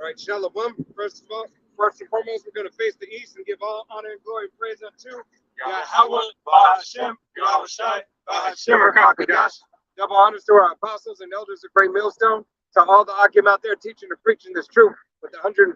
right, Shalom. First and foremost, we're going to face the east and give all honor and glory and praise unto Yahweh, Bahashem, Yahweh Shai, Bahashem, Rakakadash. Double honors to our apostles and elders of Great Millstone, to all the Akim out there teaching and preaching this truth with 144%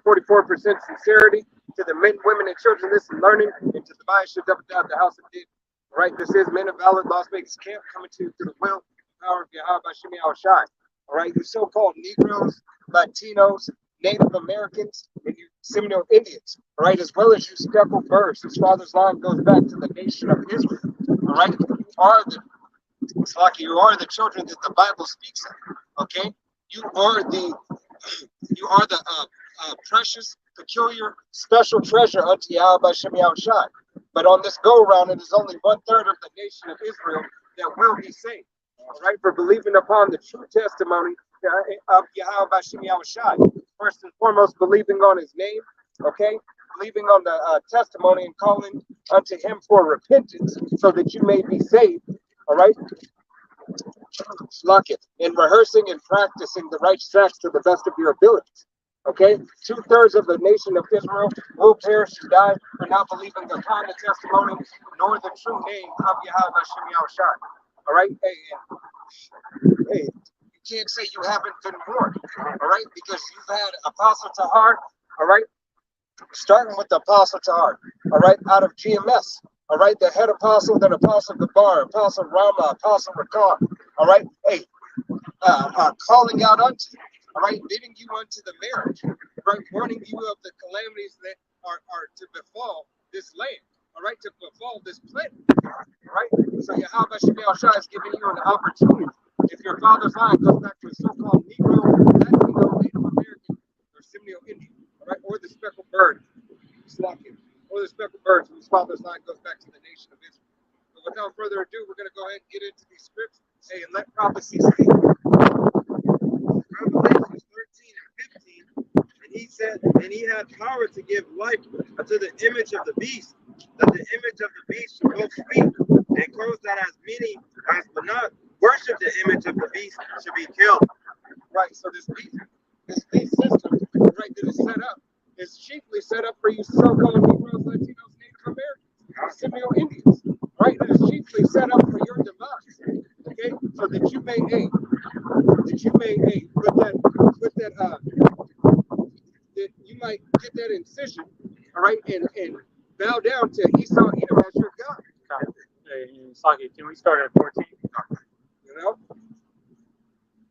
sincerity, to the men, women, and children listening, learning, and to the Bahashem up and down the house of David. All right, this is Men of Valor, Las Vegas Camp, coming to you through the will and power of Yahweh, Bahashem, Yahweh Shai. All right, you so-called Negroes, Latinos, Native Americans, and you Seminole Indians, all right, as well as you speckled birds, whose father's line goes back to the nation of Israel. All right, you are the children that the Bible speaks of. Okay, you are the precious, peculiar, special treasure unto Yahweh Shem Shai. But on this go around, it is only 1/3 of the nation of Israel that will be saved. All right, for believing upon the true testimony of Yahweh Shem Shai. First and foremost, believing on His name. Okay, believing on the testimony and calling unto Him for repentance, so that you may be saved. All right, lock it in rehearsing and practicing the righteous acts to the best of your abilities. Okay, 2/3 of the nation of Israel will perish and die for not believing upon the testimony nor the true name of Yahweh Shem Shai. All right, hey, you can't say you haven't been warned. All right, because you've had Apostle Tahar. All right, starting with the Apostle Tahar. All right, out of GMS. All right, the head apostle, then Apostle Gabar, Apostle Rama, Apostle Rakar. All right, hey, calling out unto you. All right, bidding you unto the marriage. Right, warning you of the calamities that are to befall this land. All right, to befall this planet. All right, so Yahweh Shem Shai is giving you an opportunity. If your father's line goes back to a so-called Negro, Latino, Native American, or Seminole Indian, all right, or the speckled bird, or the speckled birds whose father's line goes back to the nation of Israel. But without further ado, we're going to go ahead and get into these scripts. Hey, and let prophecy speak. Revelations 13 and 15, and he said, and he had power to give life unto the image of the beast, that the image of the beast should both speak, and cause that as many as would not worship the image of the beast should be killed. Right, so this beast system, right, that is set up, is chiefly set up for you so-called Negroes, Latinos, Native Americans, Seminole Indians, right? It is chiefly set up for your demise, okay? So that you may, that you might get that incision, all right, and bow down to Esau, Edom as your God. Hey, Saki, can we start at 14? You know?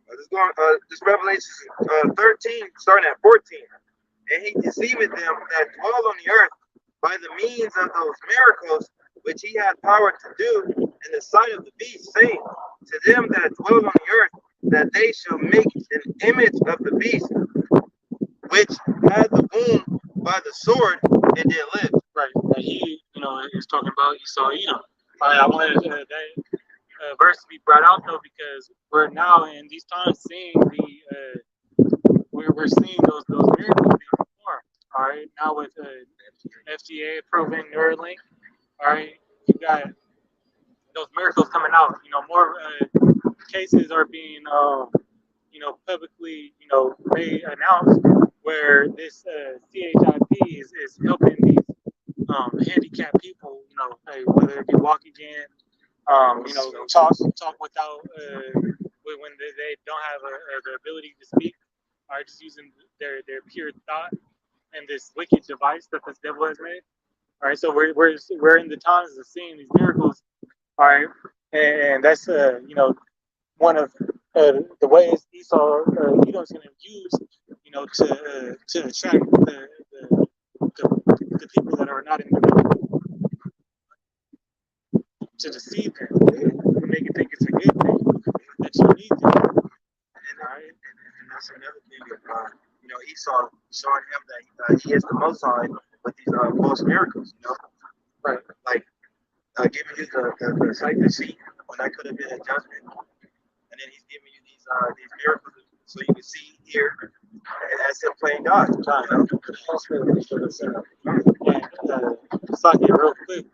This Revelation 13, starting at 14. And he deceiveth them that dwell on the earth by the means of those miracles which he had power to do in the sight of the beast, saying to them that dwell on the earth that they shall make an image of the beast, which had the wound by the sword and did live. Right. And he, is talking about Esau, Edom. I wanted that verse to be brought out though, because we're now in these times seeing we're seeing those miracles being performed. All right, now with FDA approving Neuralink, all right, you got those miracles coming out. More cases are being publicly made announced where this CHIP is helping these handicapped people. Hey, whether it be walk again, talk without when they don't have the ability to speak. Are just using their pure thought and this wicked device that this devil has made. All right, so we're in the times of seeing these miracles. All right, and that's one of the ways Esau Edom's going to use to attract the people that are not in the middle, to deceive them and make it think it's a good thing that you need to do. And that's another thing. Esau showing him that he is the Most High with these false miracles. Right? Like giving you the sight to see when that could have been a judgment, and then he's giving you these miracles so you can see here as him playing God. And Saki, real quick,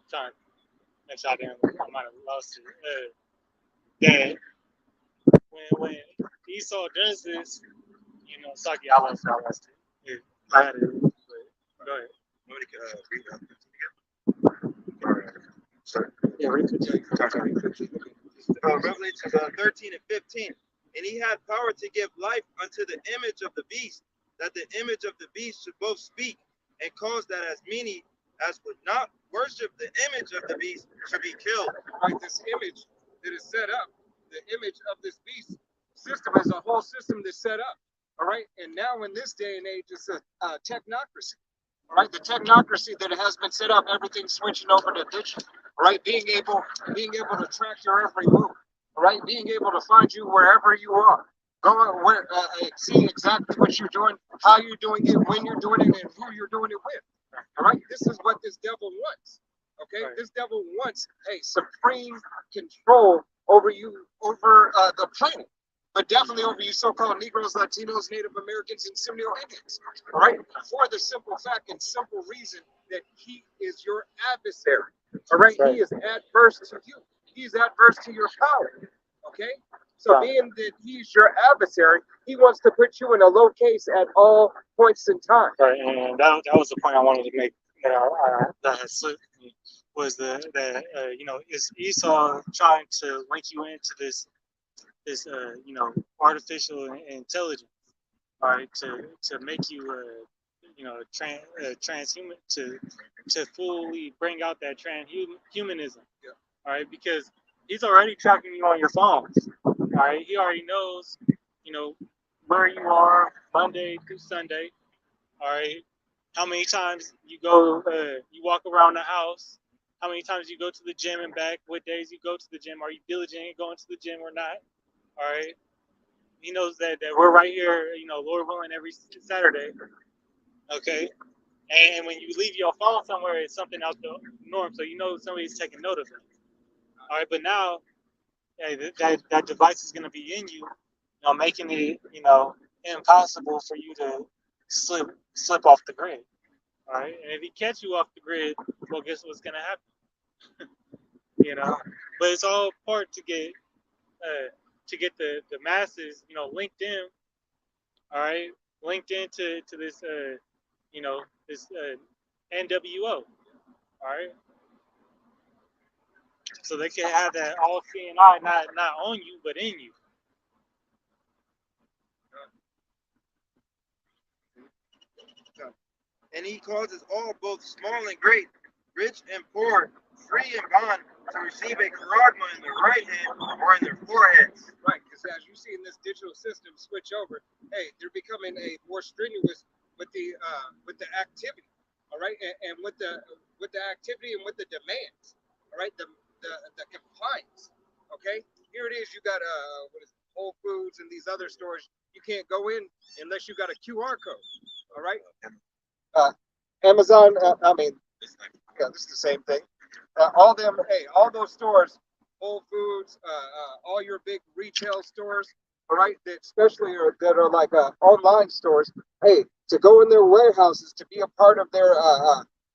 trying to make sure I might have lost it. That when Esau does this, you know, Saki, I lost it. Yeah, I had it. But go ahead. Nobody can read that again. Sorry. Yeah, read it. Revelation 13 and 15. And he had power to give life unto the image of the beast, that the image of the beast should both speak and cause that as many as would not worship the image of the beast should be killed. Right, this image that is set up, the image of this beast system is a whole system that's set up. All right, and now in this day and age, it's a technocracy. All right, the technocracy that has been set up, everything switching over to digital. All right, being able to track your every move. All right, being able to find you wherever you are. Go out where see exactly what you're doing, how you're doing it, when you're doing it, and who you're doing it with. All right, this is what this devil wants. Okay, Right. this devil wants supreme control over you, over the planet, but definitely over you so-called Negroes, Latinos, Native Americans, and Seminole Indians. All right, for the simple fact and simple reason that he is your adversary. All right, Right. he is adverse to you. He's adverse to your power. Okay, so Right. being that he's your adversary, he wants to put you in a low case at all points in time. Right, and that was the point I wanted to make that had slipped me was that you know, is Esau trying to link you into this you know, artificial intelligence, all right, to make you you know, transhuman, to fully bring out that transhumanism. Yeah. All right, because he's already tracking you on your phones. All right, he already knows, you know, where you are Monday through Sunday. All right, how many times you go, you walk around the house, how many times you go to the gym and back, what days you go to the gym, are you diligent in going to the gym or not? All right, he knows that we're right here, you know, Lord willing, every Saturday. Okay, and when you leave your phone somewhere, it's something out the norm, so you know somebody's taking note of it. All right, but now that device is going to be in you, you know, making it, you know, impossible for you to slip off the grid. All right, and if he catch you off the grid, well, guess what's going to happen? You know, but it's all part to get the masses, you know, linked in. All right, linked into this you know, this NWO. All right, so they can have that all seeing eye, not on you, but in you. And he causes all, both small and great, rich and poor, free and bond, to receive a charagma in their right hand or in their foreheads. Right, because as you see in this digital system switch over, hey, they're becoming a more strenuous with the activity, all right, and with the activity and with the demands, all right, the compliance. Okay, here it is. You got what is it, Whole Foods and these other stores. You can't go in unless you got a QR code. All right. Amazon. I mean, yeah, this is the same thing. All them. Hey, all those stores, Whole Foods, all your big retail stores. All right, that especially that are like online stores. Hey, to go in their warehouses to be a part of their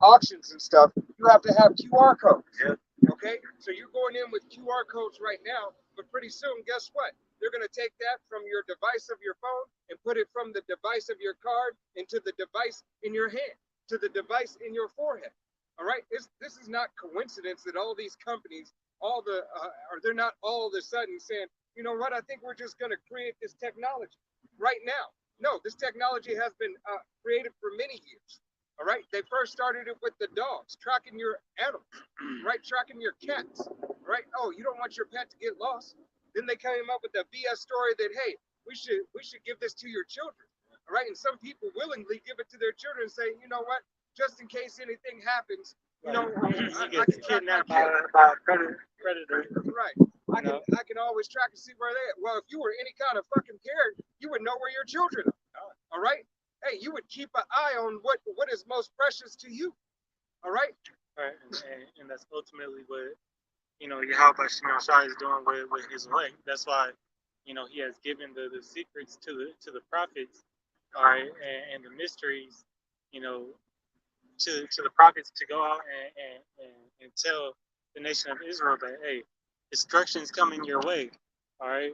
auctions and stuff, you have to have QR codes. Yeah. Okay, so you're going in with QR codes right now, but pretty soon, guess what? They're going to take that from your device of your phone and put it from the device of your card into the device in your hand, to the device in your forehead. All right, this is not coincidence that all these companies, or they're not all of a sudden saying, you know what? I think we're just going to create this technology right now. No, this technology has been created for many years. All right, they first started it with the dogs, tracking your animals, right? Tracking your cats, right? Oh, you don't want your pet to get lost. Then they came up with the BS story that hey, we should give this to your children, all right? And some people willingly give it to their children and say, you know what? Just in case anything happens, you know, You I get can track my kidnapped by kid. a predator. Right. I can always track and see where they at. Well, if you were any kind of fucking parent, you would know where your children are. All right. Hey, you would keep an eye on what is most precious to you. All right. Right, and that's ultimately what, you know, Yahweh Shai is doing with his elect. That's why, you know, he has given the secrets to the prophets, all right, and the mysteries, you know, to the prophets to go out and tell the nation of Israel that hey, destruction's coming your way, all right.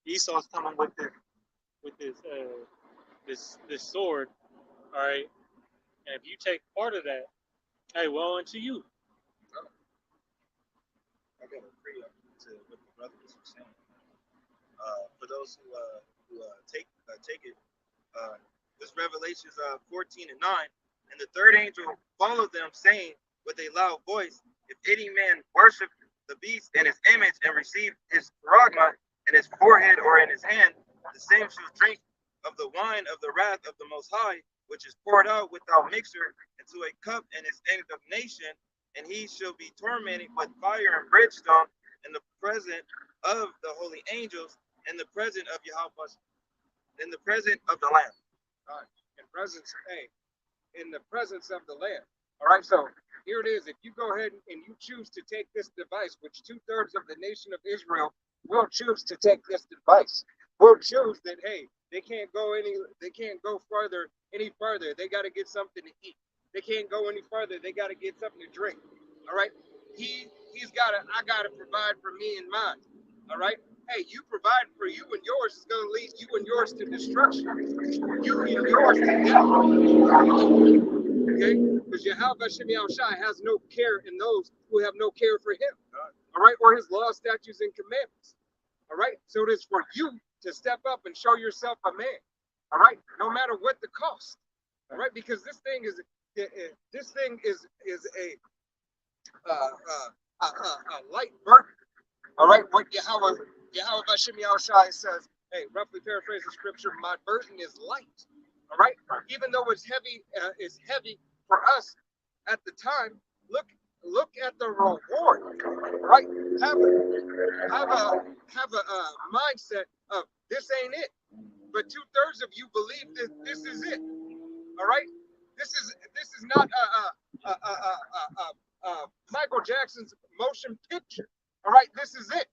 Esau's coming with this sword, all right. And if you take part of that, hey, woe unto you. I got to agree to what the brother was saying. For those who take it, this Revelations 14 and 9, and the third angel followed them, saying with a loud voice, if any man worship the beast and his image and receive his charagma in his forehead or in his hand, the same shall drink of the wine of the wrath of the Most High, which is poured out without mixture into a cup in his indignation, and he shall be tormented with fire and brimstone in the presence of the holy angels, in the presence of Yahweh, in the presence of the Lamb. In the presence of the Lamb. All right, so here it is. If you go ahead and you choose to take this device, which 2/3 of the nation of Israel will choose to take this device, will choose that, hey, they can't go any further. They got to get something to eat. They can't go any further. They got to get something to drink. All right, I gotta provide for me and mine. All right. Hey, you provide for you and yours is going to lead you and yours to destruction. You and yours to death. Okay? Because Yahweh Shem Yahushai has no care in those who have no care for him. All right? Or his law, statutes, and commandments. All right? So it is for you to step up and show yourself a man. All right? No matter what the cost. All right? Because this thing is a light burden. All right? What Yahweh Hashem Yahushai says, hey, roughly paraphrase the scripture, my burden is light. All right? Even though it's heavy for us at the time, look at the reward. Right? Have a mindset of this ain't it. But 2/3 of you believe that this is it. All right? This is not Michael Jackson's motion picture. All right? This is it.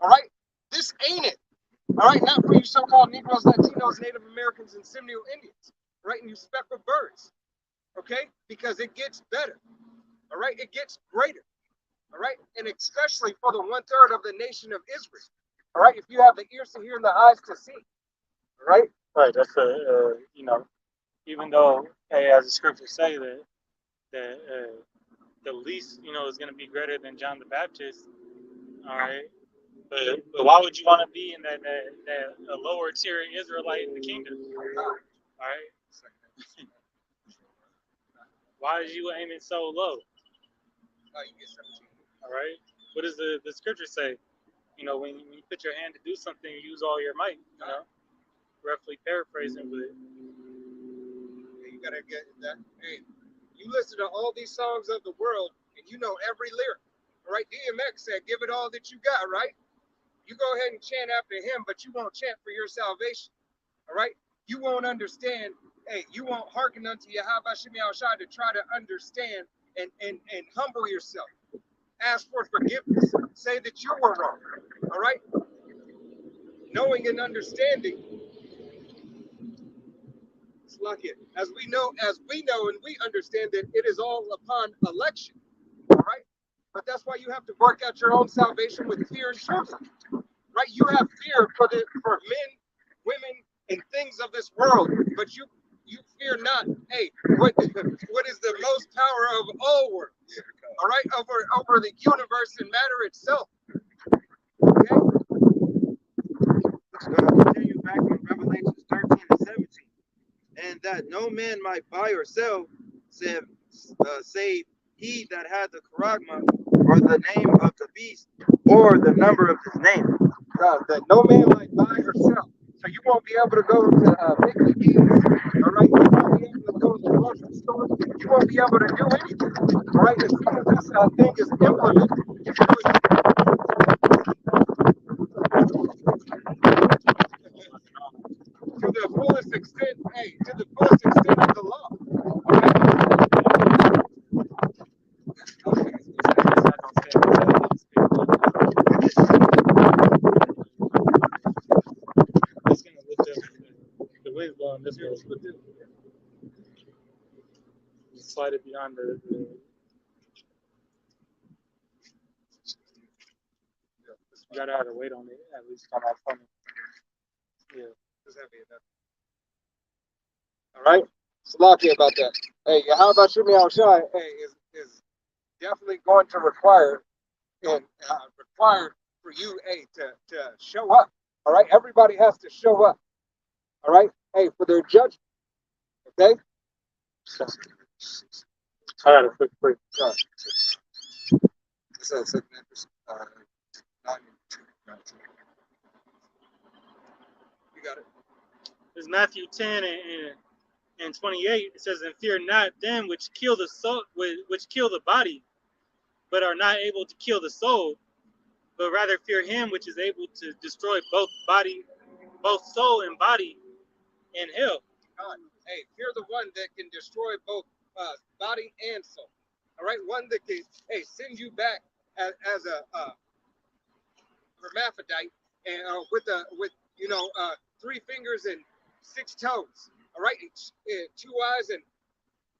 All right? This ain't it. All right? Not for you so-called Negroes, Latinos, Native Americans, and Seminole Indians. Right? And you speckled birds. Okay? Because it gets better. All right? It gets greater. All right? And especially for the 1/3 of the nation of Israel. All right? If you have the ears to hear and the eyes to see. All right? Right. That's even though, hey, as the scriptures say that the least, is going to be greater than John the Baptist. All right. But why would you want to be in that lower tier Israelite in the kingdom? All right. Why is you aiming so low? All right. What does the scripture say? When you put your hand to do something, you use all your might. Roughly paraphrasing, but you gotta get that. Hey, you listen to all these songs of the world, and you know every lyric. All right. DMX said, "Give it all that you got." Right. You go ahead and chant after him, but you won't chant for your salvation. All right? You won't understand. Hey, you won't hearken unto Yahweh Shem Yahushai to try to understand and humble yourself. Ask for forgiveness. Say that you were wrong. All right? Knowing and understanding. It's like it. As we know and we understand that it is all upon election. All right? But that's why you have to work out your own salvation with fear and trembling. Right? You have fear for men, women, and things of this world, but you fear not. Hey, what is the most power of all worlds? All right, over the universe and matter itself. Okay. Let's continue back in Revelation 13 and 17, and that no man might buy or sell, save he that had the charagma, or the name of the beast, or the number of his name. That no man might buy or sell. So you won't be able to go to Mickey D's, all right? You won't be able to go to the grocery store. You won't be able to do anything, all right? As soon as this thing is implemented, to the fullest extent, to the fullest extent of the law. This was slide it beyond the you gotta have to wait on it at least on that phone. Yeah. It's heavy enough. All right? Salakia about that. Hey, how about Shimmy Al-Shai? Hey, is definitely going to require for you, hey, to show up. All right? Everybody has to show up. All right? Hey, for their judgment. Okay? So, I got a quick break. This is second interest, 92. You got it. It's Matthew 10 and 28. It says, "And fear not them which kill the soul, which kill the body, but are not able to kill the soul, but rather fear him which is able to destroy both soul and body in hell." God. Hey, fear the one that can destroy both body and soul. All right, one that can send you back as a hermaphrodite and with 3 fingers and 6 toes. All right, and 2 eyes and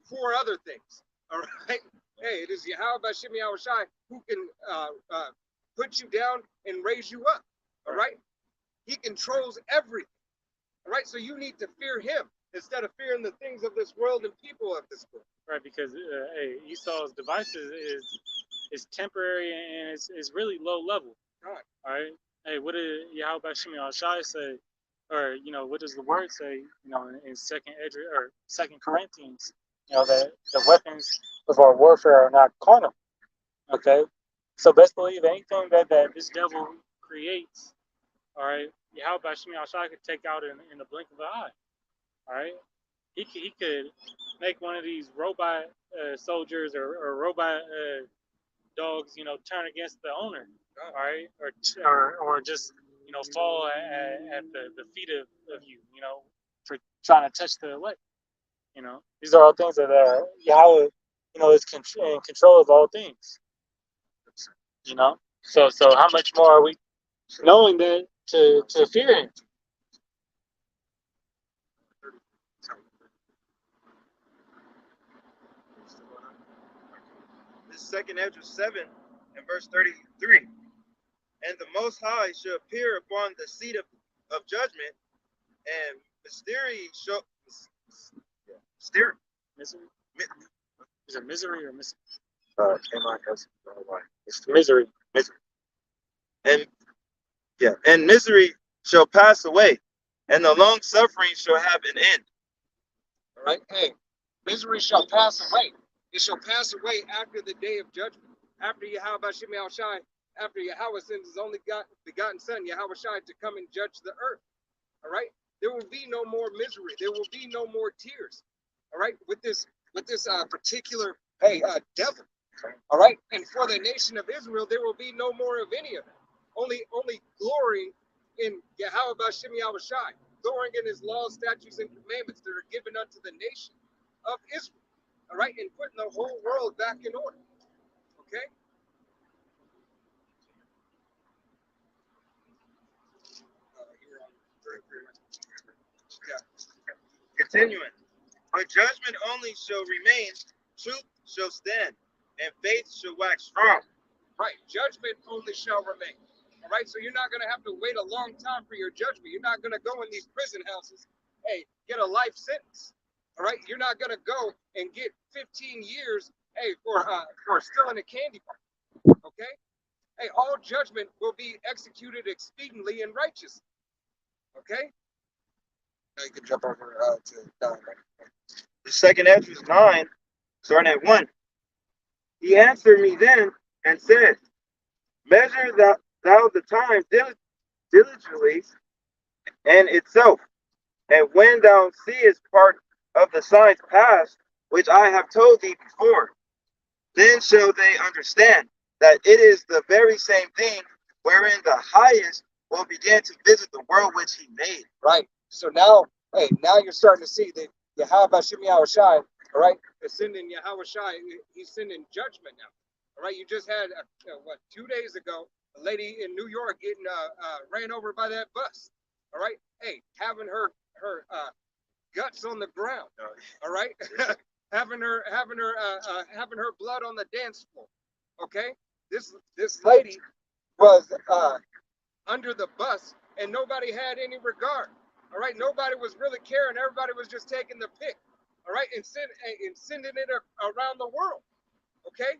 4 other things. All right. Hey, it is Yahweh Shimei Awashai who can put you down and raise you up. All right. He controls everything. All right. So you need to fear him instead of fearing the things of this world and people of this world. Right, because hey, Esau's device is temporary and it's really low level. God. All right. Hey, what did Yahweh Shimei Al-Shai say? Or, what does the word say, in Second Corinthians, that the weapons of our warfare are not carnal. Okay? So best believe anything that this devil creates, all right, Yahweh Shimei Al-Shai could take out in the blink of an eye. All right? He could make one of these robot soldiers or robot dogs, turn against the owner, all right, or just fall at the feet of you, for trying to touch the elect. These are all things that Yahweh, is in control of all things. So how much more are we knowing that to fear him? This second Ezra 7 and verse 33. And the Most High shall appear upon the seat of judgment, and misery. Is it misery or misery? It's misery. And misery shall pass away, and the long suffering shall have an end. All right. Hey, misery shall pass away. It shall pass away after the day of judgment. After Yahweh Shimei Al-Shai, after Yahweh sends his only begotten son, Yahweh Shai, to come and judge the earth. All right. There will be no more misery. There will be no more tears. All right. With this particular devil. All right. And for the nation of Israel, there will be no more of any of it. Only glory in Yahweh Shimei Al-Shai, glorying in his laws, statutes, and commandments that are given unto the nation of Israel. All right, and putting the whole world back in order. Okay. Continuing. But judgment only shall remain, truth shall stand, and faith shall wax strong. Right. Judgment only shall remain. All right. So you're not going to have to wait a long time for your judgment. You're not going to go in these prison houses, get a life sentence. All right. You're not going to go and get 15 years, for stealing a candy bar. Okay. Hey, all judgment will be executed expediently and righteous. Okay. Now you can jump over to down. The second Ezra 9, starting at 1. He answered me then and said, Measure thou the time diligently and itself, and when thou seest part of the signs past, which I have told thee before, then shall they understand that it is the very same thing wherein the highest will begin to visit the world which he made. Right. So now you're starting to see that Yahweh Shimei Al-Shai, all right, is sending Yahweh Shai, he's sending judgment now. All right, you just had 2 days ago, a lady in New York getting ran over by that bus. All right, having her guts on the ground. All right, having her blood on the dance floor. Okay, this lady was under the bus, and nobody had any regard. All right, nobody was really caring. Everybody was just taking the pick. All right, and sending it around the world. Okay,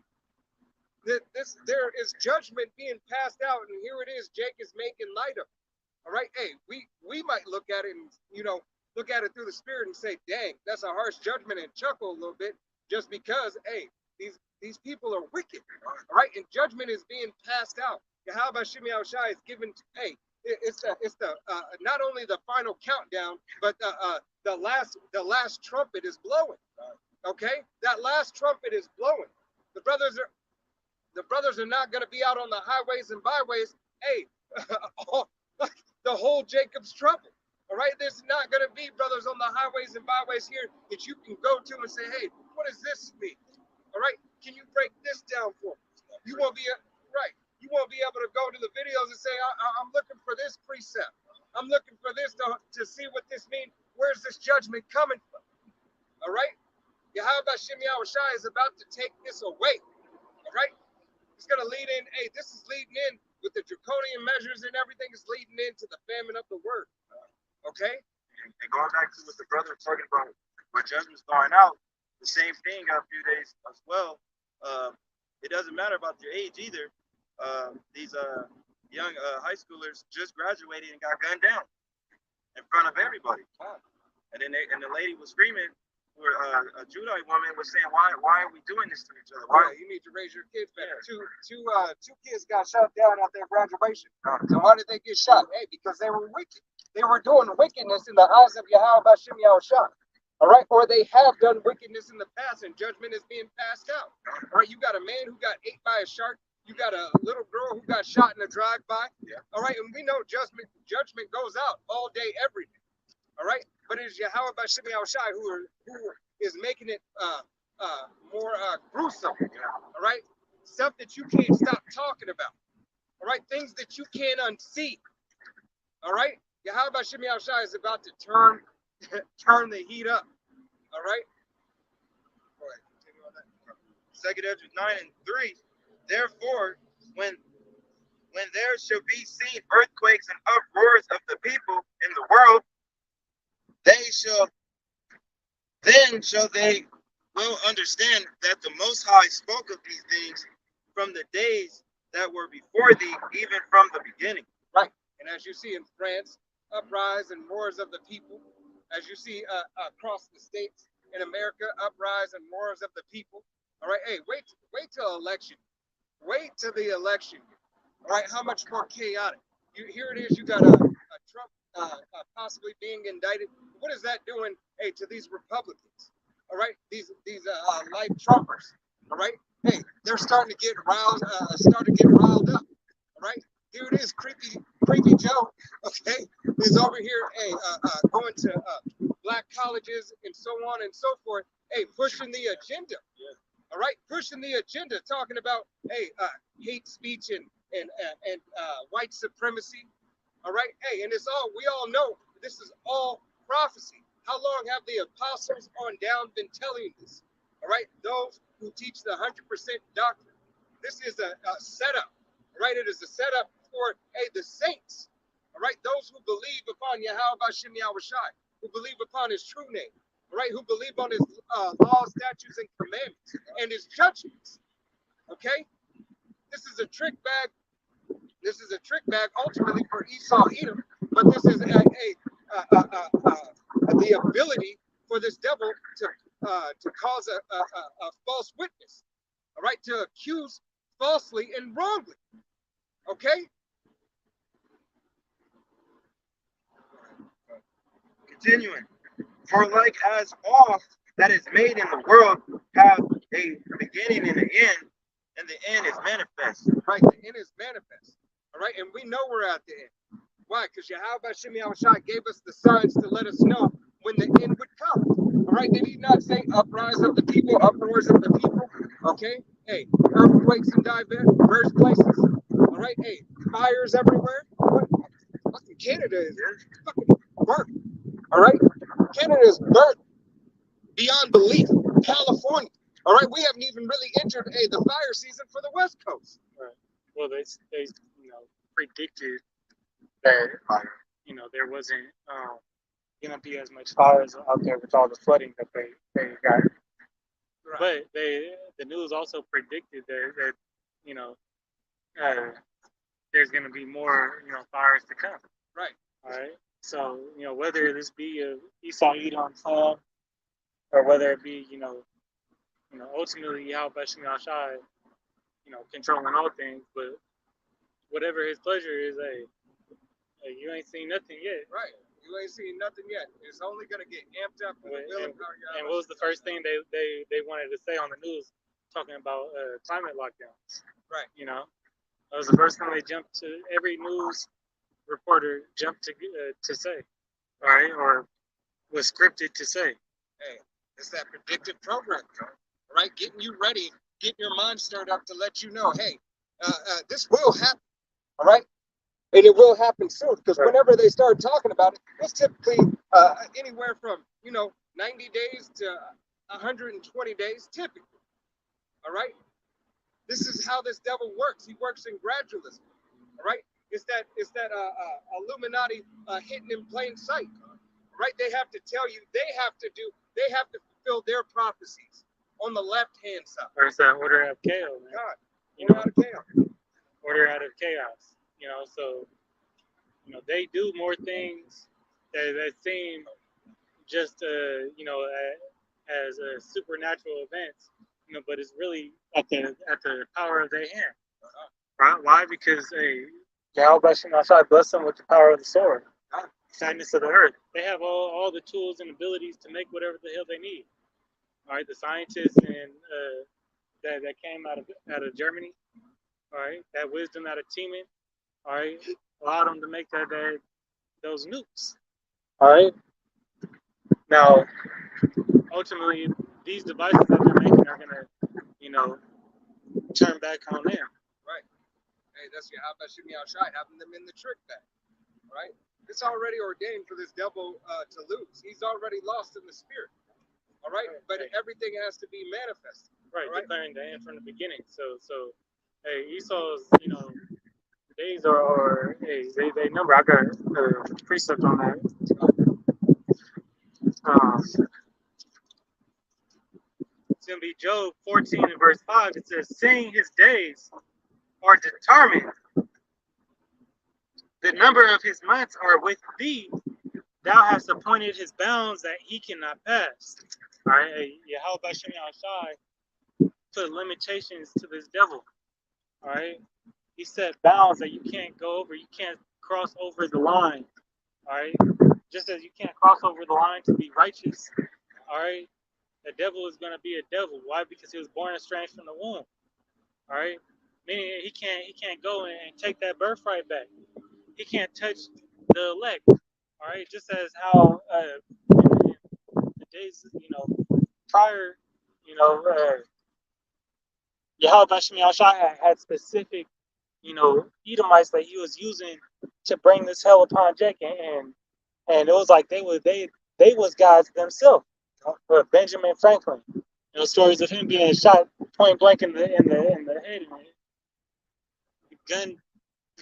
there is judgment being passed out, and here it is. Jake is making light of it. All right, hey, we might look at it and look at it through the spirit and say, dang, that's a harsh judgment, and chuckle a little bit just because, hey, these people are wicked. All right, and judgment is being passed out. Yahweh Shemi Shai is given. Hey, it's the not only the final countdown, but the last trumpet is blowing. Okay, that last trumpet is blowing. The brothers are not going to be out on the highways and byways. Hey, the whole Jacob's trouble. All right, there's not going to be brothers on the highways and byways here that you can go to and say, hey, what does this mean? All right, can you break this down for me? You won't be right. You won't be able to go to the videos and say, I'm looking for this precept. I'm looking for this to see what this means. Where's this judgment coming from? All right, Yahweh Shemi Shai is about to take this away. All right, it's going to lead in. Hey, this is leading in with the draconian measures and everything is leading into the famine of the word. Okay? And going back to what the brother was talking about, where judgment's going out, the same thing got a few days as well. It doesn't matter about your age either. These young high schoolers just graduated and got gunned down in front of everybody. And then the lady was screaming, where a Judite woman was saying, why are we doing this to each other? Why? You need to raise your kids better. Two kids got shot down at their graduation. So why did they get shot? Hey, because they were wicked. They were doing wickedness in the eyes of Yahweh Shemi Shai. All right, or they have done wickedness in the past, and judgment is being passed out. All right, you got a man who got ate by a shark. You got a little girl who got shot in a drive-by. Yeah. All right, and we know judgment goes out all day, every day. All right, but it's Yahweh Shemi Shai who is making it more gruesome. All right, stuff that you can't stop talking about. All right, things that you can't unsee. All right, Yahweh Shemi Shai is about to turn the heat up. All right. Go ahead. Continue on that. 2 Ezra 9:3. Therefore, when there shall be seen earthquakes and uproars of the people in the world, they will understand that the Most High spoke of these things from the days that were before thee, even from the beginning. Right. And as you see in France, uprise and wars of the people. As you see across the states in America, uprise and wars of the people. All right. Hey, wait till election. Wait till the election. All right. How much more chaotic? Here it is. You got a Trump possibly being indicted. What is that doing? Hey, to these Republicans. All right. These life Trumpers. All right. Hey, they're starting to get riled up. All right. Here it is, creepy Joe, okay, is over here, hey, going to black colleges and so on and so forth, hey, pushing the agenda, all right, pushing the agenda, talking about, hey, hate speech and white supremacy, all right, hey, and we all know this is all prophecy. How long have the apostles on down been telling this, all right, those who teach the 100% doctrine? This is a setup, right? It is a setup for, hey, the saints, all right, those who believe upon Yahweh Shemi Shai, who believe upon his true name, all right, who believe on his laws, statutes, and commandments, and his judgments, okay? This is a trick bag. This is a trick bag ultimately for Esau Edom, but this is the ability for this devil to cause a false witness, all right, to accuse falsely and wrongly. Okay? Continuing. For like as all that is made in the world have a beginning and an end, and the end is manifest. Right, the end is manifest. All right, and we know we're at the end. Why? Because Yahweh Shemi Shai gave us the signs to let us know when the end would come. All right, did he not say uprise of the people, uproars of the people? Okay, hey, earthquakes in diverse places. All right, hey, fires everywhere. Fucking Canada is fucking burnt. All right, Canada is burnt beyond belief. California. All right, we haven't even really entered the fire season for the West Coast. Right. Well, they predicted that there wasn't gonna be as much fires out there with all the flooding that they got. Right. But the news also predicted that you know there's gonna be more fires to come. Right. All right. So whether this be a Esau Edom plan or whether it be ultimately Yahweh Shem Yahshai, controlling all things, but whatever his pleasure is, hey, you ain't seen nothing yet. Right. You ain't seen nothing yet. It's only gonna get amped up with the will of God. And what was the first thing they wanted to say on the news, talking about climate lockdowns? Right. That was the first thing they jumped to. Every news reporter jumped to say, all right, or was scripted to say. Hey, it's that predictive program, all right? Getting you ready, getting your mind stirred up to let you know, hey, this will happen, all right? And it will happen soon, because Right. whenever they start talking about it, it's typically anywhere from 90 days to 120 days, typically. All right. This is how this devil works. He works in gradualism. All right. It's that Illuminati hidden in plain sight. Right. They have to tell you. They have to fulfill their prophecies on the left hand side. Or it's that order of chaos, man. God, out of chaos. Order out of chaos. So they do more things that seem just as supernatural events, but it's really at the power of their hand. Right? Why? Because Yahweh Shem Yahshai blessed them with the power of the sword, sadness of the earth. They have all the tools and abilities to make whatever the hell they need. All right, the scientists and that came out of Germany. All right, that wisdom out of Teman. All right, allowed them to make those nukes. All right. Now, ultimately, these devices that they're making are gonna, turn back on them. Right. Hey, that's Yahweh Shem Yahshai having them in the trick bag. Right. It's already ordained for this devil to lose. He's already lost in the spirit. All right. But everything has to be manifested. Right. Declaring the end from the beginning. So, hey, Esau's, days are they number. I got a precept on that. It's gonna be Job 14 and verse 5. It says, "Seeing his days are determined, the number of his months are with thee. Thou hast appointed his bounds that he cannot pass." All right, Yahweh Shem Yahshai put limitations to this devil. All right, he set bounds that you can't go over. You can't cross over the line. All right, just as you can't cross over the line to be righteous. All right, the devil is going to be a devil. Why? Because he was born estranged from the womb. All right, meaning he can't go and take that birthright back. He can't touch the elect. All right, just as how in the days prior, Yahweh Shem Yahshai had specific Edomites that he was using to bring this hell upon Jacob, and it was like they was gods themselves. Benjamin Franklin, stories of him being shot point blank in the head, gun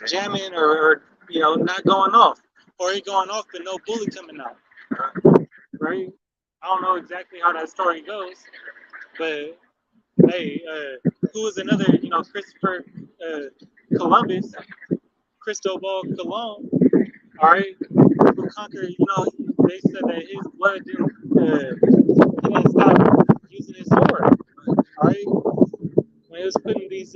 jamming or not going off, or he going off but no bullet coming out. Right? I don't know exactly how that story goes, but hey, who was another Christopher Columbus, Cristobal Colon, all right, who conquered, they said that his blood he didn't stop using his sword, all right, when he was putting these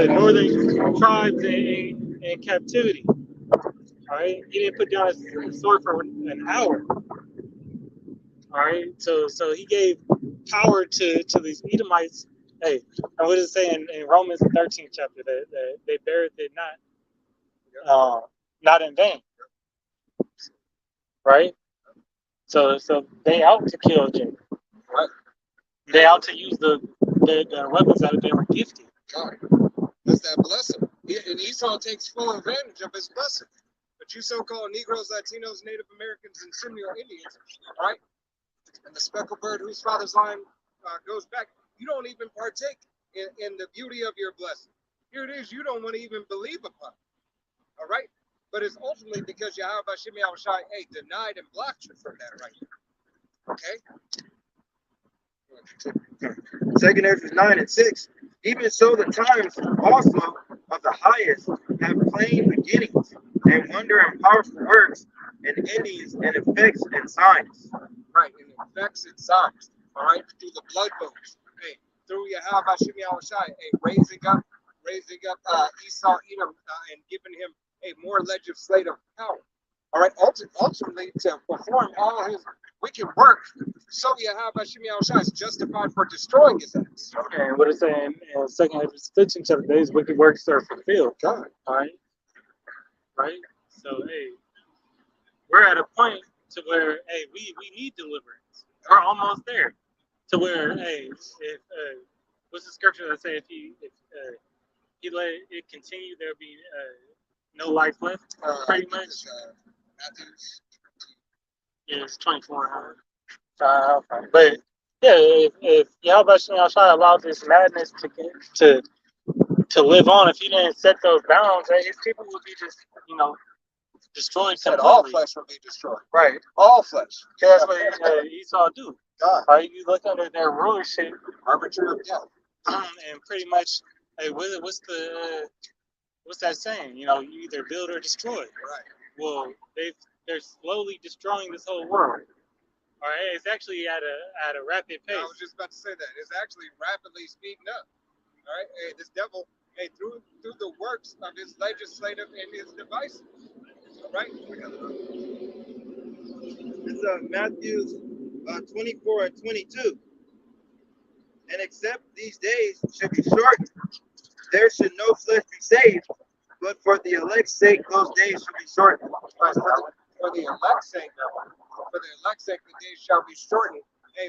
northern tribes in captivity, all right, he didn't put down his sword for an hour, all right, so he gave power to these Edomites. Hey, and what does it say in Romans 13th chapter that they buried it not in vain, right? So they out to kill Jacob. Right? They out to use the weapons that they were gifted. God, that's that blessing. And Esau takes full advantage of his blessing. But you so-called Negroes, Latinos, Native Americans, and Seminole Indians, right? And the speckled bird whose father's line goes back, you don't even partake in the beauty of your blessing. Here it is, you don't want to even believe upon it. All right? but it's ultimately because Yahweh Hashem Yahushai, denied and blocked you from that right now. Okay? Second Ezra 9 and 6. Even so, the times also of the highest have plain beginnings, and wonder and powerful works, and endings, and effects and signs. Right, and effects and signs. All right, through the blood moons. Through Yahweh Hashem Yahushai, raising up Esau, Edom, and giving him a more legislative power. All right, ultimately to perform all his wicked work, so Yahweh Hashem Yahushai is justified for destroying his enemies. And what it's saying in Second Ezra 15 chapter, these wicked works are fulfilled. God. All right, right. So we're at a point to where we need deliverance. We're almost there to where if what's the scripture that say if he let it continue, there'll be no life left. Pretty much. Matthews. Yeah, it's 24. But yeah, if Yahweh Shai allowed this madness to live on, if he didn't set those bounds, his people would be just destroyed Said all completely. flesh will be destroyed. Right. All flesh. That's what Esau do. God. Right? You look under their rulership, Arbitrary of death. and pretty much, what's that saying? You either build or destroy. Right. Well, they're slowly destroying this whole world. All right, it's actually at a rapid pace. I was just about to say that. It's actually rapidly speeding up. All right. This devil, through the works of his legislative and his devices. All right. It's Matthew 24 and 22. And except these days should be shortened, there should no flesh be saved, but for the elect's sake, those days should be shortened. Right, for the elect's sake, the days shall be shortened.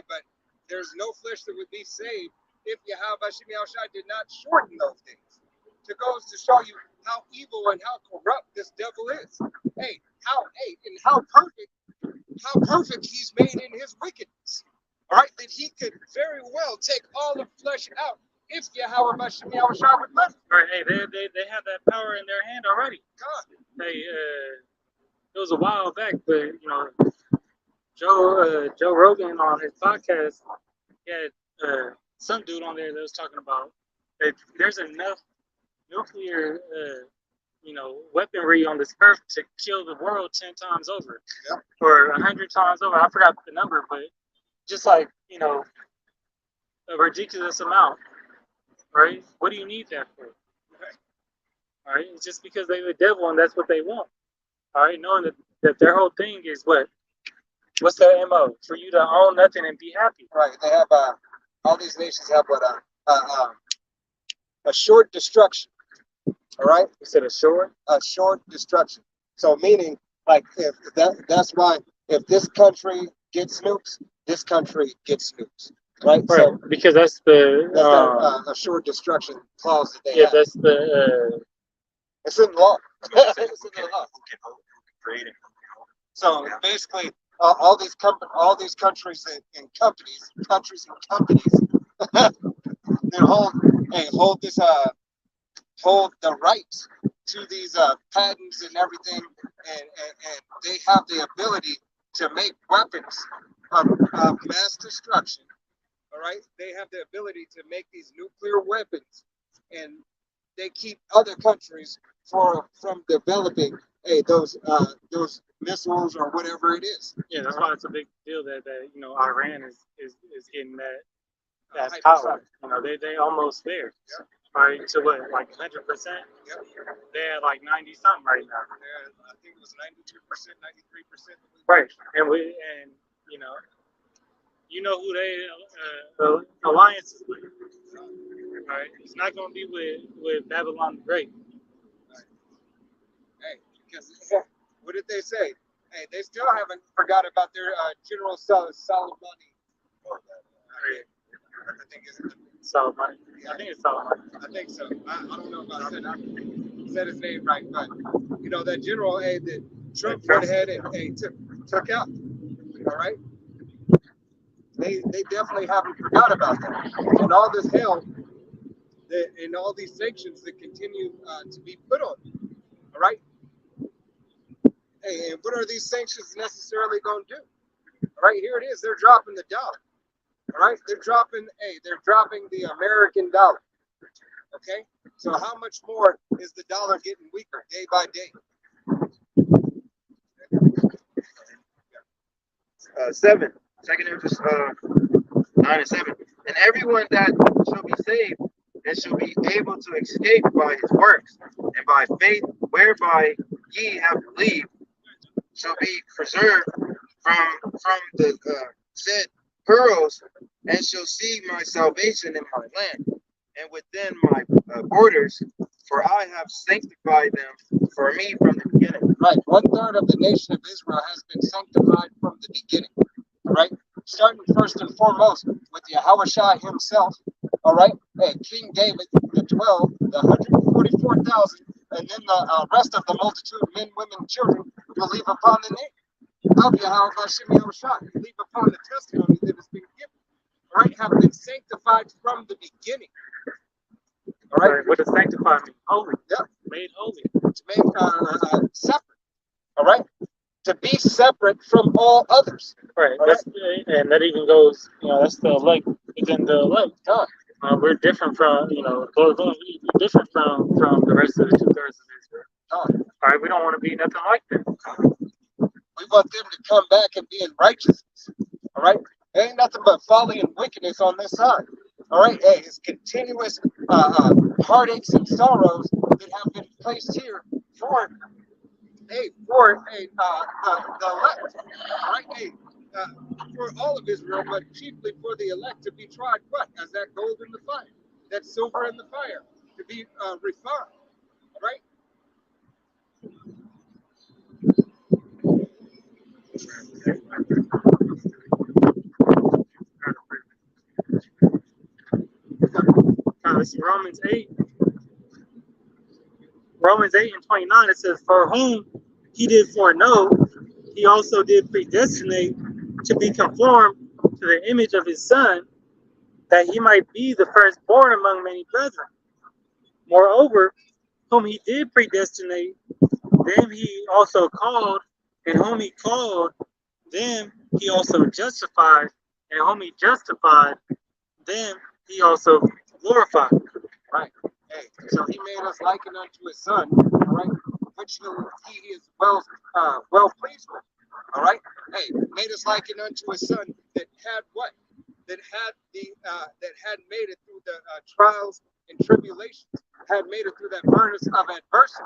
But there's no flesh that would be saved if Yahweh Hashem Yahushai did not shorten those days. It goes to show you how evil and how corrupt this devil is. How perfect he's made in his wickedness. All right, that he could very well take all the flesh out if Yahweh Hashem Yahushai would let him. Right, they have that power in their hand already. God. It was a while back, but Joe Rogan on his podcast, he had some dude on there that was talking about that there's enough nuclear weaponry on this earth to kill the world 10 times over. Yep. Or 100 times over. I forgot the number, but just like a ridiculous amount, right? What do you need that for? All right, it's just because they're the devil and that's what they want. All right, knowing that their whole thing is what's their MO? For you to own nothing and be happy. Right, they have all these nations have a short destruction. All right, You said a short? a short destruction. So meaning, like, if that's why if this country gets nukes, this country gets nukes. Right. Right, So because that's the that's a short destruction clause that they have. that's the It's in law. It's in the law. So basically, all these countries and companies that hold the rights to these patents and everything, and they have the ability to make weapons of mass destruction. All right, they have the ability to make these nuclear weapons, and they keep other countries from developing those missiles or whatever it is. yeah. That's why it's a big deal that Iran is getting that Hyper power. sonic. They almost there. Yep. Right, to what, like 100%? Yep. They're at like 90 something right now. I think it was 92%, 93%. Right, and who they alliance is with. Right, it's not going to be with Babylon the Great. Because what did they say? They still haven't forgot about their General Soleimani. I think it's Soleimani. I think it's Soleimani. I think so. I don't know if I said his name right, but that general that Trump went ahead and took out. All right. They definitely haven't forgot about that. And all this hell and all these sanctions that continue to be put on them. All right. Hey, and what are these sanctions necessarily going to do? Right here it is. They're dropping the dollar. All right, they're dropping the American dollar. Okay, so how much more is the dollar getting weaker day by day? 7. Second Ezra 9 and 7. And everyone that shall be saved and shall be able to escape by his works and by faith whereby ye have believed shall be preserved from the said pearls and shall see my salvation in my land and within my borders, for I have sanctified them for me from the beginning. Right, 1/3 of the nation of Israel has been sanctified from the beginning. All right, starting first and foremost with Yahushua himself. All right, hey, King David, the 12, the 144,000, and then the rest of the multitude, men, women, children, believe upon the name of Yahushua, believe upon the testimony that has been given. All right, have been sanctified from the beginning. All right, What does sanctify mean? Holy. yeah, Made holy. to make separate. All right, to be separate from all others. Right. All That's and that even goes. That's the elect within the elect. We're different from we're different from the rest of the 2/3 of Israel. All right. We don't want to be nothing like them. We want them to come back and be in righteousness. All right, there ain't nothing but folly and wickedness on this side. All right, hey, it's continuous heartaches and sorrows that have been placed here for the elect. All right, hey, for all of Israel, but chiefly for the elect to be tried. What? As that gold in the fire, that silver in the fire, to be refined. All right. Let's see, Romans 8 and 29, it says, for whom he did foreknow, he also did predestinate to be conformed to the image of his son, that he might be the firstborn among many brethren. Moreover, whom he did predestinate, them he also called, and whom he called, them he also justified, and whom he justified, them he also glorified. Right. Hey, so he made us liken unto his son, all right, which he is well pleased with. All right. Hey, made us liken unto his son that had what? That had made it through the trials and tribulations, had made it through that furnace of adversity.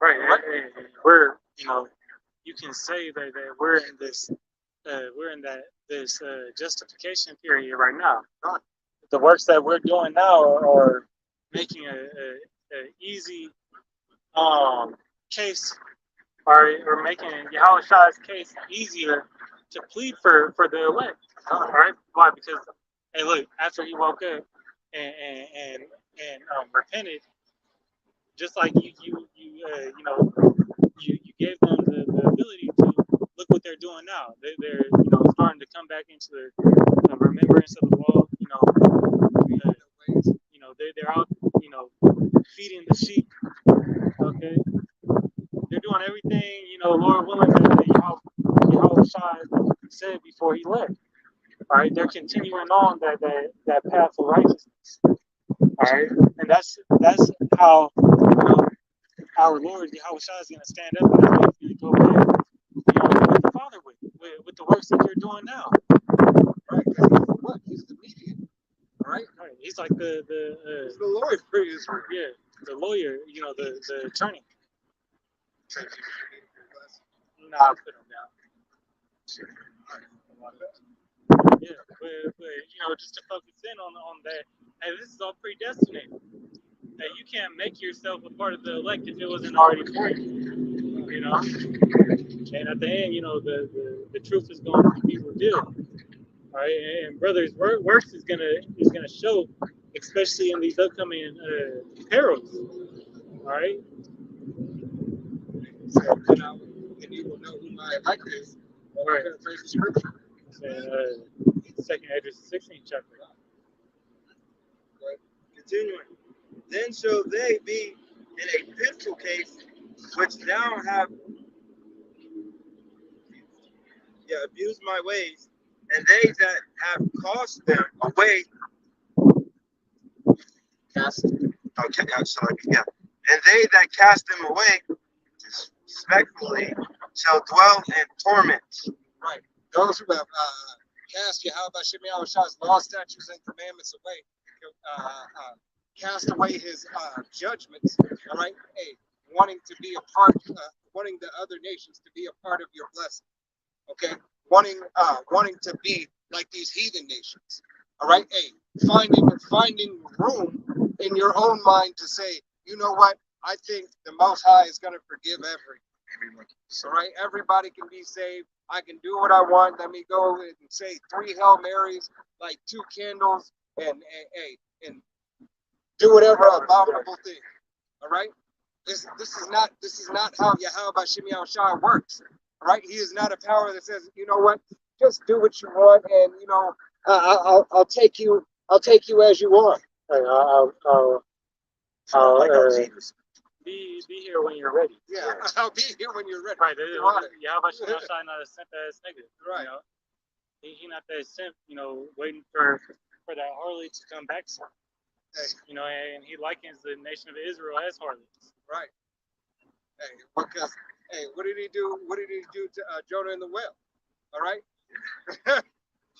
Right. And we're, you can say that we're in this, this justification period right now. The works that we're doing now are making a easy case, or making Yahushua's case easier to plead for the elect. All right? Why? Because hey, look, after he woke up and repented, just like you gave them the ability to look what they're doing now. They're starting to come back into the remembrance of the law. They're out feeding the sheep. Okay, they're doing everything Lord willing that Yahushua said before he left. All right, they're continuing on that path of righteousness. All right, and that's how our Lord Yahushua is going to stand up and he's going to go back, with the Father with the works that you're doing now. Right? Because he's what? He's the mediator. All right. Right. He's like He's the lawyer for Israel. yeah, the lawyer, the attorney. Nah, put him down. Yeah, but just to focus in on that, hey, this is all predestinated. Hey, you can't make yourself a part of the elect if it wasn't already for you. And at the end, the truth is going to be revealed. All right, and brothers, works is gonna show, especially in these upcoming perils. All right. So come out and you will know who my elect is. Right. Paraphrase the scripture. Second Ezra 16th chapter. Continuing. Then shall they be in a pitiful case, which now have abuse my ways, and they that have cast them away. Cast. Okay, I'm sorry. Yeah, and they that cast them away disrespectfully shall dwell in torment. Right. Those who have cast Yahweh Shem Yahweh's law, statutes, and commandments away, cast away his judgments. All right. Hey, wanting to be a part, wanting the other nations to be a part of your blessing. Okay. Wanting to be like these heathen nations. All right. Hey, finding room in your own mind to say, you know what? I think the Most High is going to forgive everyone. All right. Everybody can be saved. I can do what I want. Let me go and say 3 Hail Marys, like 2 candles, and do whatever abominable thing. All right. This is not how Yahweh Shem Yahushua works. All right. He is not a power that says, you know what, just do what you want, and you know, I'll take you as you are. Be here when you're ready. Yeah, I'll be here when you're ready. Right. Right. Yahweh Shai not a simp ass nigga. Right. You know? He not that simp, you know, waiting for that harlot to come back to him. Hey. You know, and he likens the nation of Israel as harlots. Right. Hey, because what did he do? What did he do to Jonah in the well? All right.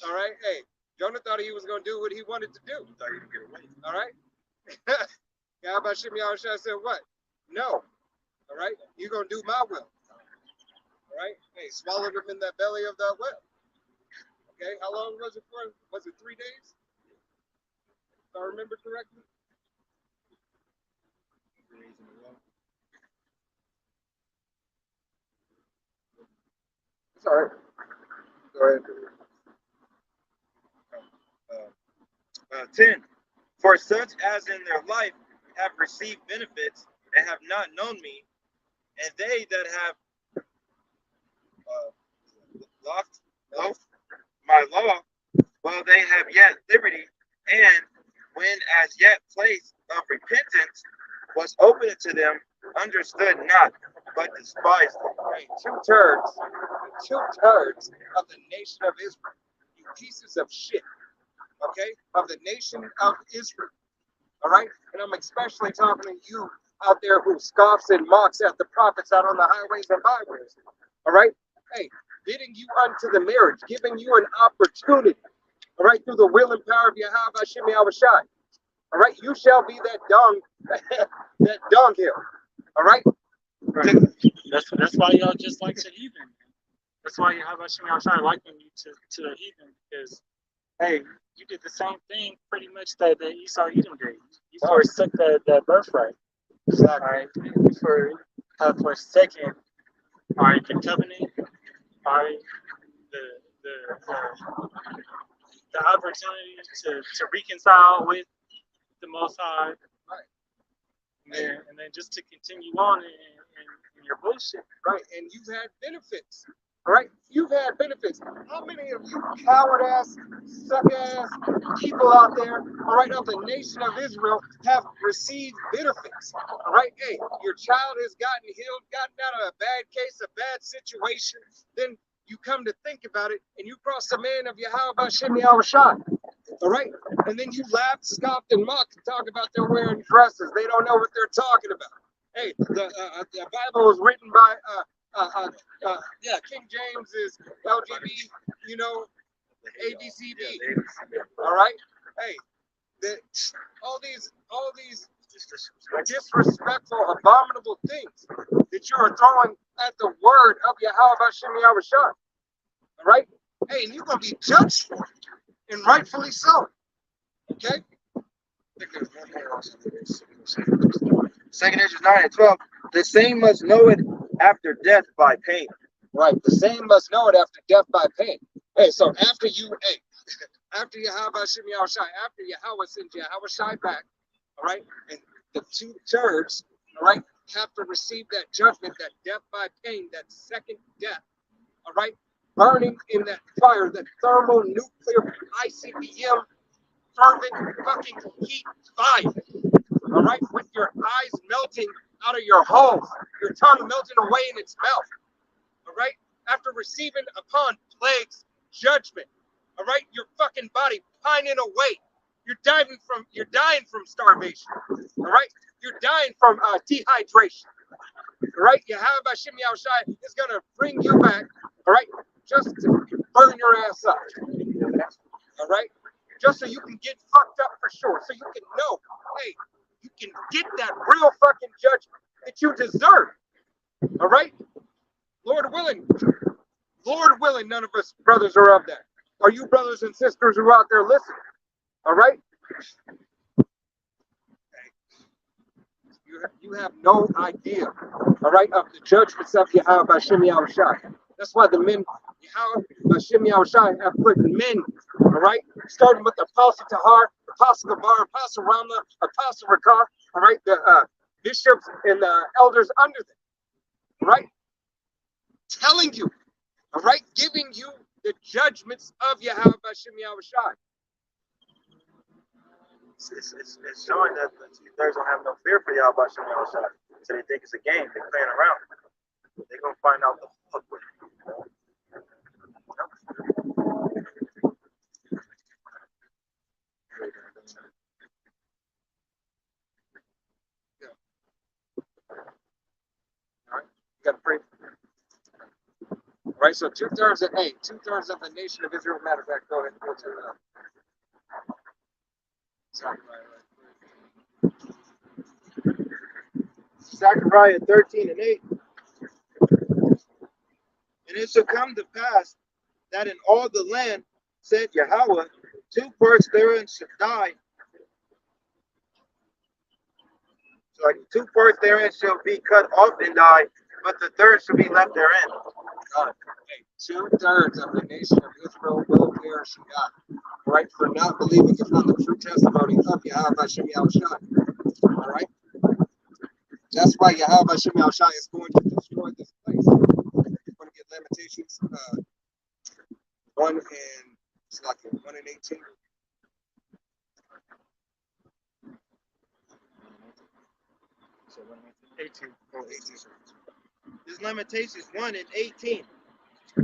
All right. Hey, Jonah thought he was going to do what he wanted to do. Thought you could get away. All right. Yahweh Shem Yahushua said what? No. All right. You're going to do my will. All right. Hey, swallowed him in the belly of that well. Okay. How long was it for? Was it 3 days? If I remember correctly. It's all right. Go ahead. 10. For such as in their life have received benefits and have not known me, and they that have lost my law, while they have yet liberty, and when as yet place of repentance was opened to them, understood not, but despised it. Right. 2/3 of the nation of Israel, you pieces of shit. Okay, of the nation of Israel. All right, and I'm especially talking to you out there who scoffs and mocks at the prophets out on the highways and byways. All right, hey, bidding you unto the marriage, giving you an opportunity. All right, through the will and power of Yahweh Shem Yahushua. All right, you shall be that dung, that dunghill. All right. Right. That's why y'all just like the heathen. That's why Yahweh Shem Yahushua liken you to the heathen, because hey, you did the same thing pretty much that Esau Edom did. You forsook that birthright. Exactly. All right. You have forsaken, all right, the covenant, all right, the opportunity to reconcile with the Most High. Right. And then just to continue on in your bullshit. Right, and you've had benefits. All right, you've had benefits. How many of you coward-ass, suck-ass people out there, all right, of the nation of Israel have received benefits? All right, hey, your child has gotten healed, gotten out of a bad case, a bad situation. Then you come to think about it, and you cross the man of Yahweh Shem Yahushua. All right, and then you laugh, scoffed, and mocked and talk about they're wearing dresses. They don't know what they're talking about. Hey, the Bible was written by King James is LGB, you know, ABCD. All right, hey, all these disrespectful, abominable things that you are throwing at the word of Yahweh Shem Yahushua. All right, hey, and you're gonna be judged for it, and rightfully so. Okay. Second Ezra 9 and 12. The same must know it after death by pain. Right. The same must know it after death by pain. Hey, so after after Yahweh Shem Yahushua, after Yahweh sends Yahweh back, all right, and the 2/3, all right, have to receive that judgment, that death by pain, that second death, all right, burning in that fire, that thermonuclear ICBM fervent fucking heat fire, all right, with your eyes melting out of your holes, your tongue melting away in its mouth, all right? after receiving upon plagues judgment. All right, your fucking body pining away. You're dying from starvation. All right, you're dying from dehydration. All right, Yahweh Hashem Yahushai is gonna bring you back. All right, just to burn your ass up. All right, just so you can get fucked up for sure, so you can know, hey, you can get that real fucking judgment that you deserve. All right, Lord willing, none of us brothers are of that. Are you brothers and sisters who are out there listening? All right. You have no idea, all right, of the judgments of Yahweh Hashem Yahushai. That's why the men, Yahweh Hashem Yahushai, have put men, all right, starting with the Apostle Tahar, Apostle Gabar, Apostle Ramla, Apostle Rakar, all right, the bishops and the elders under them, all right, telling you, all right, giving you the judgments of Yahweh Hashem Yahushai. It's showing that the two-thirds don't have no fear for Yahweh Hashem Yahushua. So they think it's a game. They're playing around. They're going to find out the fuck with it. All right, you got to pray. All right, so two-thirds of the nation of Israel. Matter of fact, go ahead and go to Zechariah 13:8. And it shall come to pass that in all the land, said Yahweh, 2 parts therein shall die. So like 2 parts therein shall be cut off and die, but the third shall be left therein. Hey, 2/3 of the nation of Israel will perish in God, right, for not believing upon the true testimony of Yahweh Hashem Yahushai. All right, that's why Yahweh Hashem Yahushai is going to destroy this place. We're going to get Lamentations 1 and 18. 18. Oh, 18. This is Lamentations 1 and 18.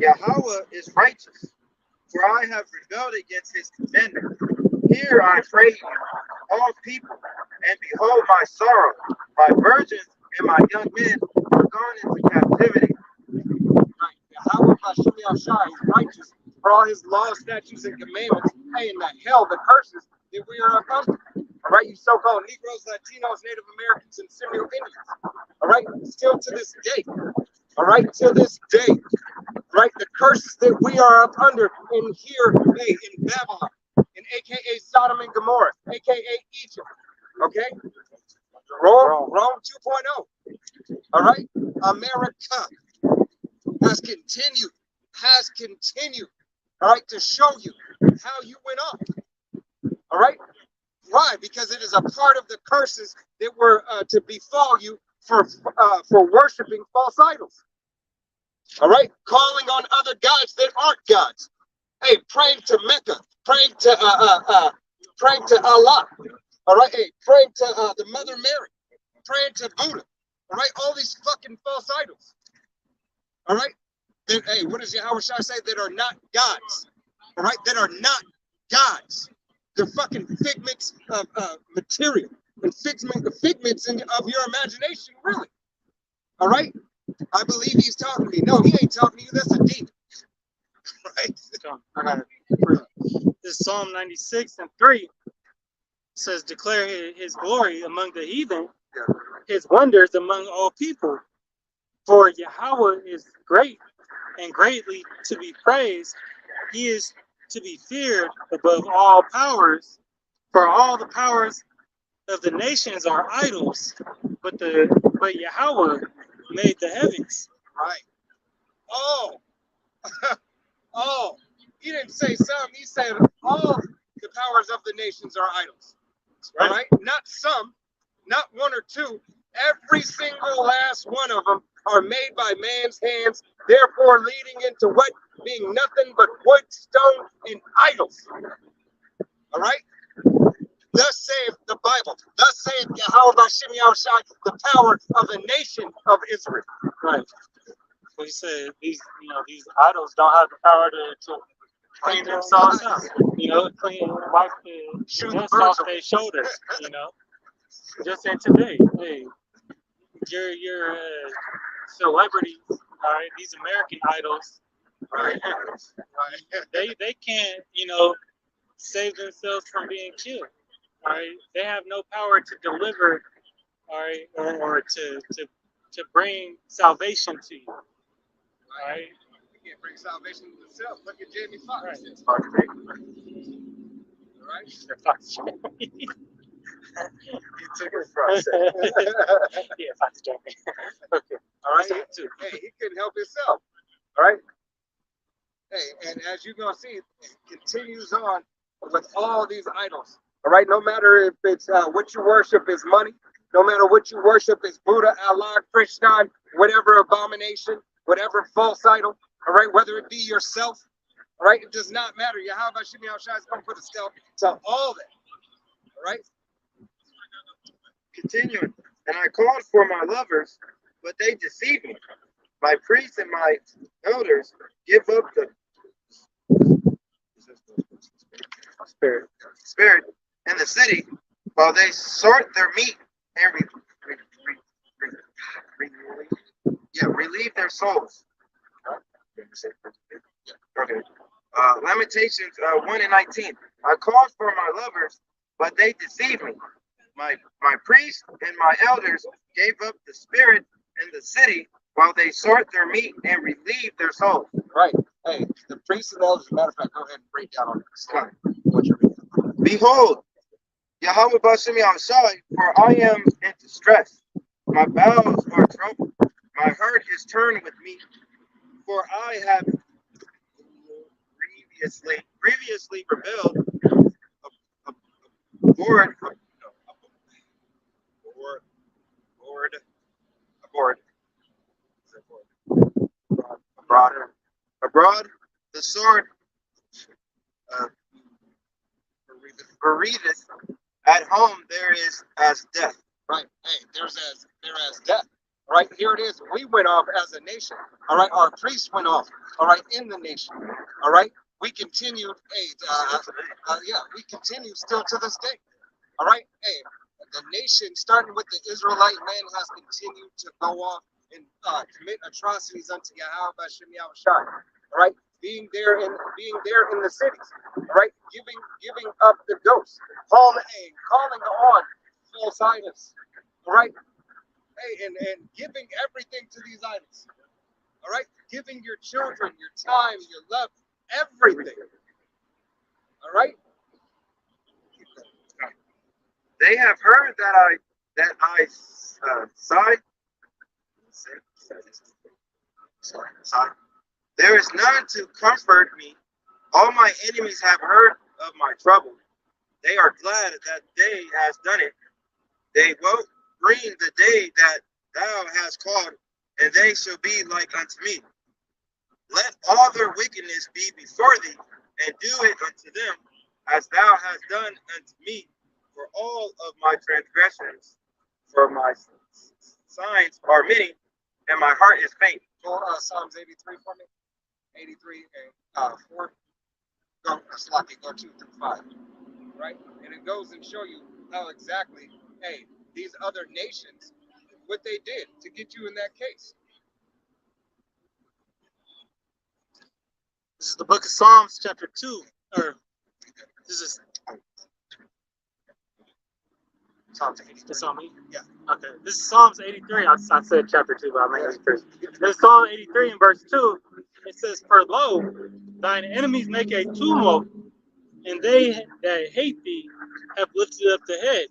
Yahweh is righteous, for I have rebelled against his commandment. Hear, I pray you, all people, and behold my sorrow. My virgins and my young men are gone into captivity. Right. Yahweh Hashem Yahushai is righteous for all his laws, statutes, and commandments, paying the hell, the curses that we are up under. All right, you so-called Negroes, Latinos, Native Americans, and Seminole Indians. All right, still to this day. All right, to this day. Right, the curses that we are up under in here, hey, in Babylon, in AKA Sodom and Gomorrah, AKA Egypt. Okay, Rome 2.0. All right, America has continued, all right, to show you how you went off. All right, why? Because it is a part of the curses that were to befall you for worshiping false idols. All right, calling on other gods that aren't gods. Hey, praying to Mecca, praying to Allah. All right, hey, praying to the Mother Mary, praying to Buddha. All right, all these fucking false idols. All right, that, hey, what does Yahweh Shai say? That are not gods. All right, that are not gods. They're fucking figments of material and figments of your imagination, really. All right. I believe he's talking to me. No, he ain't talking to you. That's a demon. Right? So, I got it. This Psalm 96 and 3 says, declare his glory among the heathen, his wonders among all people. For Yahweh is great and greatly to be praised. He is to be feared above all powers. For all the powers of the nations are idols, but Yahweh made the heavens. Right. Oh. Oh. He didn't say some. He said all the powers of the nations are idols. Right. All right. Not some, not one or two. Every single last one of them are made by man's hands, therefore leading into what? Being nothing but wood, stone, and idols. All right? Thus saith the Bible. Thus saith Yahweh Hashem Yahushai, the power of the nation of Israel. Right. we said these idols don't have the power to clean themselves up. Wipe the dust off their shoulders. Just say today, hey, your celebrities, all right, these American idols, Right. they can't, save themselves from being killed. All right, they have no power to deliver, all right, or to bring salvation to you. All right. You can't bring salvation to yourself. Look at Jamie Foxx. Right. All right. He took it from us. Yeah, Fox Jamie. Okay. All right. Hey, he couldn't help himself. All right. Hey, and as you're gonna see, it continues on with all these idols. All right. No matter if it's what you worship is money. No matter what you worship is Buddha, Allah, Krishna, whatever abomination, whatever false idol. All right. Whether it be yourself. All right. It does not matter. Yahweh Shemi Al-Shai is going to put a stop to all that. All right. Continuing, and I called for my lovers, but they deceived me. My priests and my elders give up the spirit in the city, while they sort their meat and relieve their souls. Okay. Lamentations 1:19. I called for my lovers, but they deceived me. My priests and my elders gave up the spirit in the city, while they sort their meat and relieve their souls. Right. Hey, the priests and elders, as a matter of fact, go ahead and break down on the slide what you're reading. Behold, Yahweh Bashemi Al-Shai, for I am in distress. My bowels are troubled. My heart is turned with me, for I have grievously rebelled, abroad, the sword bereaveth. At home there is as death. Right. Hey, there as death. Right. Here it is. We went off as a nation. All right. Our priests went off. All right. In the nation. All right. We continued. Hey, we continue still to this day. All right. Hey, the nation, starting with the Israelite man, has continued to go off and commit atrocities unto Yahweh Shemi Al-Shai. All right. Being there in the cities. All right. Giving up the ghost. Calling on false idols. All right. Hey, and giving everything to these idols. All right. Giving your children, your time, your love, everything. All right. They have heard that I sigh. There is none to comfort me. All my enemies have heard of my trouble. They are glad that they has done it. They will bring the day that thou hast called, and they shall be like unto me. Let all their wickedness be before thee, and do it unto them as thou hast done unto me. For all of my transgressions, for my signs are many, and my heart is faint. Go Psalms 83 for me. 83 and 4. Go, Slocky, go 2 through 5. Right? And it goes and show you how exactly, hey, these other nations, what they did to get you in that case. This is the book of Psalms, chapter 2. Or this is Psalms 83. It's on me? Yeah. Okay. This is Psalms 83. I said chapter 2, but I'm making it first. This is Psalm 83 in verse 2. It says, For lo, thine enemies make a tumult, and they that hate thee have lifted up the head.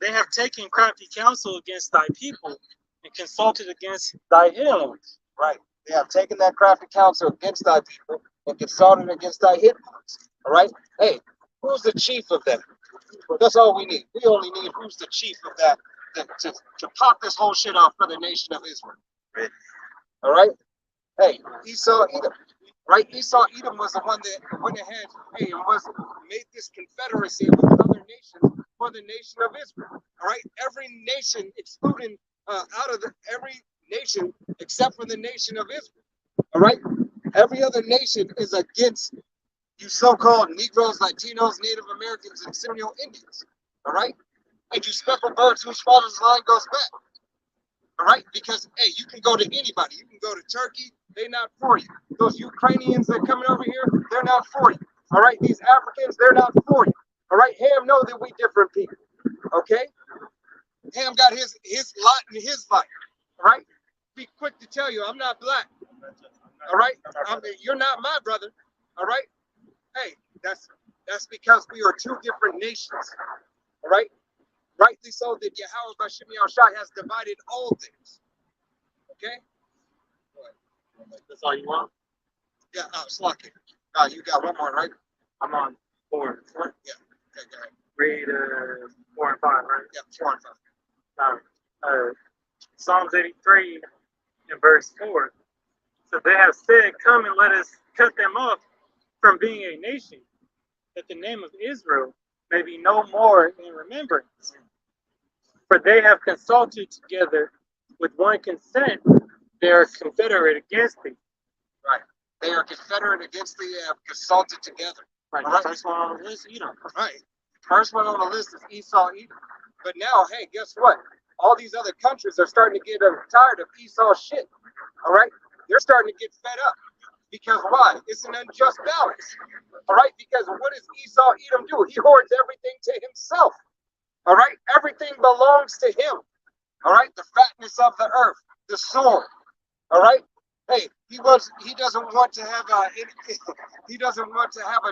They have taken crafty counsel against thy people and consulted against thy hidden ones. Right. They have taken that crafty counsel against thy people and consulted against thy hidden ones. All right. Hey, who's the chief of them? That's all we need. We only need who's the chief of that to pop this whole shit off for the nation of Israel. Right. All right. Hey, Esau, Edom. Right. Esau, Edom was the one that went ahead, hey, and made this confederacy with other nations for the nation of Israel. All right. Every nation, excluding every nation except for the nation of Israel. All right? Every other nation is against you so-called Negroes, Latinos, Native Americans, and Seminole Indians. All right? And you speckled birds whose father's line goes back. All right? Because, hey, you can go to anybody. You can go to Turkey. They're not for you. Those Ukrainians that are coming over here, they're not for you. All right? These Africans, they're not for you. All right? Ham know that we different people. Okay? Ham got his lot in his life. All right? Be quick to tell you, I'm not black. All right? You're not my brother. All right? Hey, that's because we are two different nations. All right? Rightly so that Yahweh Bashim Yahushai has divided all things. Okay? That's all you want? Yeah, Slocky. You got one more, right? I'm on 4. Yeah. Okay, go ahead. Read 4 and 5, right? Yeah, 4 and 5. Psalms 83 and verse 4. So they have said, come and let us cut them off from being a nation, that the name of Israel may be no more in remembrance. For they have consulted together with one consent, they are confederate against thee. Right. They are confederate against thee and have consulted together. Right. All right. The first one on the list, Edom. Right. First one on the list is Esau, Edom. But now, hey, guess what? All these other countries are starting to get tired of Esau shit. All right? They're starting to get fed up. Because why? It's an unjust balance. All right? Because what does Esau, Edom do? He hoards everything to himself. All right? Everything belongs to him. All right? The fatness of the earth, the sword. All right? Hey, he doesn't want to have a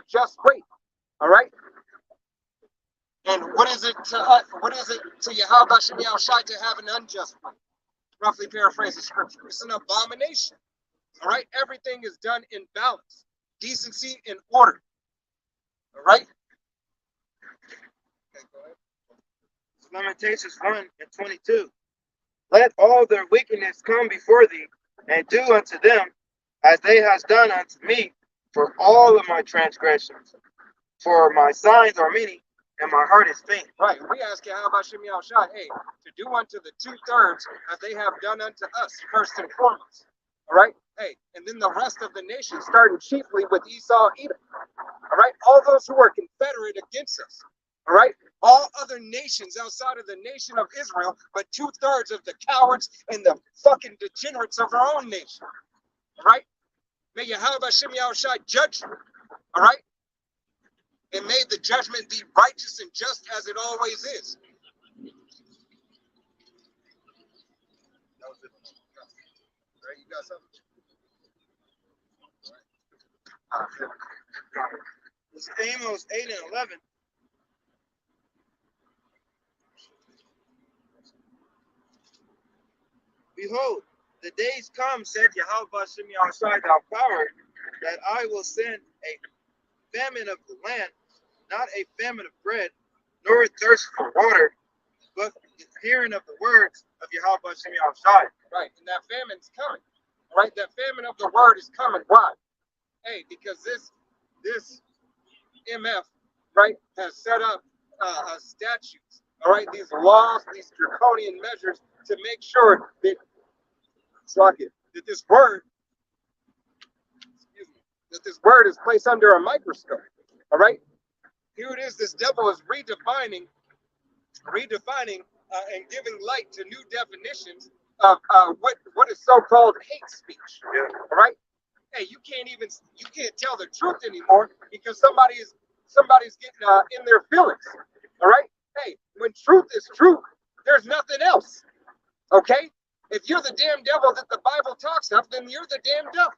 just rate. All right? And what is it to us? What is it to Yahweh Bashim Yahushai to have an unjust rate? Roughly paraphrasing scripture. It's an abomination. All right? Everything is done in balance, decency, and order. All right? Okay, go ahead. Lamentations 1 and 22. Let all their wickedness come before thee, and do unto them as they has done unto me, for all of my transgressions. For my signs are many, and my heart is faint. Right. We ask you, how about Shem Yahushai? Hey, to do unto the 2/3 as they have done unto us, first and foremost. All right? Hey, and then the rest of the nation, starting chiefly with Esau, Edom. All right? All those who are confederate against us. All right? All other nations outside of the nation of Israel, but 2/3 of the cowards and the fucking degenerates of our own nation. All right? May Yahweh Hashem Yahushai judge you. All right? And may the judgment be righteous and just as it always is. That was it. All right, you got something? All right. It's Amos 8 and 11. Behold, the days come, said Yahweh Hashem Yahushai, thou power, that I will send a famine of the land, not a famine of bread, nor a thirst for water, but the hearing of the words of Yahweh Hashem Yahushai. Right, and that famine's coming. Right, that famine of the word is coming. Why? Hey, because this MF, right, has set up statutes. All right, these laws, these draconian measures to make sure that this word, that this word is placed under a microscope. All right, here it is. This devil is redefining, and giving light to new definitions of what is so-called hate speech. Yeah. All right. Hey, you can't tell the truth anymore because somebody's getting in their feelings. All right. Hey, when truth is truth, there's nothing else. Okay. If you're the damn devil that the Bible talks of, then you're the damn devil.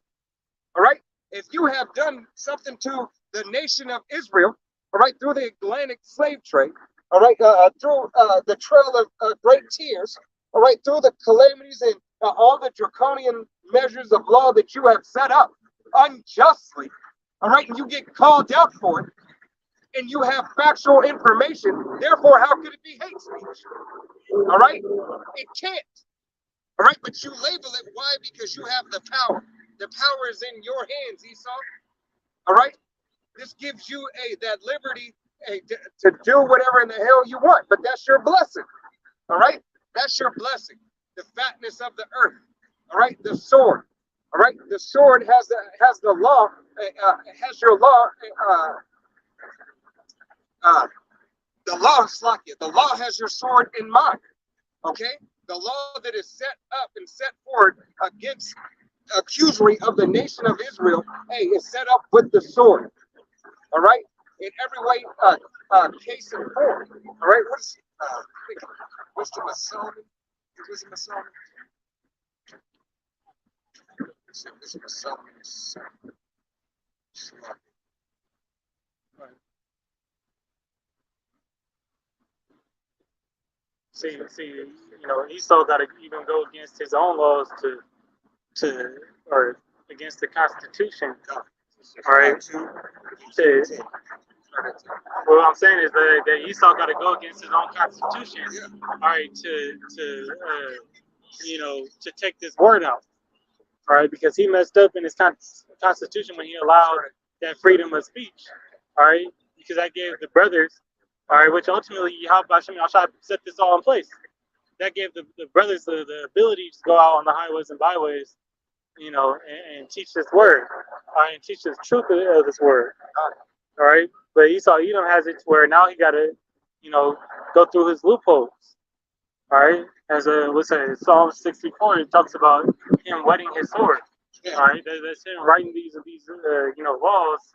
All right. If you have done something to the nation of Israel, all right, through the Atlantic slave trade, all right, through the trail of great tears, all right, through the calamities and all the draconian measures of law that you have set up unjustly, all right, and you get called out for it, and you have factual information, therefore, how could it be hate speech? All right? It can't. All right, but you label it. Why? Because you have the power. The power is in your hands, Esau. All right? This gives you that liberty to do whatever in the hell you want, but that's your blessing. All right? That's your blessing. The fatness of the earth. All right, the sword. All right, the sword has the law, has your law. The law, Slakia, the law has your sword in mind. Okay, the law that is set up and set forward against accusery of the nation of Israel, hey, is set up with the sword. All right, in every way, case in point. All right, what's Wisdom of Solomon? Wisdom of Solomon. Wisdom of Solomon. See, Esau got to even go against his own laws or against the Constitution. All right. What I'm saying is that Esau got to go against his own Constitution. All right, to take this word out. All right, because he messed up in his Constitution when he allowed that freedom of speech. All right, because I gave the brothers. All right, which ultimately, I'll try to set this all in place. That gave the brothers the ability to go out on the highways and byways, and teach this word, all right, and teach the truth of this word. All right, but Edom has it where now he got to, go through his loopholes. All right, as Psalm 64, it talks about him whetting his sword. All right, that's him writing these laws,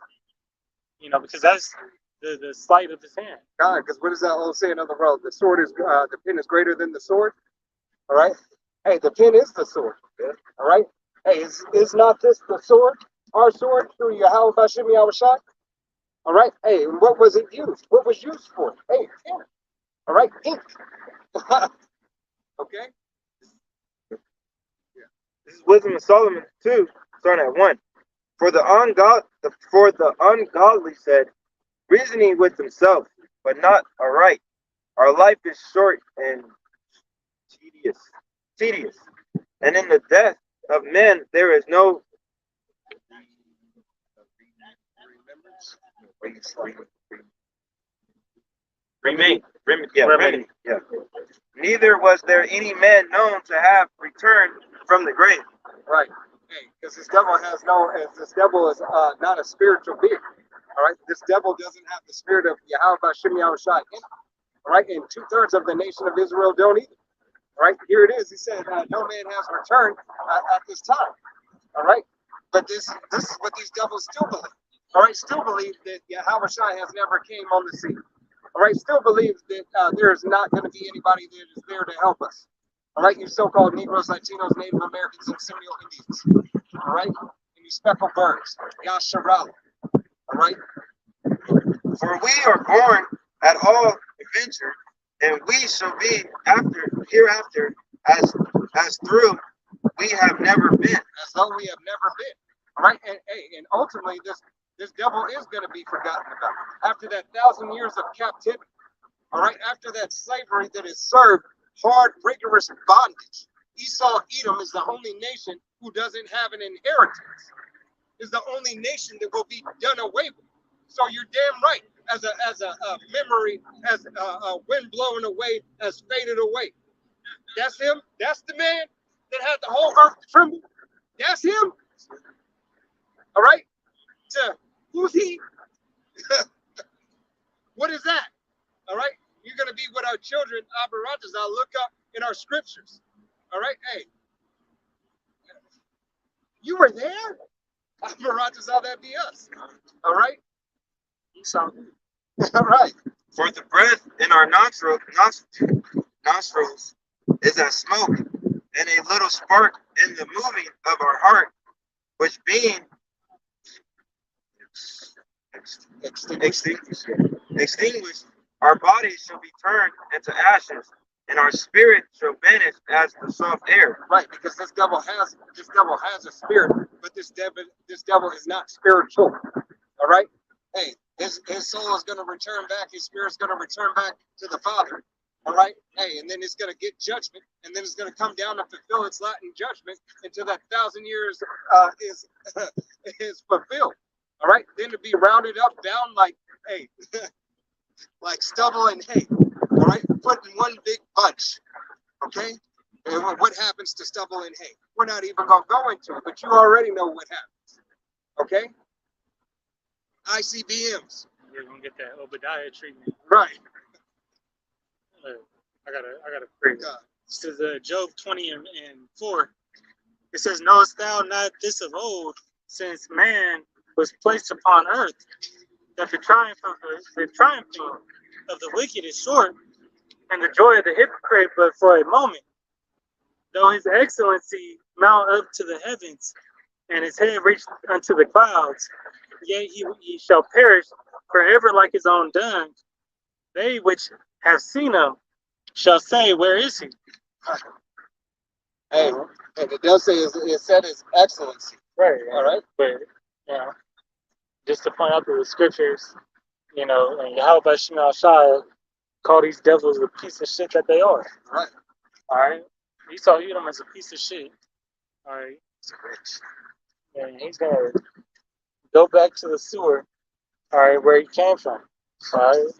because that's the sleight of his hand. God, because what does that old saying on the road? The sword is the pen is greater than the sword. All right. Hey, the pen is the sword. All right. Hey, is not this the sword? Our sword through Yahweh Bashem Yahushua. All right. Hey, and what was it used? What was used for? Hey, pen. All right, ink. Okay. This is Wisdom of Solomon 2, starting at 1. For the ungodly said, reasoning with himself, but not aright. Our life is short and tedious. And in the death of men there is no remedy. Yeah. Neither was there any man known to have returned from the grave. Right. Hey, because this devil is not a spiritual being. All right. This devil doesn't have the spirit of Yahweh Bashem Yahushua in him. All right. And 2/3 of the nation of Israel don't either. All right. Here it is. He said, no man has returned at this time. All right. But this is what these devils still believe. All right. Still believe that Yahweh Shai has never came on the scene. All right. Still believes that there is not going to be anybody that is there to help us. All right. You so-called Negroes, Latinos, Native Americans, and Seminole Indians. All right. And you speckled birds. Yasharala. All right. For we are born at all adventure, and we shall be hereafter as through we have never been. As though we have never been. All right. And ultimately this devil is going to be forgotten about. After that 1,000 years of captivity. All right. After that slavery that is served, hard, rigorous bondage. Esau, Edom is the only nation who doesn't have an inheritance. Is the only nation that will be done away with. So you're damn right. As a memory, as a wind blowing away, has faded away. That's him. That's the man that had the whole earth tremble. That's him. All right. Who's he? What is that? All right. You're gonna be with our children, Abaratas. I'll look up in our scriptures. All right. Hey, you were there. Abaratas, how that be us? All right. All right. For the breath in our nostrils is as smoke, and a little spark in the moving of our heart, which being extinguished, our bodies shall be turned into ashes, and our spirit shall vanish as the soft air. Right, because this devil has a spirit, but this devil is not spiritual. All right. Hey, his soul is going to return back. His spirit's going to return back to the Father. All right. Hey, and then it's going to get judgment, and then it's going to come down and fulfill its Latin judgment until that 1,000 years is fulfilled. All right. Then to be rounded up, down like like stubble and hay. All right. Put in one big bunch. Okay. And what happens to stubble and hay? We're not even gonna go into it, but you already know what happens. Okay? ICBMs. We're gonna get that Obadiah treatment. Right. I gotta pray. God. This is Job 20:4. It says, "Knowest thou not this of old, since man was placed upon earth, that the triumphing of the wicked is short, and the joy of the hypocrite but for a moment. Though his excellency mount up to the heavens, and his head reach unto the clouds, yet he shall perish forever like his own dung. They which have seen him shall say, Where is he?" Hey, and it does say it said his excellency. Right. All right. But just to point out that the scriptures, and Yahweh Shema Shai call these devils the piece of shit that they are. Right. All right. He saw Edom as a piece of shit. All right. And he's gonna go back to the sewer. All right, where he came from. All right.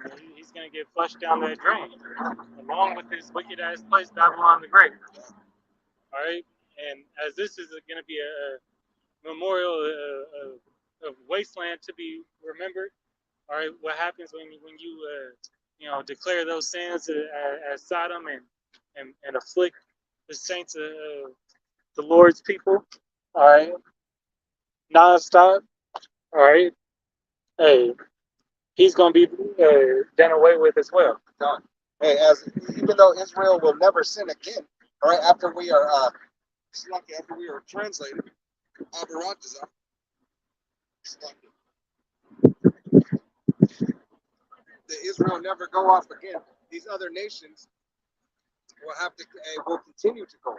And he's gonna get flushed down that drain, along with this wicked ass place, Babylon the Great. All right. And as this is gonna be a memorial of wasteland to be remembered. All right, what happens when you declare those sins as Sodom and afflict the saints of the Lord's people? All right, nonstop. All right, hey, he's gonna be done away with as well. Done. Hey, even though Israel will never sin again, all right, after we are translated, Abaratazah, the Israel never go off again. These other nations will continue to go.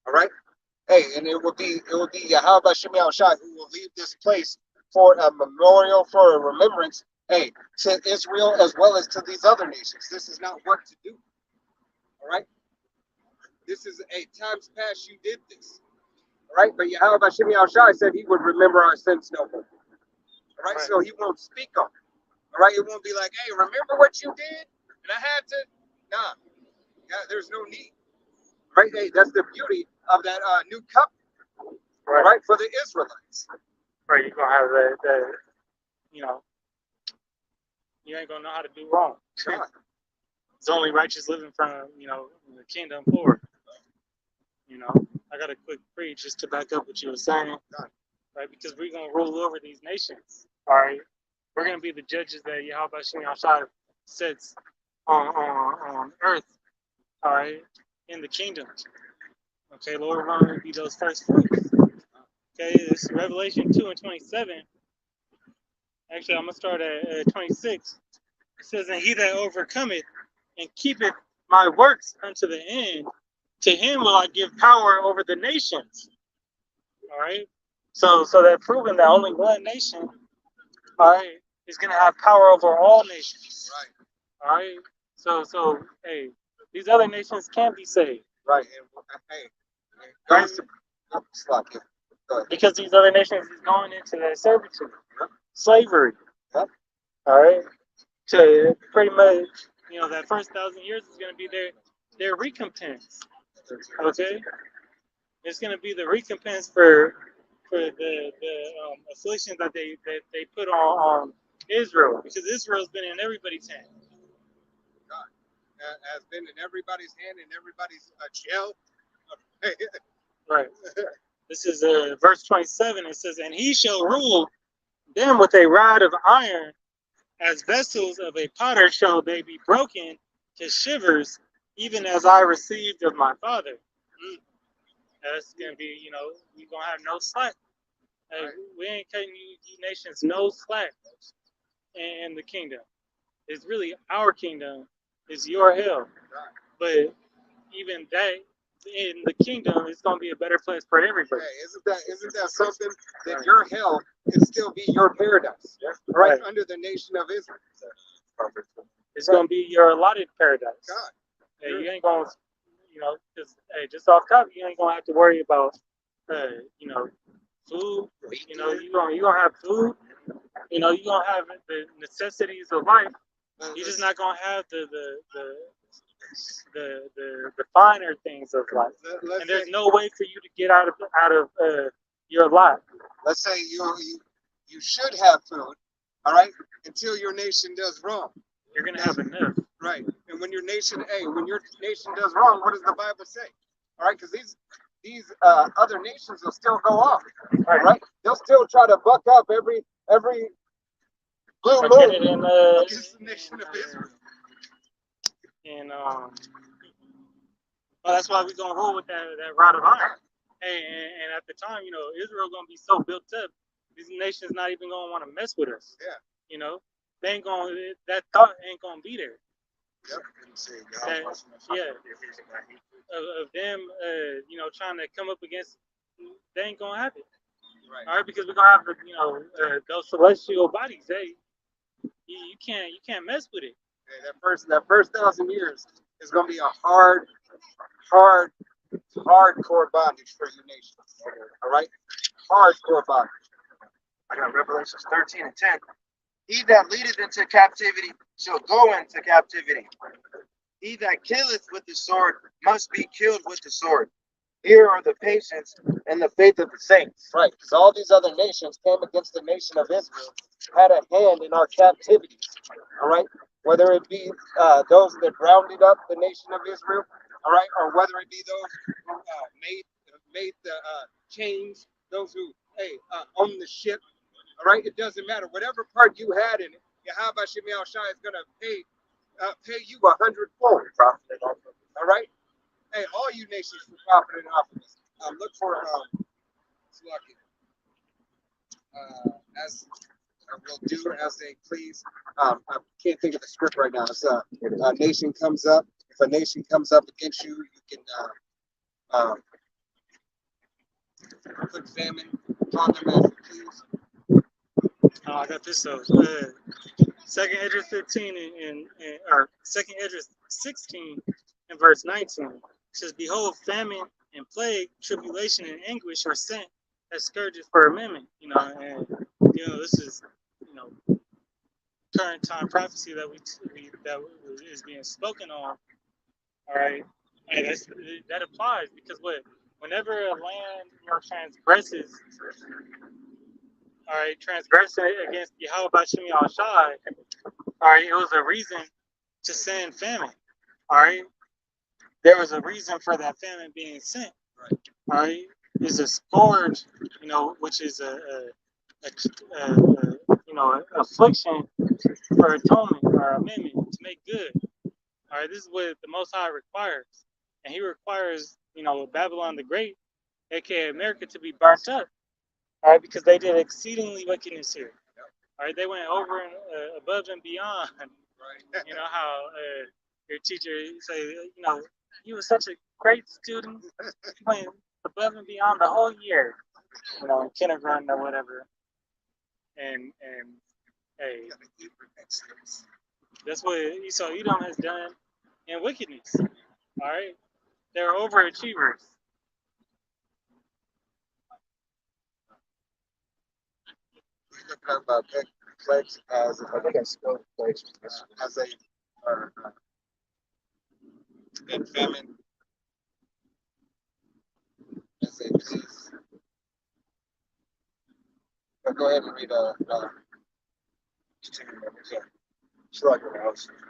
All right. Hey, and it will be Yahweh Shema Shai who will leave this place for a memorial, for a remembrance. Hey, to Israel as well as to these other nations. This is not work to do. All right. This is times past you did this. All right, but Yahweh Shema Shai said he would remember our sins no more. All right, so he won't speak on it. All right, it won't be like, hey, remember what you did? And I had to. Nah, there's no need. Right, hey, that's the beauty of that new covenant. All right, for the Israelites. Right, you're gonna have that you ain't gonna know how to do wrong. It's only righteous living from the kingdom forward. I got a quick preach just to back up what you were saying, right? Because we're gonna rule over these nations. All right, we're gonna be the judges that Yahweh Shema Shai sets on earth. All right, in the kingdom. Okay, Lord, we're gonna be those first fruits. Okay, this Revelation 2:27. Actually, I'm gonna start at 26. It says, "And he that overcometh and keepeth my works unto the end, to him will I give power over the nations." All right. So that proving that only one nation, all right, is gonna have power over all nations. Right. All right. So hey, these other nations can be saved. Right. And hey, because these other nations is going into that servitude, slavery. Yep. All right. To pretty much, that first 1,000 years is going to be their recompense. Okay. It's going to be the recompense for the affliction that they put on Israel, because Israel's been in everybody's hand. God has been in everybody's hand, in everybody's shell. Right. This is verse 27. It says, "And he shall rule them with a rod of iron, as vessels of a potter shall they be broken to shivers, even as I received of my father." That's going to be, we're going to have no slack. Hey, we ain't cutting you nations no slack in the kingdom. It's really our kingdom. It's your hell. But even that, in the kingdom, it's going to be a better place for everybody. Hey, isn't that something that your hell can still be your paradise, right under the nation of Israel? It's going to be your allotted paradise. God. Hey, you ain't going to, just off top, you ain't going to have to worry about, food. You're going to have food. You're going to have the necessities of life. You're just not going to have the the finer things of life. Let's And there's say, no way for you to get out of your lot. let's say you should have food, all right, until your nation does wrong, You're gonna have enough. right? And when your nation does wrong, what does the Bible say? All right, because these other nations will still go off, all right? They'll still try to buck up every blue Like in, moon in, against the nation of Israel. and well, that's why we're gonna roll with that rod of iron. And at the time, Israel gonna be so built up, these nations not even gonna want to mess with us. Yeah. They ain't gonna, that thought ain't gonna be there. Yep. Of them, trying to come up against, they ain't gonna have it. Right. All right, because we're gonna have those celestial bodies. You can't mess with it. Okay, that first 1,000 years is going to be a hardcore bondage for you nations. All right, hardcore bondage. I got Revelations 13 and 10. He that leadeth into captivity shall go into captivity. He that killeth with the sword must be killed with the sword. Here are the patience and the faith of the saints. Right, because all these other nations came against the nation of Israel, had a hand in our captivities. All right, whether it be those that rounded up the nation of Israel, all right, or whether it be those who made the chains, those who owned the ship. All right, it doesn't matter. Whatever part you had in it, Yahweh Shemi Al-Shai is going to pay you 100-fold. All right. Hey, all you nations for profiting off of this. Look for as will do as they please. I can't think of the script right now. It's a nation comes up. If a nation comes up against you, you can put famine upon them as you please. I got this though. Second Esdras 15 or Second Esdras 16 and verse 19 says, "Behold, famine and plague, tribulation and anguish are sent as scourges for amendment." And this is current time prophecy that that is being spoken on. All right, and that applies because whenever a land transgresses. All right, transgressing against Yahweh Bashimi Al-Shai, all right, it was a reason to send famine. All right, there was a reason for that famine being sent. All right, it's a scourge, which is a affliction for atonement or amendment to make good. All right, this is what the Most High requires, and He requires, Babylon the Great, aka America, to be burnt up. All right, because they did exceedingly wickedness here. All right, they went over and above and beyond. Right. How your teacher say, you were such a great student. You went above and beyond the whole year, in kindergarten or whatever. And hey, that's what Esau Edom has done in wickedness. All right, they're overachievers. Looking up plagues as I think I spelled plagues as a and famine as a please. But go ahead and read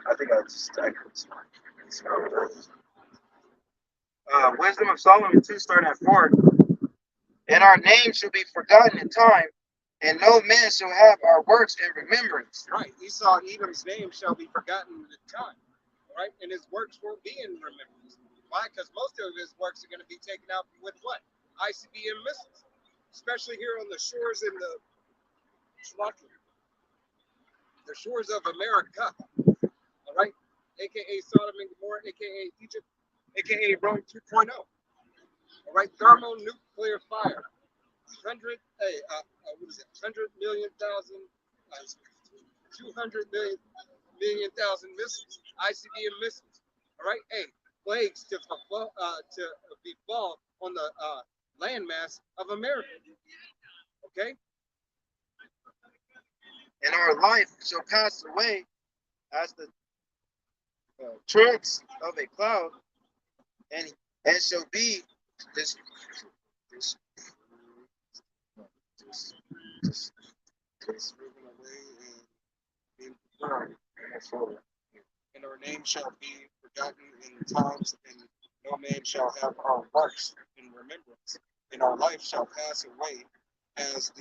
I think I just Wisdom of Solomon 2, starting at 4. And our name shall be forgotten in time, and no man shall have our works in remembrance. Right. Esau Edom's name shall be forgotten in time. Right? And his works won't be in remembrance. Why? Because most of his works are going to be taken out with what? ICBM missiles. Especially here on the shores in the shores of America. All right? AKA Sodom and Gomorrah, AKA Egypt, AKA Rome 2.0. All right? Thermonuclear fire. 100 million thousand 200 million thousand missiles, ICBM missiles. All right, plagues to befall on the landmass of America. Okay, And our life shall pass away as the tracks of a cloud, and shall be this this this this this moving away and burned and that's over. And our name shall be forgotten in the times, and no man shall have our works in remembrance, and our life shall pass away as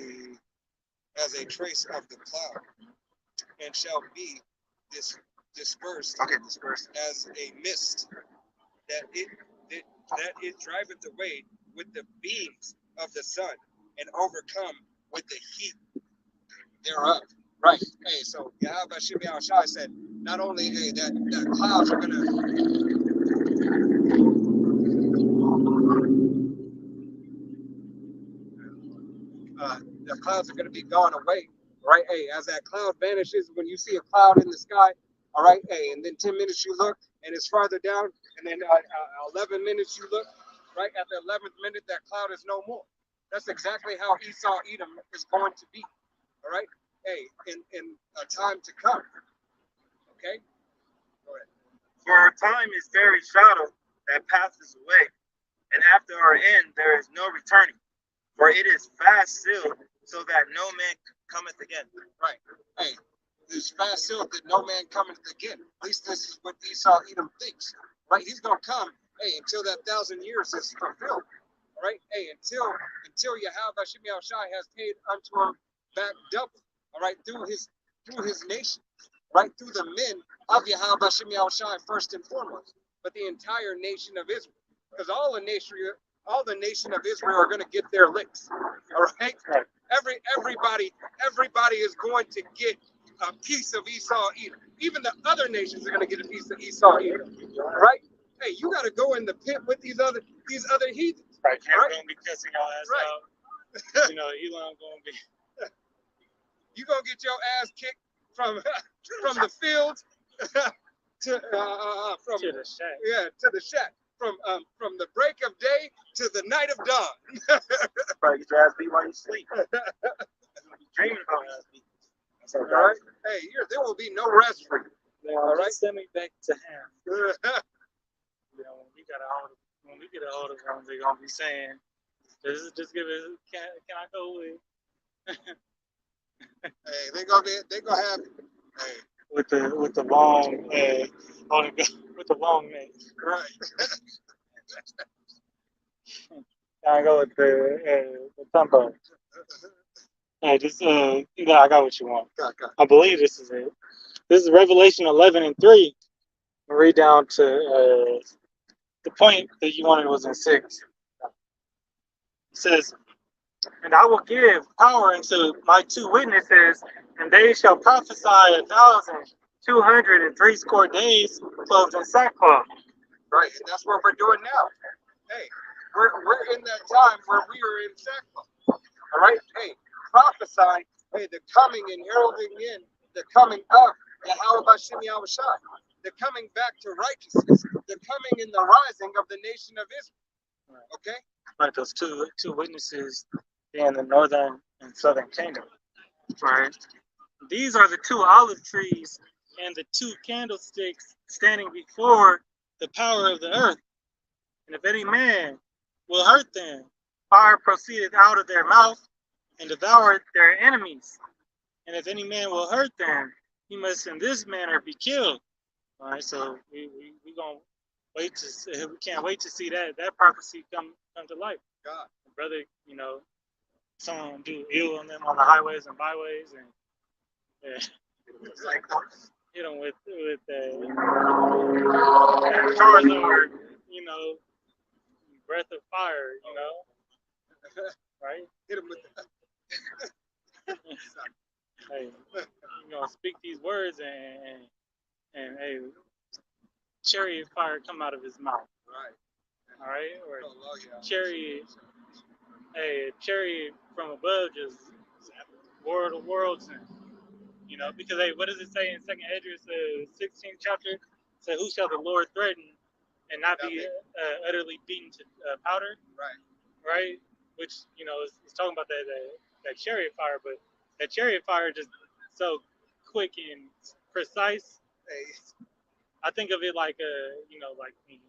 a trace of the cloud, and shall be dispersed as a mist that it driveth away with the beams of the sun, and overcome with the heat thereof. Right. Hey, so Yahweh Shimei Shai said, not only that clouds are gonna the clouds are gonna be gone away. Right. Hey, as that cloud vanishes, when you see a cloud in the sky, all right. Hey, and then 10 minutes you look, and it's farther down, and then 11 minutes you look. Right at the 11th minute, that cloud is no more. That's exactly how Esau Edom is going to be. All right. Hey, in a time to come. Okay. Go ahead. For our time is very shadow that passes away, and after our end there is no returning. For it is fast sealed, so that no man cometh again. Right. Hey, it's fast sealed that no man cometh again. At least this is what Esau Edom thinks. Right? He's gonna come, hey, until that 1,000 years is fulfilled. All right. Hey, until Yahweh Shimei Shai has paid unto him back double. All right, through his nation, right, through the men of Yahweh Shimei Shai first and foremost, but the entire nation of Israel, because all the nation of Israel are going to get their licks. All right, everybody is going to get a piece of Esau Edom. Even the other nations are going to get a piece of Esau Edom. All right. Hey, you got to go in the pit with these other heathens. Right, you're gonna be cussing your ass out. You know, Elon gonna be. You gonna get your ass kicked from the field to the shack. to the shack from the break of day to the night of dawn. Probably get your ass beat while you sleep. Dreaming about ass beat. All right. Hey, there will be no rest for you. Yeah, all right. Send me back to him. You know, when we get a hold of them, they're gonna be saying, "Just give it. Can I go with?" Hey, they gonna have. Hey, with the long with the long neck. right. I go with the Tumbo. Hey, just I got what you want. Got. I believe this is it. This is Revelation 11:3. Read down to the point that you wanted was in 6. It says, "And I will give power unto my 2 witnesses, and they shall prophesy 1,260 days, clothed in sackcloth." Right, and that's what we're doing now. Hey, we're in that time where we are in sackcloth. All right. Hey, prophesying. Hey, the coming and heralding in the coming of Yahweh Shimei Shai, the coming back to righteousness, the coming in the rising of the nation of Israel. Okay. Right, those two witnesses in the northern and southern kingdom. Right. These are the 2 olive trees and the 2 candlesticks standing before the power of the earth. And if any man will hurt them, fire proceedeth out of their mouth and devoured their enemies. And if any man will hurt them, he must in this manner be killed. All right, so we gonna wait to see, we can't wait to see that prophecy come to life. God, brother, you know, someone do ill on them on the highways and byways, and hit them with Charizard, you know, breath of fire, you know, right? hit them with. Hey, you know, speak these words and hey, chariot fire come out of his mouth. Right. All right, or chariot, hey, chariot from above just world of worlds, and you know, because hey, what does it say in Second Esdras, 16th chapter? It says, "Who shall the Lord threaten and not be utterly beaten to powder?" Right. Right, which you know is talking about that chariot fire, but that chariot fire just so quick and precise. Hey, I think of it like like in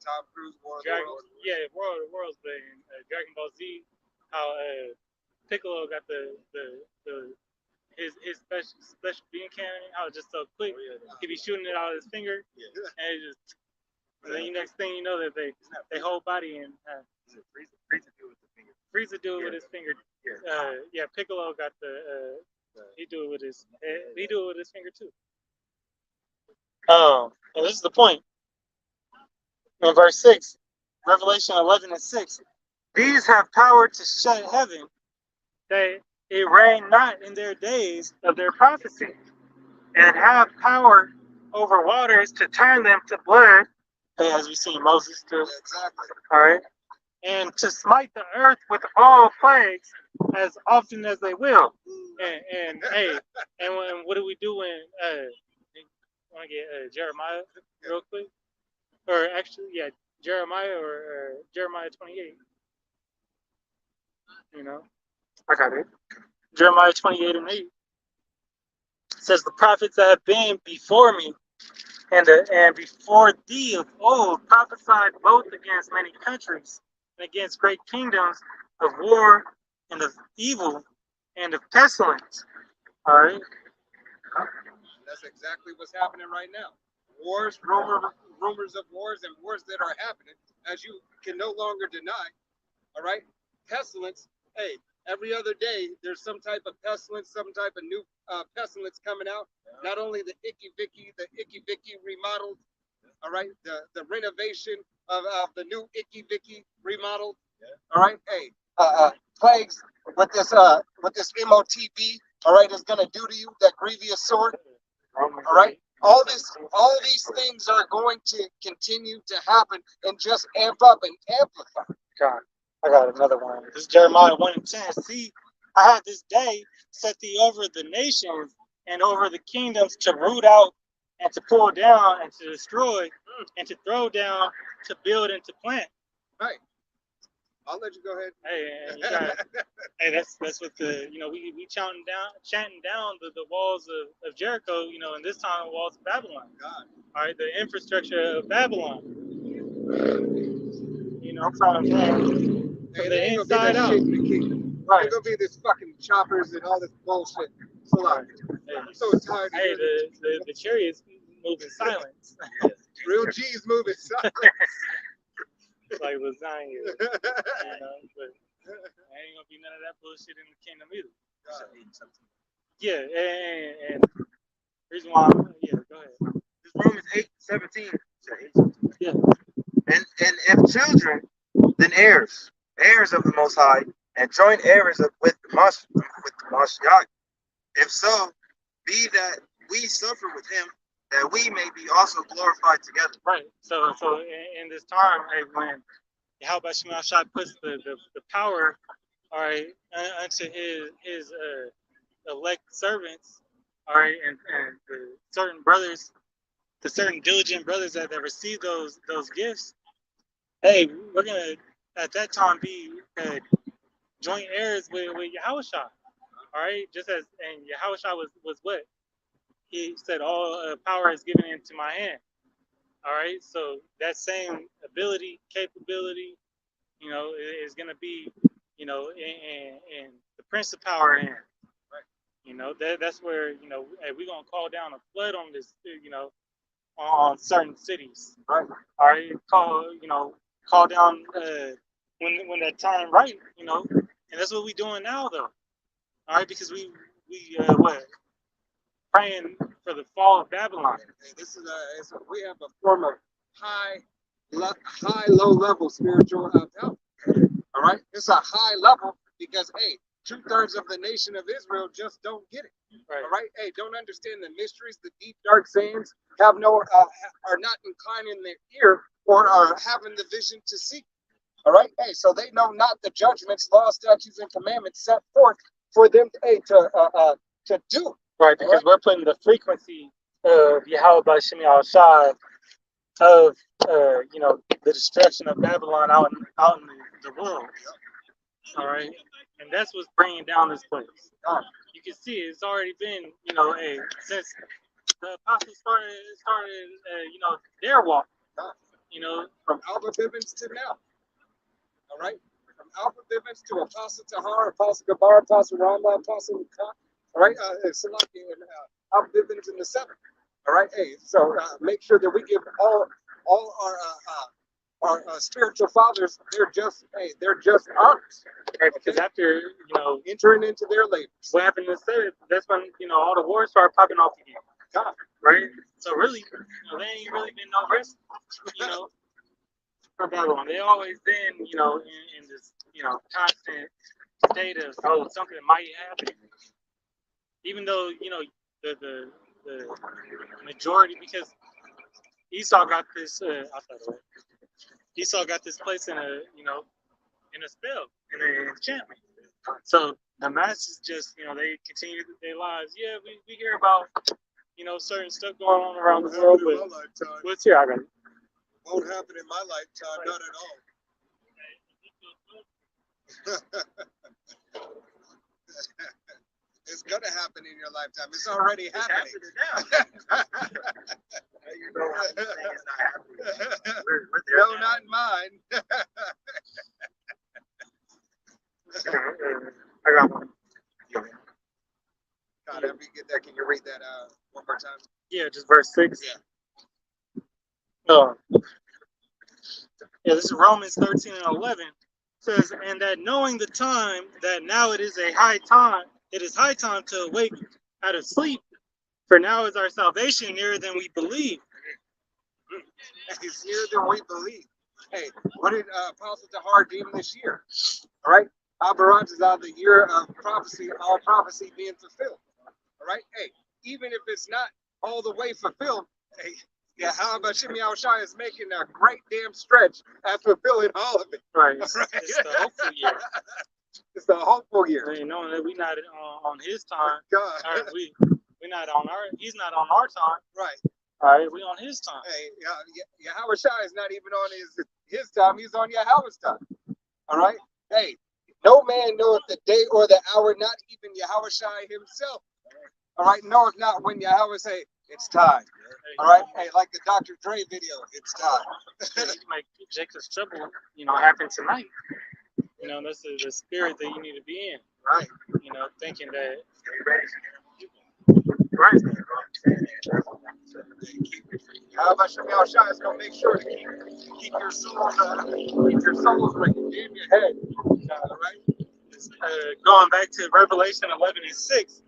Tom Cruise, War of the Dragon, Worlds. yeah, World of Worlds, but in Dragon Ball Z, how Piccolo got the his special beam cannon, how it's just so quick. He be shooting it out of his finger, and it just and then next thing you know that they whole body and Frieza do it with his finger. Yeah, Piccolo got he do it with his finger too. And this is the point. In verse 6, Revelation 11:6, these have power to shut heaven, that it rain not in their days of their prophecy, and have power over waters to turn them to blood, as we see Moses do. Exactly. All right, and to smite the earth with all plagues as often as they will. And hey, and what do we do when want to get Jeremiah real quick? Or actually, yeah, Jeremiah or Jeremiah 28. You know, I got it. Jeremiah 28:8 says, the prophets that have been before me and before thee of old prophesied both against many countries and against great kingdoms of war and of evil and of pestilence. All right. That's exactly what's happening right now. Wars, rumors of wars, and wars that are happening, as you can no longer deny. All right, pestilence. Hey, every other day there's some type of pestilence, some type of new pestilence coming out. Not only the Icky Vicky remodeled. All right, the renovation of the new Icky Vicky remodeled. All right, hey, plagues with this MOTB. All right, is gonna do to you that grievous sword. All right. All these things are going to continue to happen and just amp up and amplify. God, I got another one. This is Jeremiah 1:10. See, I have this day set thee over the nations and over the kingdoms to root out and to pull down and to destroy and to throw down, to build and to plant. Right. I'll let you go ahead. Hey, and you got, hey, that's what we chanting down the walls of Jericho, and this time the walls of Babylon. God. All right, the infrastructure of Babylon. From the inside out. Right. There's gonna be this fucking choppers and all this bullshit. So I'm so tired. Hey, the chariots moving silence. Real G's moving silence. Like lasagna, but ain't gonna be none of that bullshit in the kingdom either. Yeah, and reason why, go ahead. This Romans 8:17. Yeah. And if children, then heirs of the Most High, and joint heirs with the Mashiach. If so, be that we suffer with him, that we may be also glorified together. Right. So in this time, hey, when Yahweh Shemashah puts the power, all right, unto his elect servants, all right, and the certain brothers, the certain diligent brothers that receive those gifts, hey, we're gonna at that time be joint heirs with Yahushua, all right, just as and Yahushua was what he said, all power is given into my hand. All right, so that same ability, capability, is going to be, in the Prince of Power hand. Right. That's where, hey, we're going to call down a flood on this, on certain cities. Right. All right, call down when that time right, and that's what we're doing now, though. All right, because we praying for the fall of Babylon. This is we have a form of high, low level spiritual power. All right, it's a high level because hey, 2/3 of the nation of Israel just don't get it. Right. All right, hey, don't understand the mysteries, the deep dark sayings, are not inclining their ear or are having the vision to see. All right, hey, so they know not the judgments, laws, statutes, and commandments set forth for them to do. Right, because we're putting the frequency of Yahweh Shemi Al-Shad of the destruction of Babylon out in the world. All right, and that's what's bringing down this place. You can see it's already been since the apostles started their walk. From Alpha Bivens to now. All right? From Alpha Bivens to Apostle Tahar, Apostle Gabar, Apostle Rama, Apostle Khan, all right? Salaki and Alpha Bivens in the seven. All right? Hey, so make sure that we give all our spiritual fathers, they're just honors. Right, because after Entering into their labors. what happened instead, that's when all the wars started popping off again. God. Right? So really, there ain't really been no rest, for Babylon. They always been, in this, constant state of something might happen. Even though, the majority, because Esau got this Esau got this place in a in a spell, in an enchantment. So the masses just, they continue their lives. Yeah, we hear about certain stuff going on around the world, but what's here? I got it. Won't happen in my lifetime, not at all. It's gonna happen in your lifetime. It's already happening. No, not in mine. I got one. God, after you get that, can you read that one more time? Yeah, just verse 6. Yeah. This is Romans 13 and 11. It says, and that knowing the time, that now it is high time to awake out of sleep, for now is our salvation nearer than we believe. It's nearer than we believe. Hey, what did Apostle Tahar deem this year? All right? Abarat is out the year of prophecy, all prophecy being fulfilled. All right? Hey, even if it's not all the way fulfilled, hey, how about Shimei Shai is making a great damn stretch at fulfilling all of it. Right. It's the hopeful year. It's the hopeful year. Knowing that we're not on his time. God. We're not on he's not on our time. Right. All right, we on his time. Hey, Yahweh Shai is not even on his time. He's on Yahweh's time. All right? Hey, no man knoweth the day or the hour, not even Yahweh Shai himself. All right? Knoweth not when Yahweh say, it's time. All right? Hey, like the Dr. Dre video, it's time. Like Jacob's trouble, happened tonight. That's the spirit that you need to be in. Right. Thinking that. Right. How about Shemel Shai is gonna make sure to keep your souls right in your head. All right. Going back to Revelation 11 and 6,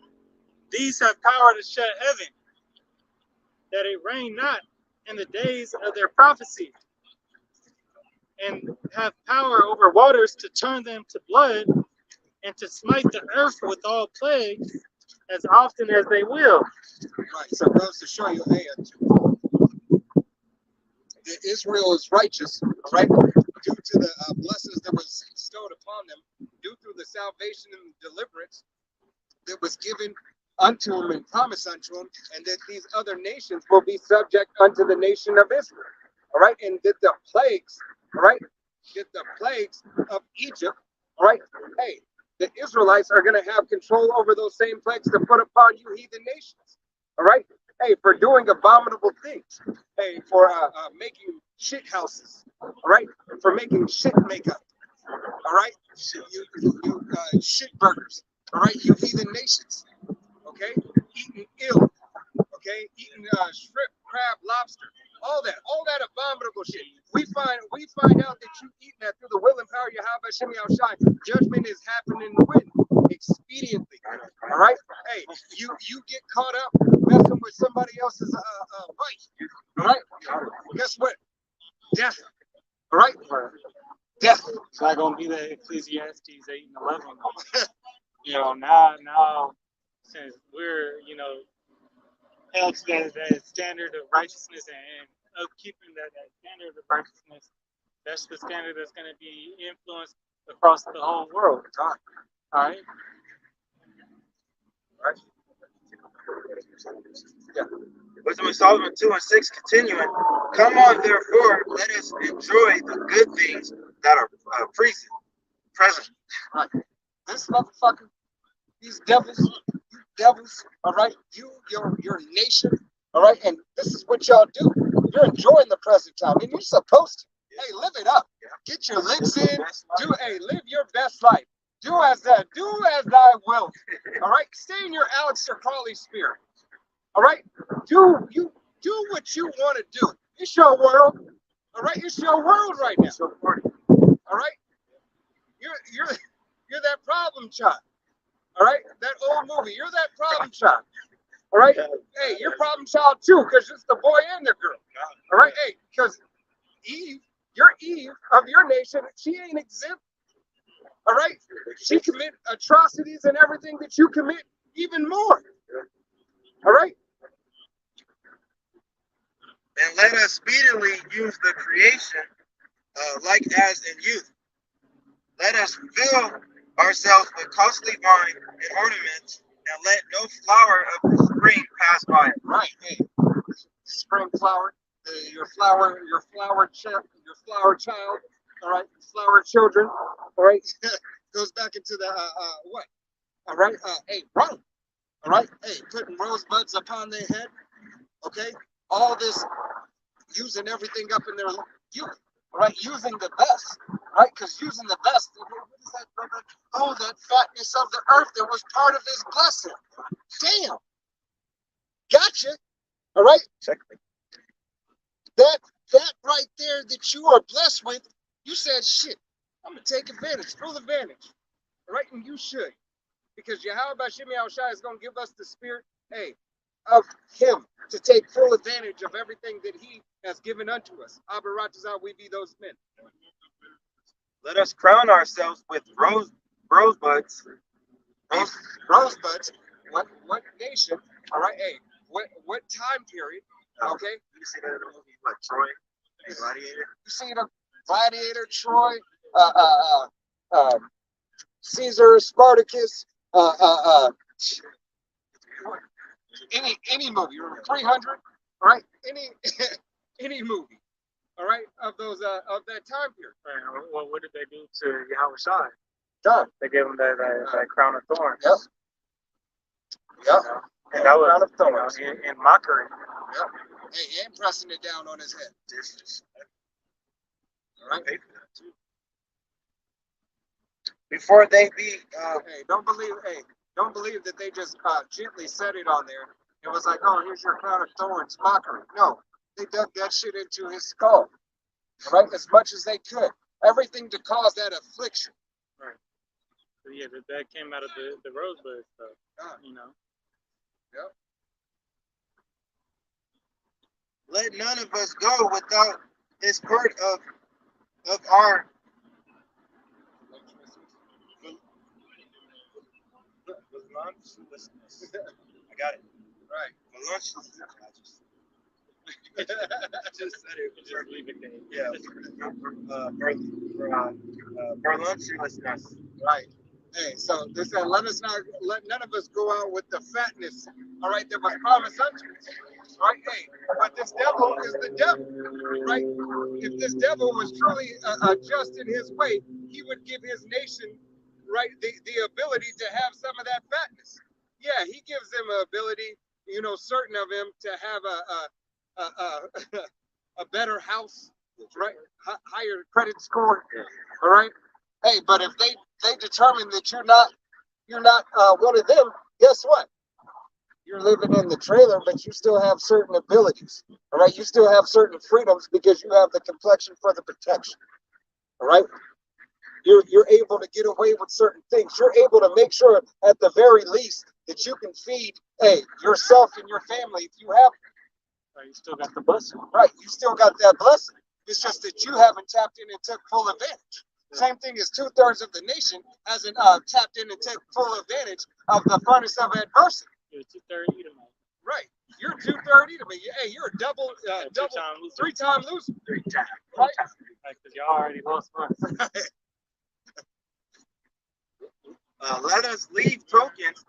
these have power to shut heaven, that it rain not in the days of their prophecy, and have power over waters to turn them to blood, and to smite the earth with all plagues as often as they will. Right. So it goes to show you, hey, Israel is righteous, right? Due to the blessings that was bestowed upon them, due to the salvation and deliverance that was given unto them and promised unto them, and that these other nations will be subject unto the nation of Israel. All right, and that the plagues, all right, that the plagues of Egypt, all right, hey, the Israelites are going to have control over those same plagues to put upon you heathen nations. All right, hey, for doing abominable things, hey, for making shit houses, all right, for making shit makeup, all right, you shit burgers, all right, you heathen nations, okay, eating ill, okay, eating shrimp, crab, lobster, all that abominable shit. We find out that you eating that through the will and power of Yahweh Shemi Shai. Judgment is happening when? Expediently. All right? Hey, you get caught up messing with somebody else's wife. All right? Guess what? Death. All right? Death. It's not gonna be that Ecclesiastes 8 and 11. Now since we're held to that standard of righteousness and of keeping that standard of righteousness, that's the standard that's going to be influenced across the whole world. All right. Yeah. Wisdom of Solomon 2 and 6 continuing. Come on, therefore, let us enjoy the good things that are present. Right. This motherfucker, these devils, all right, your nation, All right, and this is what y'all do. You're enjoying the present time, and you're supposed to. Hey, live it up. Get your licks in. Live your best life. Do as thou wilt. All right, stay in your Aleister Crowley spirit. All right, do what you want to do. It's your world. All right, it's your world right now. All right, you're that problem child. All right, that old movie. You're that problem child. All right, hey, you're problem child too, because it's the boy and the girl. All right, hey, because Eve, your Eve of your nation, she ain't exempt. All right, she commit atrocities and everything that you commit, even more. All right. And let us speedily use the creation like as in youth. Let us fill ourselves with costly wine and ornaments, and let no flower of the spring pass by. Right. Hey, spring flower, your flower child. All right, flower children. All right, goes back into the what? All right. Hey, run. All right. Hey, putting rosebuds upon their head. Okay. All this, using everything up in their youth. All right, using the best. Right, because using the best. What is that, brother? Oh, that fatness of the earth that was part of his blessing. Damn. Gotcha. All right. Exactly. That right there that you are blessed with, you said, shit, I'm gonna take advantage, full advantage. All right, and you should, because Yahweh Shimi Shai is gonna give us the spirit, hey, of him to take full advantage of everything that he has given unto us. Abaratazah, we be those men. Let us crown ourselves with rosebuds. Rosebuds. What nation? All right, hey, what time period? Okay. You see that in the movie, like Troy, Gladiator? You see the Gladiator, Troy, Caesar, Spartacus, any movie, 300, right? Any movie, all right, of those of that time period. Right. Well, what did they do to Yahweh Shai? Done. They gave him that crown of thorns. Yep. Yep. And that was Crown of thorns. in mockery. Yep. Hey, and pressing it down on his head. All right. Before they be, Hey, don't believe that they just gently set it on there. It was like, oh, here's your crown of thorns, mockery. No, they dug that shit into his skull, all right, as much as they could. Everything to cause that affliction. Right. So yeah, that came out of the rosebud stuff. You know. Yep. let none of us go without his part of our voluptuousness. I got it. Right. Voluptuousness. I just said it. Just leave it there. Yeah. Voluptuousness. Right. Hey, so they said, let none of us go out with the fatness, all right, that was promised unto us. Right? Hey, but this devil is the devil, right? If this devil was truly just in his way, he would give his nation, right, the ability to have some of that fatness. Yeah, he gives them an ability, certain of them to have a better house, right? Higher credit score, all right? Hey, but if they determine that you're not one of them, guess what? You're living in the trailer, but you still have certain abilities. All right, you still have certain freedoms because you have the complexion for the protection. All right, you're able to get away with certain things. You're able to make sure, at the very least, that you can feed yourself and your family if you have. Right, you still got the blessing. Right, you still got that blessing. It's just that you haven't tapped in and took full advantage. Same thing as 2/3 of the nation hasn't tapped in and taken full advantage of the furnace of adversity. You're 2/3 Edomite. Right. You're 2/3 Edomite. Hey, you're a double, three-time loser. Right? Because y'all already lost once. Let us leave tokens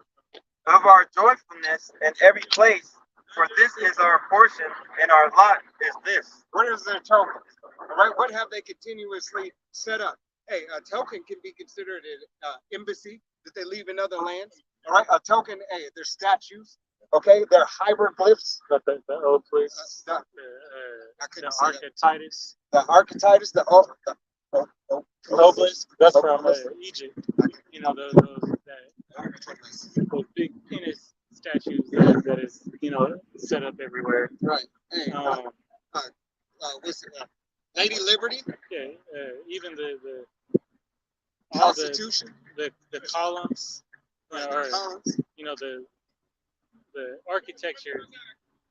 of our joyfulness in every place, for this is our portion, and our lot is this. What is their token? All right. What have they continuously set up? Hey, a token can be considered an embassy that they leave in other lands. All right. A token, hey, there's statues. Okay, they're hieroglyphs. But the opus, I the couldn't say that. archetypus, The archetypus, obelisk. That's from obelisk. Egypt. You know those big penis statues that is set up everywhere. Right. Hey, what's it? Lady Liberty, Yeah, even the all Constitution, the columns, or columns. the architecture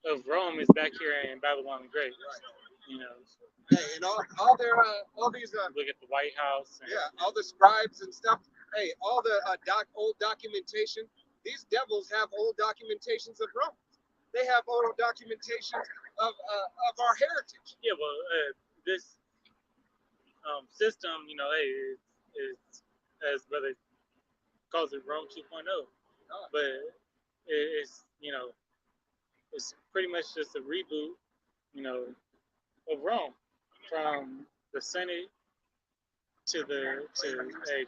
of Rome is back here in Babylon the Great. You know, Hey, and all their all these look at the White House. And, yeah, all the scribes and stuff. Hey, all the old documentation. These devils have old documentations of Rome. They have old documentations of our heritage. Yeah, well, this system, hey, is as brother calls it Rome 2.0, but it's it's pretty much just a reboot, of Rome, from the Senate to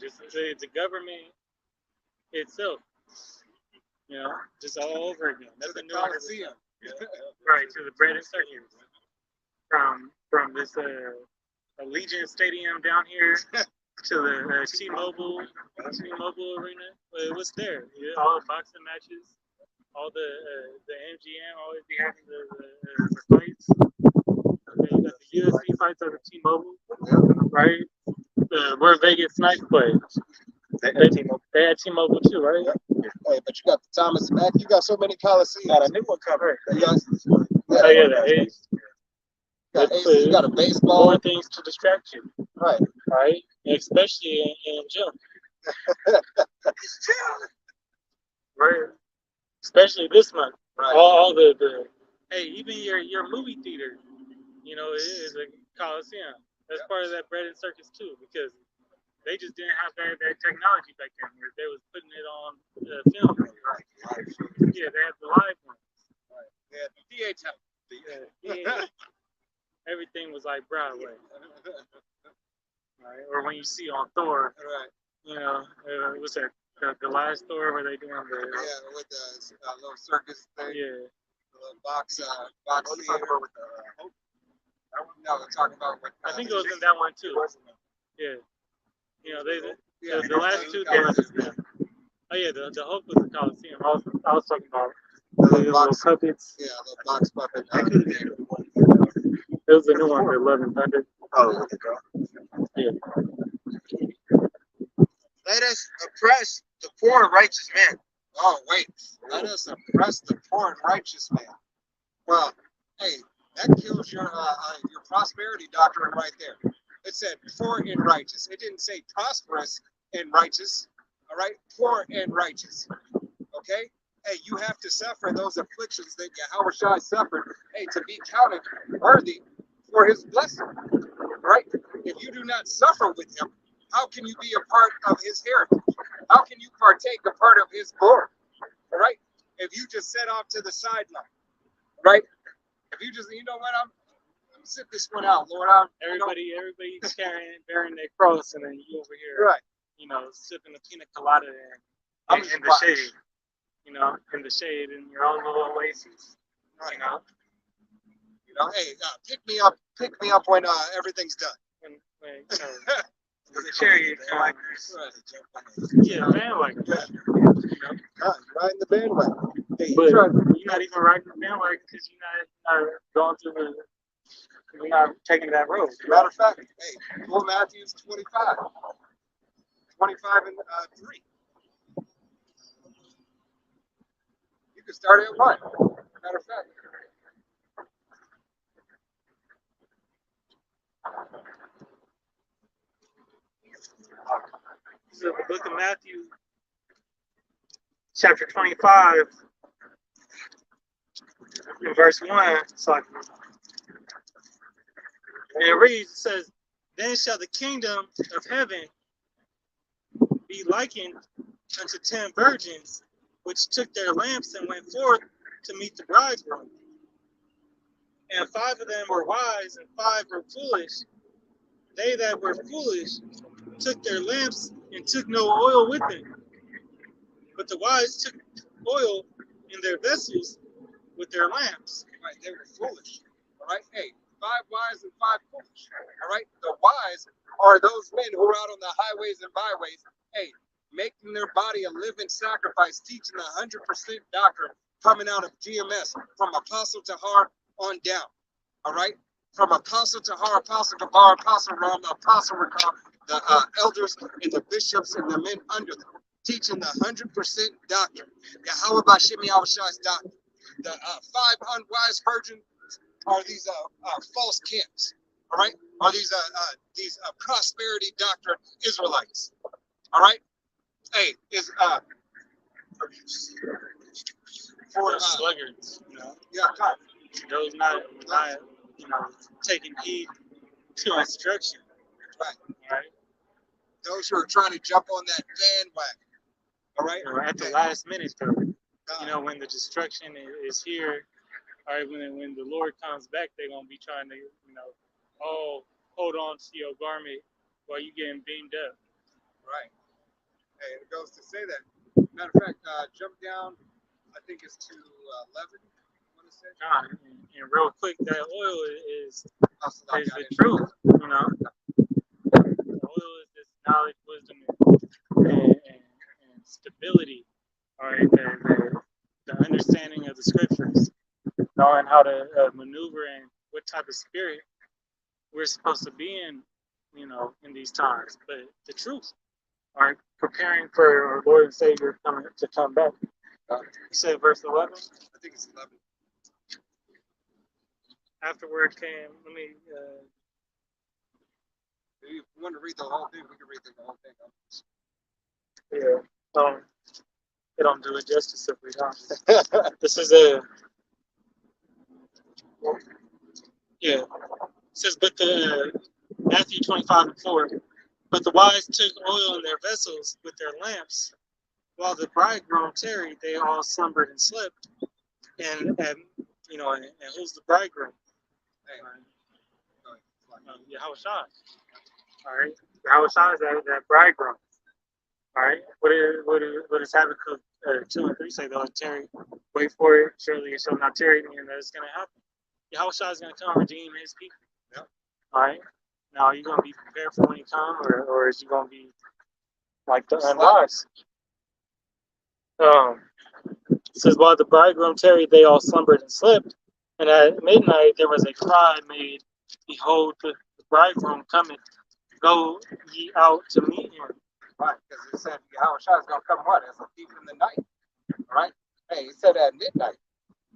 just the government itself, just all over again. To the Nothing new under the Colosseum. sun. Right, to the bread and circus, from this Allegiant Stadium down here to the T-Mobile Arena. It was there. Yeah, all the boxing matches, all the MGM always be having the fights. Okay, you got the UFC fights at the T-Mobile, right? Where Vegas Nights play. They had T-Mobile too, right? Hey, but you got the Thomas Mack. You got so many Coliseums. Got a new one covered. You got, Oh yeah, the A's. you got a baseball. More things to distract you, Right. right? Especially in gym. Right. Especially this month. Right. All the hey, even your movie theater, is a Coliseum. That's part of that bread and circus too, because they just didn't have that technology back then. Where they was putting it on film. Right. Yeah, they had the live ones. Right. They had the theater. Yeah. Everything was like Broadway. Right. Or when you see on Thor, Right. what's that? The last Thor where they doing the with the little circus thing. yeah. The little box theater. No, we're talking about what. I think it was in that one too. Yeah. The last two Coliseum. Oh yeah, the Hulk was the Coliseum. I was talking about The little box puppets. Yeah, the box puppet. It was the new one, the 1100. Oh, Yeah. Let us oppress the poor and righteous man. Oh, wait. Let us oppress the poor and righteous man. Well, hey, that kills your prosperity doctrine right there. It said poor and righteous. It didn't say prosperous and righteous. All right? Poor and righteous. Okay? Hey, you have to suffer those afflictions that Yahweh Shai suffered, hey, to be counted worthy for his blessing. Right? If you do not suffer with him, how can you be a part of his heritage? How can you partake a part of his glory? All right? If you just set off to the sideline, right? If you just, I'm gonna sit this one out, Lord. Everybody's bearing their cross, and then you over here, Right. Sipping a pina colada in the shade, in the shade in your own little oasis, Right. Hey, pick me up when everything's done. when the chariot comes. Yeah, man, like that. Riding the bandwagon. Hey, But you're not even riding the bandwagon because you're not going through you're not taking that road. matter of fact, hey, pull Matthews 25. 25 and 3. You can start at 1. Matter of fact. So the book of Matthew, chapter 25, in verse 1, it's like, and it reads, it says, "Then shall the kingdom of heaven be likened unto 10 virgins, which took their lamps and went forth to meet the bridegroom. And 5 of them were wise, and 5 were foolish. They that were foolish took their lamps and took no oil with them. But the wise took oil in their vessels with their lamps. Right, they were foolish. All right, hey, 5 wise and 5 foolish. All right, the wise are those men who are out on the highways and byways, hey, making their body a living sacrifice, teaching 100% doctrine coming out of GMS from Apostle Tahar on down. All right, from Apostle Tahar, Apostle Gabar, Apostle Ram, Apostle Rakam, the elders and the bishops and the men under them, teaching the 100% doctrine. Yahweh Bashim Yahushai's doctrine. The 5 unwise virgins are these false camps. All right, are these prosperity doctrine Israelites. All right, hey, is for Those sluggards, you know, yeah, God. those not you know, taking heed to instruction. Right. All right. Those who are trying to jump on that bandwagon. All right, You know, at the last minute, though, God. you know, when the destruction is here, all right, when the Lord comes back, they're gonna be trying to, you know, oh, hold on to your garment while you getting beamed up. Right. Hey, it goes to say that. Matter of fact, jump down. I think it's to 11. I want to say. John, and real quick, that oil is Also, I is got the it. truth, you know. The oil is this knowledge, wisdom, and stability, all right, the understanding of the scriptures, knowing how to maneuver and what type of spirit we're supposed to be in, you know, in these times. But the truth, all right, preparing for our Lord and Savior to come back. You said verse 11. I think it's 11. Afterward came. Let me. If you want to read the whole thing, we can read the whole thing. Yeah. It don't do it justice if we don't. This is a. Yeah. It says, but the Matthew 25:4. But the wise took oil in their vessels with their lamps, while the bridegroom tarried. They all slumbered and slept. And you know, and who's the bridegroom? Hey, Yahushua. All right, Yahushua is that bridegroom. All right, what is Habakkuk 2 and 3 say? They'll tarry, wait for it. Surely it shall not tarry, and that it's going to happen. Yahushua is going to come and redeem his people. Yep. All right. Now, are you going to be prepared for when he comes, or is he going to be like the unwise? It says, while the bridegroom tarried, they all slumbered and slept. And at midnight there was a cry made, behold, the bridegroom cometh. Go ye out to meet him. right, because it said Yahushua is going to come what? As a thief in the night. All right. Hey, he said at midnight.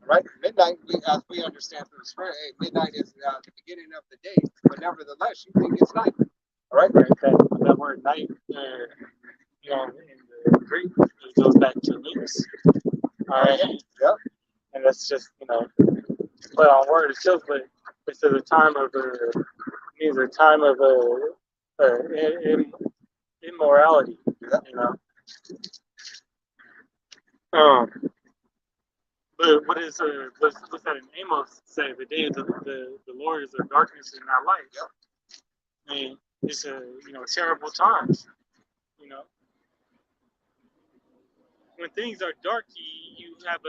Right? Midnight, as we understand through the Spirit, hey, midnight is the beginning of the day, but nevertheless, you think it's night. All right? Right, that word night, you know, in the Greek, it goes back to Luke's. All right. Yep. And that's just, you know, play on word itself, but it's a time of means a time of immorality, you know. But what's that in Amos say? The day of the Lord is a darkness and not light. Yep. I mean, it's terrible times. You know, when things are dark, you have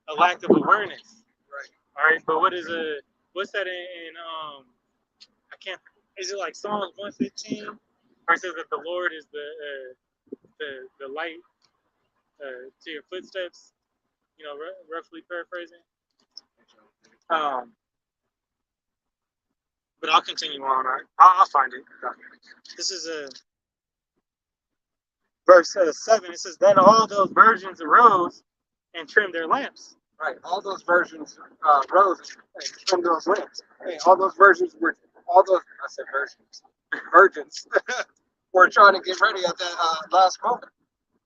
a lack of awareness. Right. All right, but what's that in I can't. Is it like Psalms 115? Or it says that the Lord is the light to your footsteps. You know, roughly paraphrasing. But I'll continue on. Right? I'll find it. This is verse 7. It says, then all those virgins arose and trimmed their lamps. Right. All those versions rose and trimmed those lamps. Hey, all those versions were, I said versions, virgins were trying to get ready at that last moment.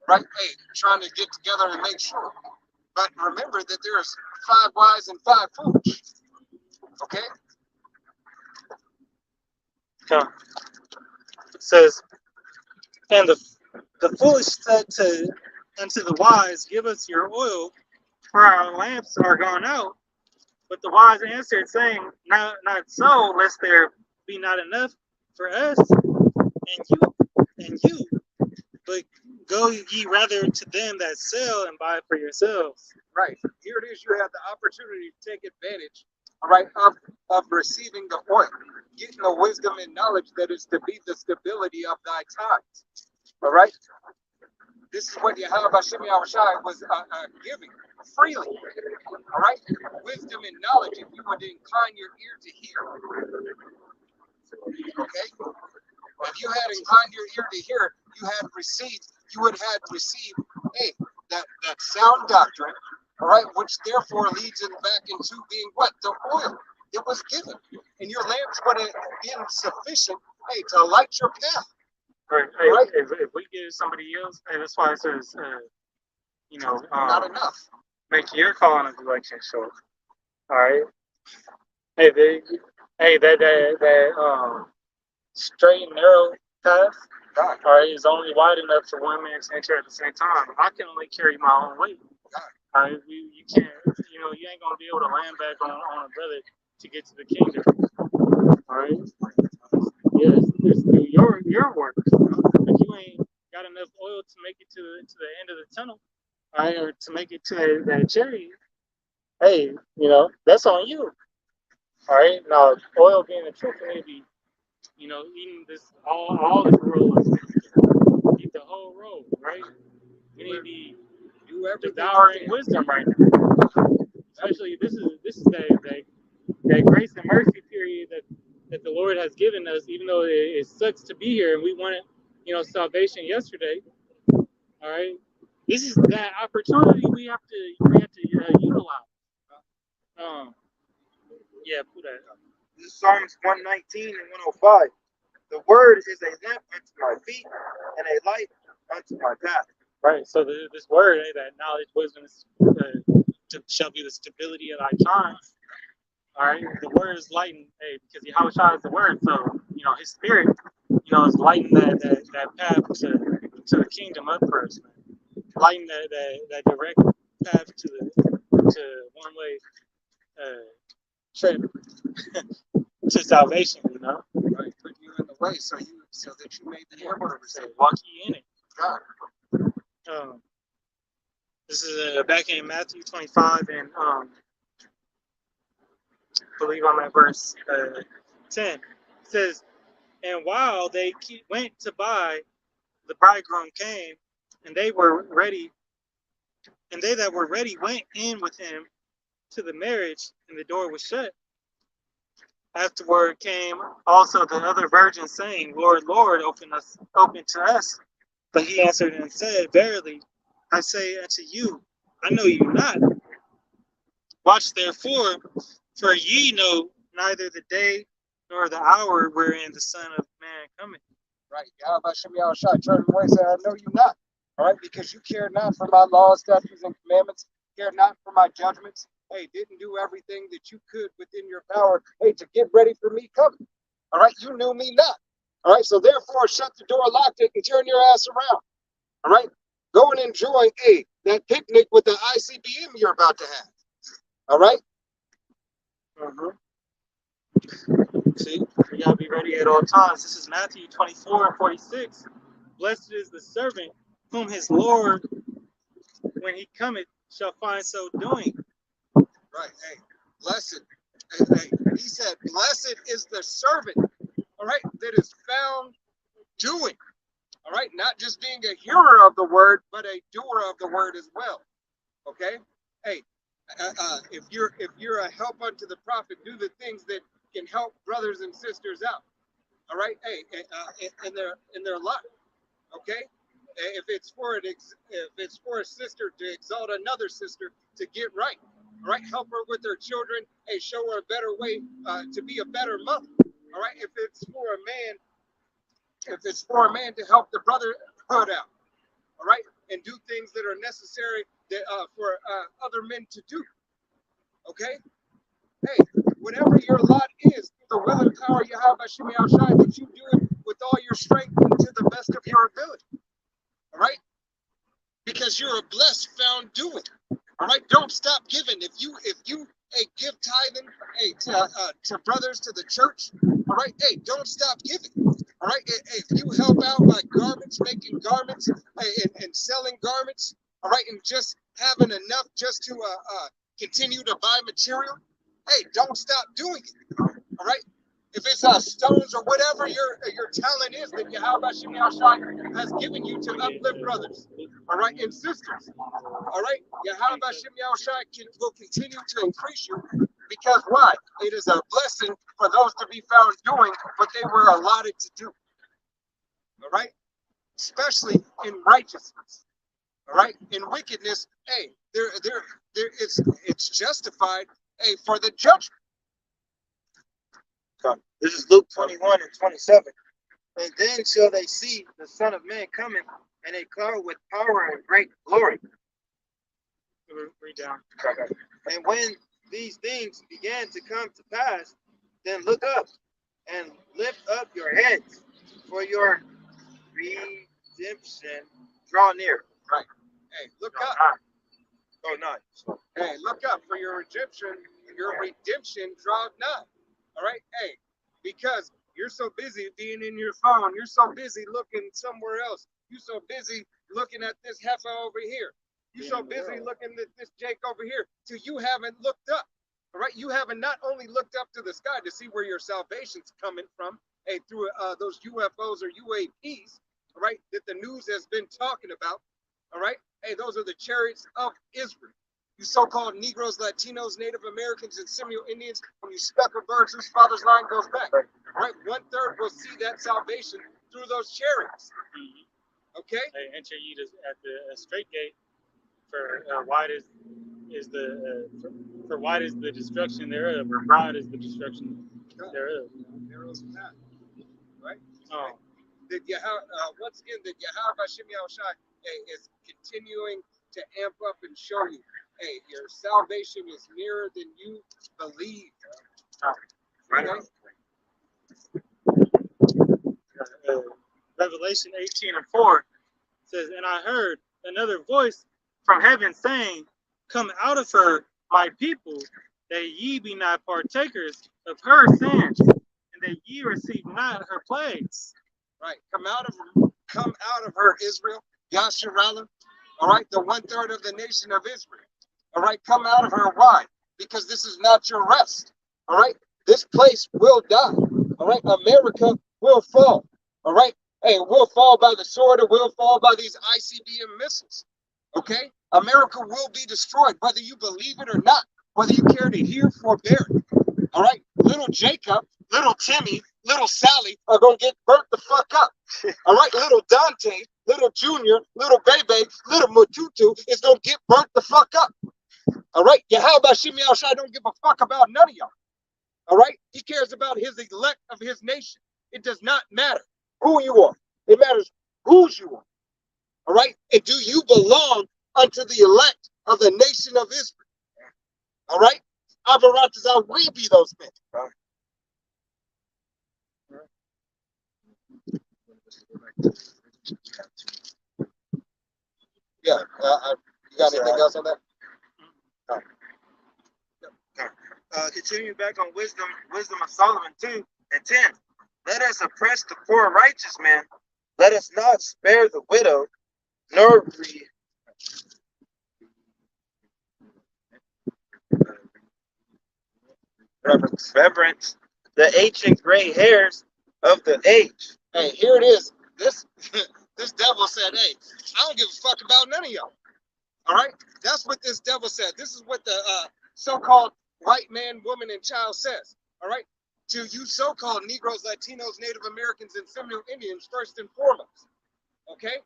Right? Hey, trying to get together and make sure. But remember that there's 5 wise and 5 foolish. Okay? It says, and the foolish said unto the wise, give us your oil, for our lamps are gone out. But the wise answered, saying, not so, lest there be not enough for us and you. But go ye rather to them that sell and buy for yourselves. Right. Here it is. You have the opportunity to take advantage, all right, of receiving the oil, getting the wisdom and knowledge that is to be the stability of thy times. All right. This is what Yahweh Hashem Yahushai was giving freely. All right. Wisdom and knowledge, if you would incline your ear to hear. Okay. If you had inclined your ear to hear, you would have received, hey, that sound doctrine, all right, which therefore leads it back into being what? The oil. It was given. And your lamps would have been sufficient, hey, to light your path. Right. Hey, Right. If we give somebody else, hey, that's why it says, Not enough. make your call on the election short. All right. Hey, that straight and narrow path, God, all right, is only wide enough for one man to enter at the same time. I can only carry my own weight. All right, you can't, you ain't gonna be able to land back on a brother to get to the kingdom. All right. Yeah, it's through your work. If you ain't got enough oil to make it to the end of the tunnel, all right, or to make it to that chariot, hey, that's on you. All right. Now, oil being the truth, we need to be, eating this all the roll. Eat the whole roll, right? We need to be devouring wisdom right now. Especially this is that grace and mercy period that the Lord has given us, even though it sucks to be here and we wanted, salvation yesterday. All right. This is that opportunity we have to utilize. Yeah, put that. This is Psalms 119 and 105. The word is a lamp unto my feet and a light unto my path. Right. So this word, that knowledge, wisdom shall be the stability of thy times. All right. The word is lighting, because Yahweh is the word. So, his spirit, is lighting that path to the kingdom of first, man. Lighting that direct path to one way trip to salvation, right, put you in the way so that you may be able to receive. Walk ye in it. God. This is back in Matthew 25, and I believe I'm at verse 10. It says, and while they went to buy, the bridegroom came, and they were ready, and they that were ready went in with him to the marriage, and the door was shut. Afterward came also the other virgins, saying, Lord, Lord, open to us. But he answered and said, verily, I say unto you, I know you not. Watch therefore, for ye know neither the day nor the hour wherein the Son of Man cometh. Right. Yahweh Hashem Yahushai turned away and said, I know you not. All right, because you care not for my laws, statutes, and commandments, care not for my judgments. Hey, didn't do everything that you could within your power, hey, to get ready for me coming. All right, you knew me not. All right, so therefore shut the door, lock it, and turn your ass around. All right, go and enjoy, that picnic with the ICBM you're about to have. All right? See, we gotta be ready at all times. This is Matthew 24 and 46. Blessed is the servant whom his Lord, when he cometh, shall find so doing. Right. Hey, blessed. Hey, he said, blessed is the servant, all right, that is found doing. All right, not just being a hearer of the word, but a doer of the word as well. Okay. Hey, if you're a help unto the prophet, do the things that can help brothers and sisters out. All right. Hey, in their life. Okay. If it's for a sister to exalt another sister to get right. All right, help her with her children. Hey, show her a better way to be a better mother. All right, if it's for a man to help the brotherhood out. All right, and do things that are necessary for other men to do. Okay, hey, whatever your lot is, the will and power you have by Shemi Al-Shai, that you do it with all your strength and to the best of your ability. All right, because you're a blessed found doing. All right, don't stop giving. If you give tithing, to brothers, to the church, all right, hey, don't stop giving. All right, if you help out by making garments, and selling garments, all right, and just having enough just to continue to buy material, hey, don't stop doing it. All right. If it's stones or whatever your talent is that Yahweh Shem Yahushua has given you to uplift brothers, all right, and sisters, all right, Yahweh Shem Yahushua will continue to increase you, because why? It is a blessing for those to be found doing what they were allotted to do, all right, especially in righteousness, all right, in wickedness. Hey, it's justified, hey, for the judgment. This is Luke 21 and 27. And then shall they see the Son of Man coming in a cloud with power and great glory. Read down. And when these things began to come to pass, then look up and lift up your heads, for your redemption draw near. Right. Hey, look up. Oh, not. Hey, look up, for your redemption draweth nigh. All right. Hey, because you're so busy being in your phone, you're so busy looking somewhere else, you're so busy looking at this heifer over here, you're so busy looking at this Jake over here, till you haven't looked up. All right. You haven't not only looked up to the sky to see where your salvation's coming from, hey, through those UFOs or UAPs, all right, that the news has been talking about. All right. Hey, those are the chariots of Israel. You so-called Negroes, Latinos, Native Americans, and Seminole Indians, when you speckled birds whose father's line goes back, right? 1/3 will see that salvation through those chariots. Okay? They enter ye at the straight gate, for wide is the destruction thereof, or broad is the destruction thereof. Narrow's the path, right? Oh, That once again, that Yahweh Shem Yahushua, hey, is continuing to amp up and show you, hey, your salvation is nearer than you believe. right. Okay? Revelation 18:4 says, "And I heard another voice from heaven saying, Come out of her, my people, that ye be not partakers of her sins, and that ye receive not her plagues." Right. Come out of her, Israel, Yasharallah. All right, the 1/3 of the nation of Israel. All right, come out of her. Why? Because this is not your rest. All right, this place will die. All right, America will fall. All right, hey, we'll fall by the sword, or we'll fall by these ICBM missiles. Okay, America will be destroyed, whether you believe it or not, whether you care to hear or bear it. All right, little Jacob, little Timmy, little Sally are gonna get burnt the fuck up. All right, little Dante, little Junior, little Bebe, little Mututu is gonna get burnt the fuck up. All right, Yahweh Shem Yahushua don't give a fuck about none of y'all. All right, he cares about his elect of his nation. It does not matter who you are. It matters whose you are. All right, and do you belong unto the elect of the nation of Israel? All right, Avaratazah, we be those men. Yeah, you got anything else on that? Continuing back on wisdom of Solomon 2 and 10. Let us oppress the poor righteous man. Let us not spare the widow, nor reverence the ancient gray hairs of the age. Hey, here it is. This devil said, hey, I don't give a fuck about none of y'all. All right? That's what this devil said. This is what the so-called white man, woman, and child says. All right? To you so-called Negroes, Latinos, Native Americans, and Seminole Indians, first and foremost. Okay?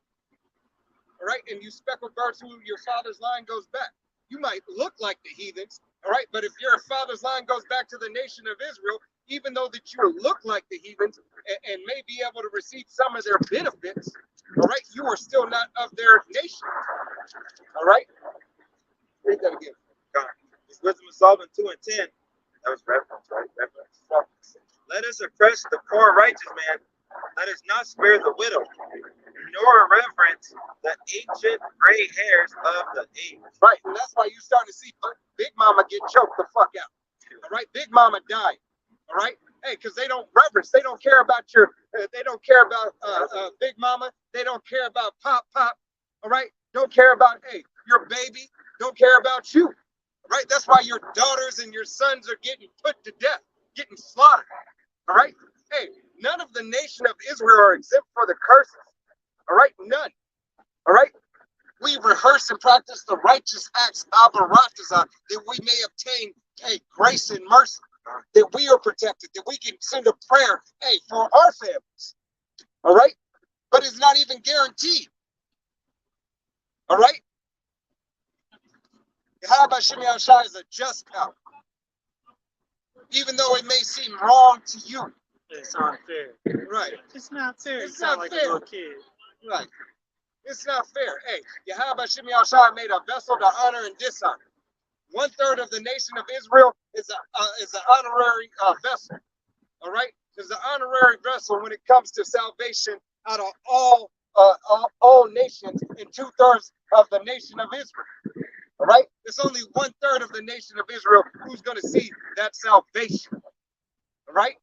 All right? And you speckled birds who your father's line goes back. You might look like the heathens, all right? But if your father's line goes back to the nation of Israel, even though that you look like the heathens and may be able to receive some of their benefits, all right, you are still not of their nation. All right? Read that again. It's wisdom of Solomon 2 and 10. That was reverence, right? Reverence. Let us oppress the poor righteous man. Let us not spare the widow, nor reverence the ancient gray hairs of the age. Right, and that's why you start to see Big Mama get choked the fuck out. All right, Big Mama died. All right, hey, because they don't reverence, they don't care about your, they don't care about Big Mama, they don't care about Pop. All right, don't care about, hey, your baby, don't care about you. Right? That's why your daughters and your sons are getting put to death, getting slaughtered. All right? Hey, none of the nation of Israel are exempt for the curses. All right? None. All right? We rehearse and practice the righteous acts of Baratazah that we may obtain, hey, grace and mercy, that we are protected, that we can send a prayer, hey, for our families. All right? But it's not even guaranteed. All right? Yahweh Shemi Shai is a just power. Even though it may seem wrong to you. It's unfair. Right. It's not fair. It's You sound not like fair. a little kid. Right. It's not fair. Hey, Yahweh Shemi Shai made a vessel to honor and dishonor. 1/3 of the nation of Israel is an honorary vessel. All right? There's an honorary vessel when it comes to salvation out of all nations, and 2/3 of the nation of Israel. All right? There's only 1/3 of the nation of Israel who's going to see that salvation. All right?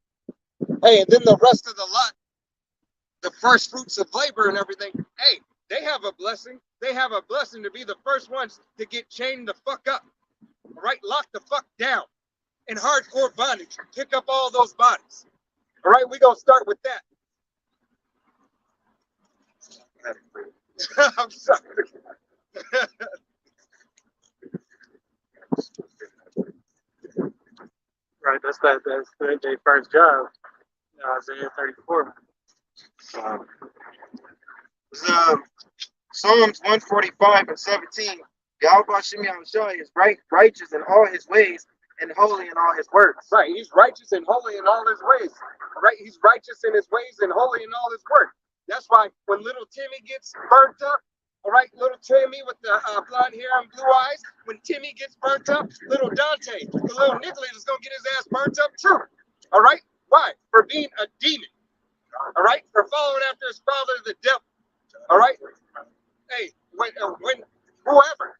Hey, and then the rest of the lot, the first fruits of labor and everything, hey, they have a blessing. They have a blessing to be the first ones to get chained the fuck up. All right? Lock the fuck down in hardcore bondage. Pick up all those bodies. All right? We're going to start with that. I'm sorry. Right, that's their first job. Isaiah 34. Psalms 145 and 17. Yahweh Shemi Shai is righteous in all his ways and holy in all his works. Right, he's righteous and holy in all his ways. Right, he's righteous in his ways and holy in all his work. That's why when little Timmy gets burnt up, all right, little Timmy with the blonde hair and blue eyes, when Timmy gets burnt up, little Dante, the little Nicholas is going to get his ass burnt up too. All right, why? For being a demon. All right, for following after his father, the devil. All right, hey, when whoever,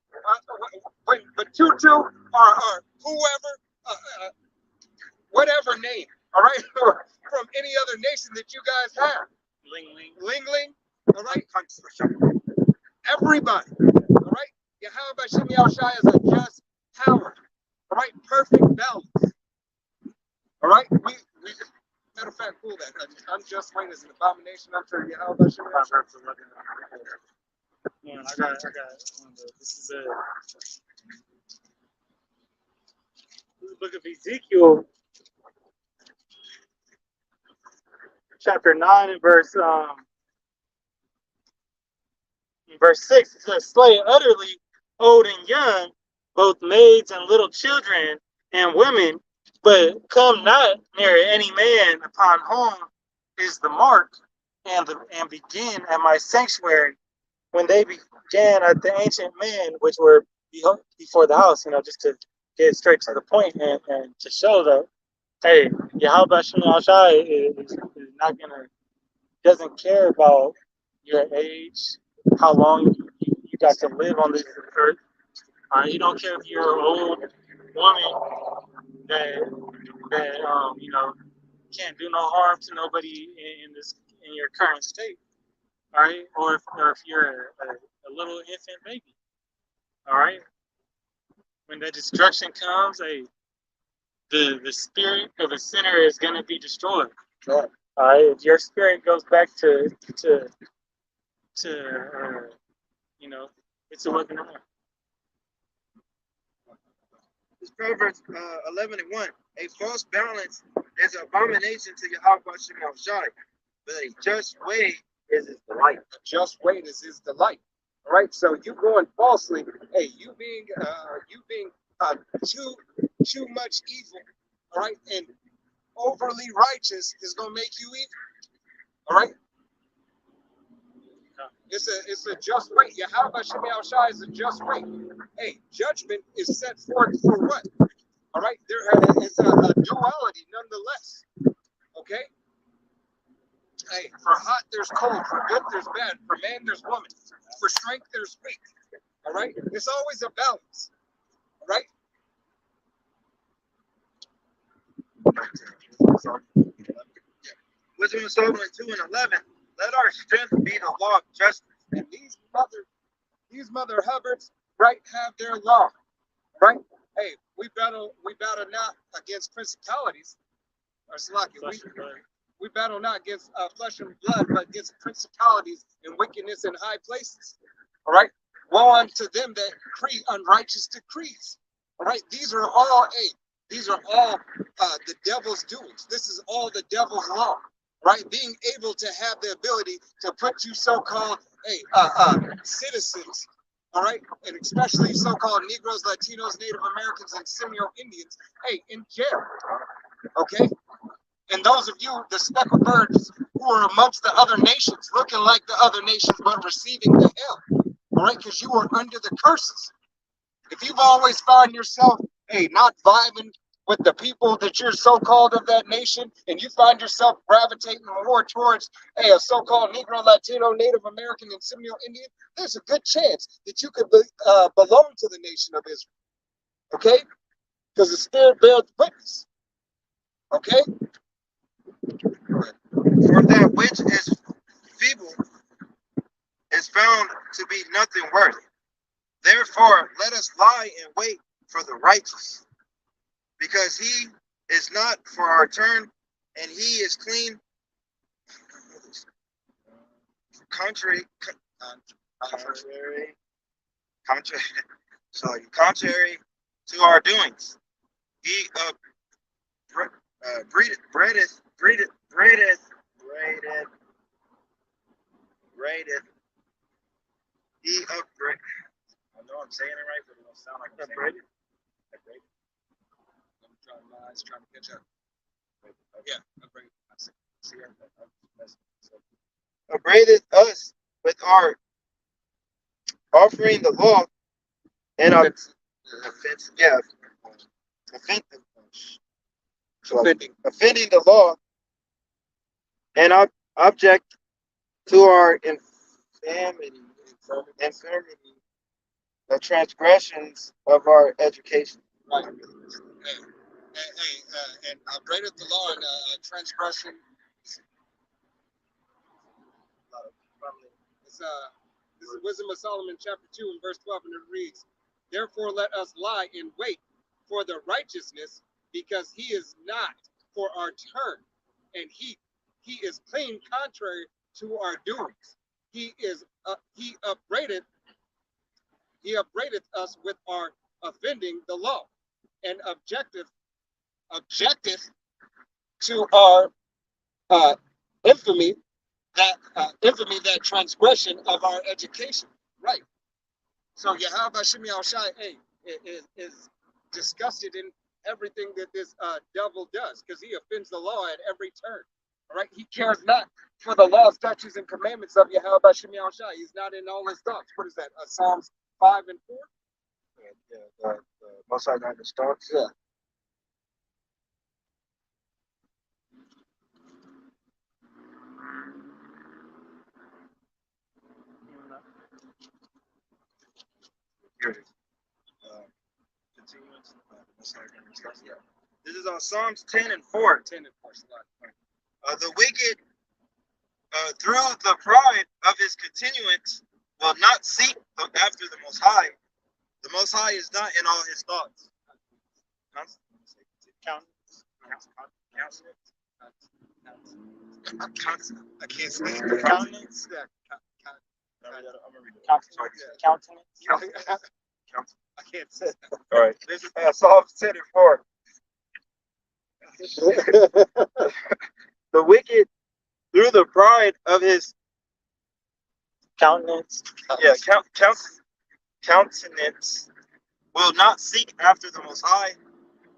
when Tutu or whoever, whatever name, all right, from any other nation that you guys have. Ling, all right, everybody, all right, Yahweh Shemi Shai is a just power, all right, perfect balance, all right, we matter of fact, cool that, unjust reign is an abomination unto Yahweh Shemi Shai. Yeah, I got this is the book of Ezekiel, chapter 9 and verse 6. It says, slay utterly old and young, both maids and little children and women, but come not near any man upon whom is the mark, and begin at my sanctuary. When they began at the ancient men which were before the house, just to get straight to the point and to show that, hey, Yahweh Shemi Shai is not doesn't care about your age, how long you got to live on this earth. You don't care if you're an old woman that can't do no harm to nobody in your current state. All right, or if you're a little infant baby, all right. When the destruction comes, the spirit of a sinner is gonna be destroyed. Sure. All right, if your spirit goes back to it's a weapon. It's Proverbs 11 and 1. A false balance is an abomination to Yahweh Shemi Shai, but a just way is his delight. A just weight is his delight. All right, so you going falsely, hey, you being too much evil, all right, and overly righteous is gonna make you evil. All right, it's a just weight. Yahweh Shemi Shai is a just weight. Hey, judgment is set forth for what? All right, there is a duality nonetheless. Okay. Hey, for hot there's cold, for good there's bad, for man there's woman, for strength there's weak. All right, it's always a balance. All right. Wisdom of Solomon 2 and 11. Let our strength be the law of justice. And these mother Hubbards, right, have their law, right? Hey, we battle not against principalities or Slaki. We battle not against flesh and blood, but against principalities and wickedness in high places. All right. Woe unto them that decree unrighteous decrees. All right. These are all the devil's doings. This is all the devil's law. Right. Being able to have the ability to put you so-called citizens. All right, and especially so-called Negroes, Latinos, Native Americans, and Seminole Indians, hey, in jail. Okay. And those of you, the speckled birds, who are amongst the other nations, looking like the other nations, but receiving the hell, all right, because you are under the curses. If you've always found yourself, hey, not vibing with the people that you're so-called of that nation, and you find yourself gravitating more towards, hey, a so-called Negro, Latino, Native American, and Seminole Indian, there's a good chance that you could belong to the nation of Israel, okay? Because the Spirit bears witness, okay? For that which is feeble is found to be nothing worth. Therefore, let us lie in wait for the righteous, because he is not for our turn, and he is clean. Contrary, contrary to our doings. He braideth. He upbraid. I know I'm saying it right, but it don't sound like I'm saying it. I'm trying, my eyes trying to catch up. Yeah, Upbraideth us with our offering the law and our offense. Yeah, offending the law and object to our infirmity, the transgressions of our education. right. And upbraideth the law and transgression. This is Wisdom of Solomon, chapter 2, and verse 12, and it reads, "Therefore let us lie in wait for the righteousness, because he is not for our turn, and he is clean contrary to our doings. He upbraideth us with our offending the law, and objective to our infamy, that transgression of our education." Right. So Yahweh Shemi Al Shai, hey, is disgusted in everything that this devil does, because he offends the law at every turn. All right. He cares not for the law, statutes, and commandments of Yahweh Shemi Al Shai. He's not in all his thoughts. What is that? Psalms 5 and 4? Yeah, the Most High God starts. Yeah. Here it is. Continuance. This is on Psalms 10 and 4. 10 and 4. The wicked, through the pride of his continuance, will not seek after the Most High. The Most High is not in all his thoughts. I can't say it. Countenance. I can't say that. All right. This is Psalms 10 and 4. The wicked, through the pride of his Countenance. countenance, will not seek after the Most High.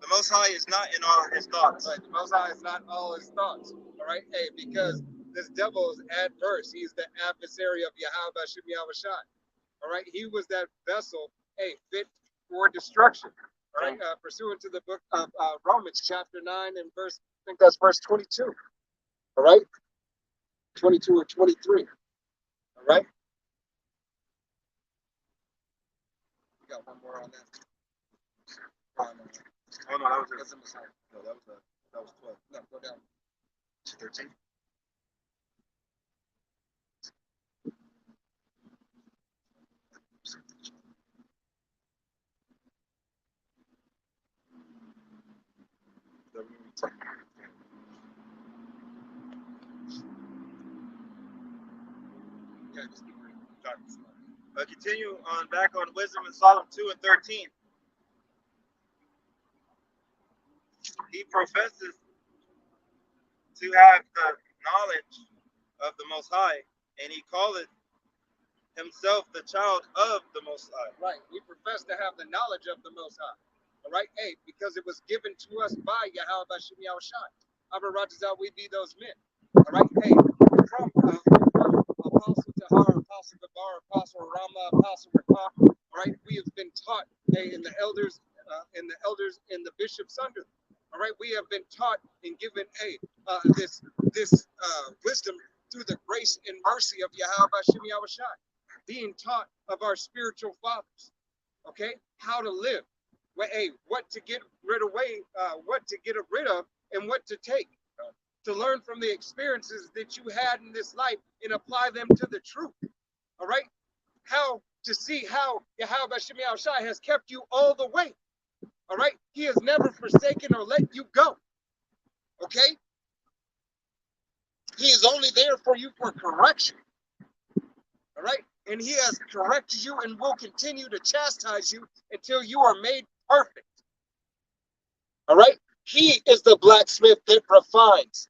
The Most High is not in all his thoughts. Right. The Most High is not all his thoughts. All right. Hey, because this devil is adverse. He's the adversary of Yahweh Shemi Al Shai. All right. He was that vessel, hey, fit for destruction. All right. Pursuant to the book of Romans, chapter 9 and verse, I think that's verse 22. All right. 22 or 23. All right. We got one more on that. Oh no, that was it. No, that was 12. No, go down. 13. Continue on back on Wisdom in Solomon 2 and 13. He professes to have the knowledge of the Most High, and he calleth himself the child of the Most High. Right. We profess to have the knowledge of the Most High. All right. Hey, because it was given to us by Yahweh Bashim Yahushai. Abba Rajazal, we be those men. All right. Hey, from Apostle Tahar, Apostle Gabar, Apostle Rama, Apostle Rakah. All right. We have been taught, hey, in the elders, and the bishops under them. All right. We have been taught and given, hey, this wisdom through the grace and mercy of Yahweh Bashim Yahushai. Being taught of our spiritual fathers, okay, how to live, what to get rid of, what to get rid of, and what to take, to learn from the experiences that you had in this life and apply them to the truth. All right, how to see how Yahweh Bashim Yahushai has kept you all the way. All right, He has never forsaken or let you go. Okay, He is only there for you for correction. All right. And He has corrected you and will continue to chastise you until you are made perfect. All right. He is the blacksmith that refines.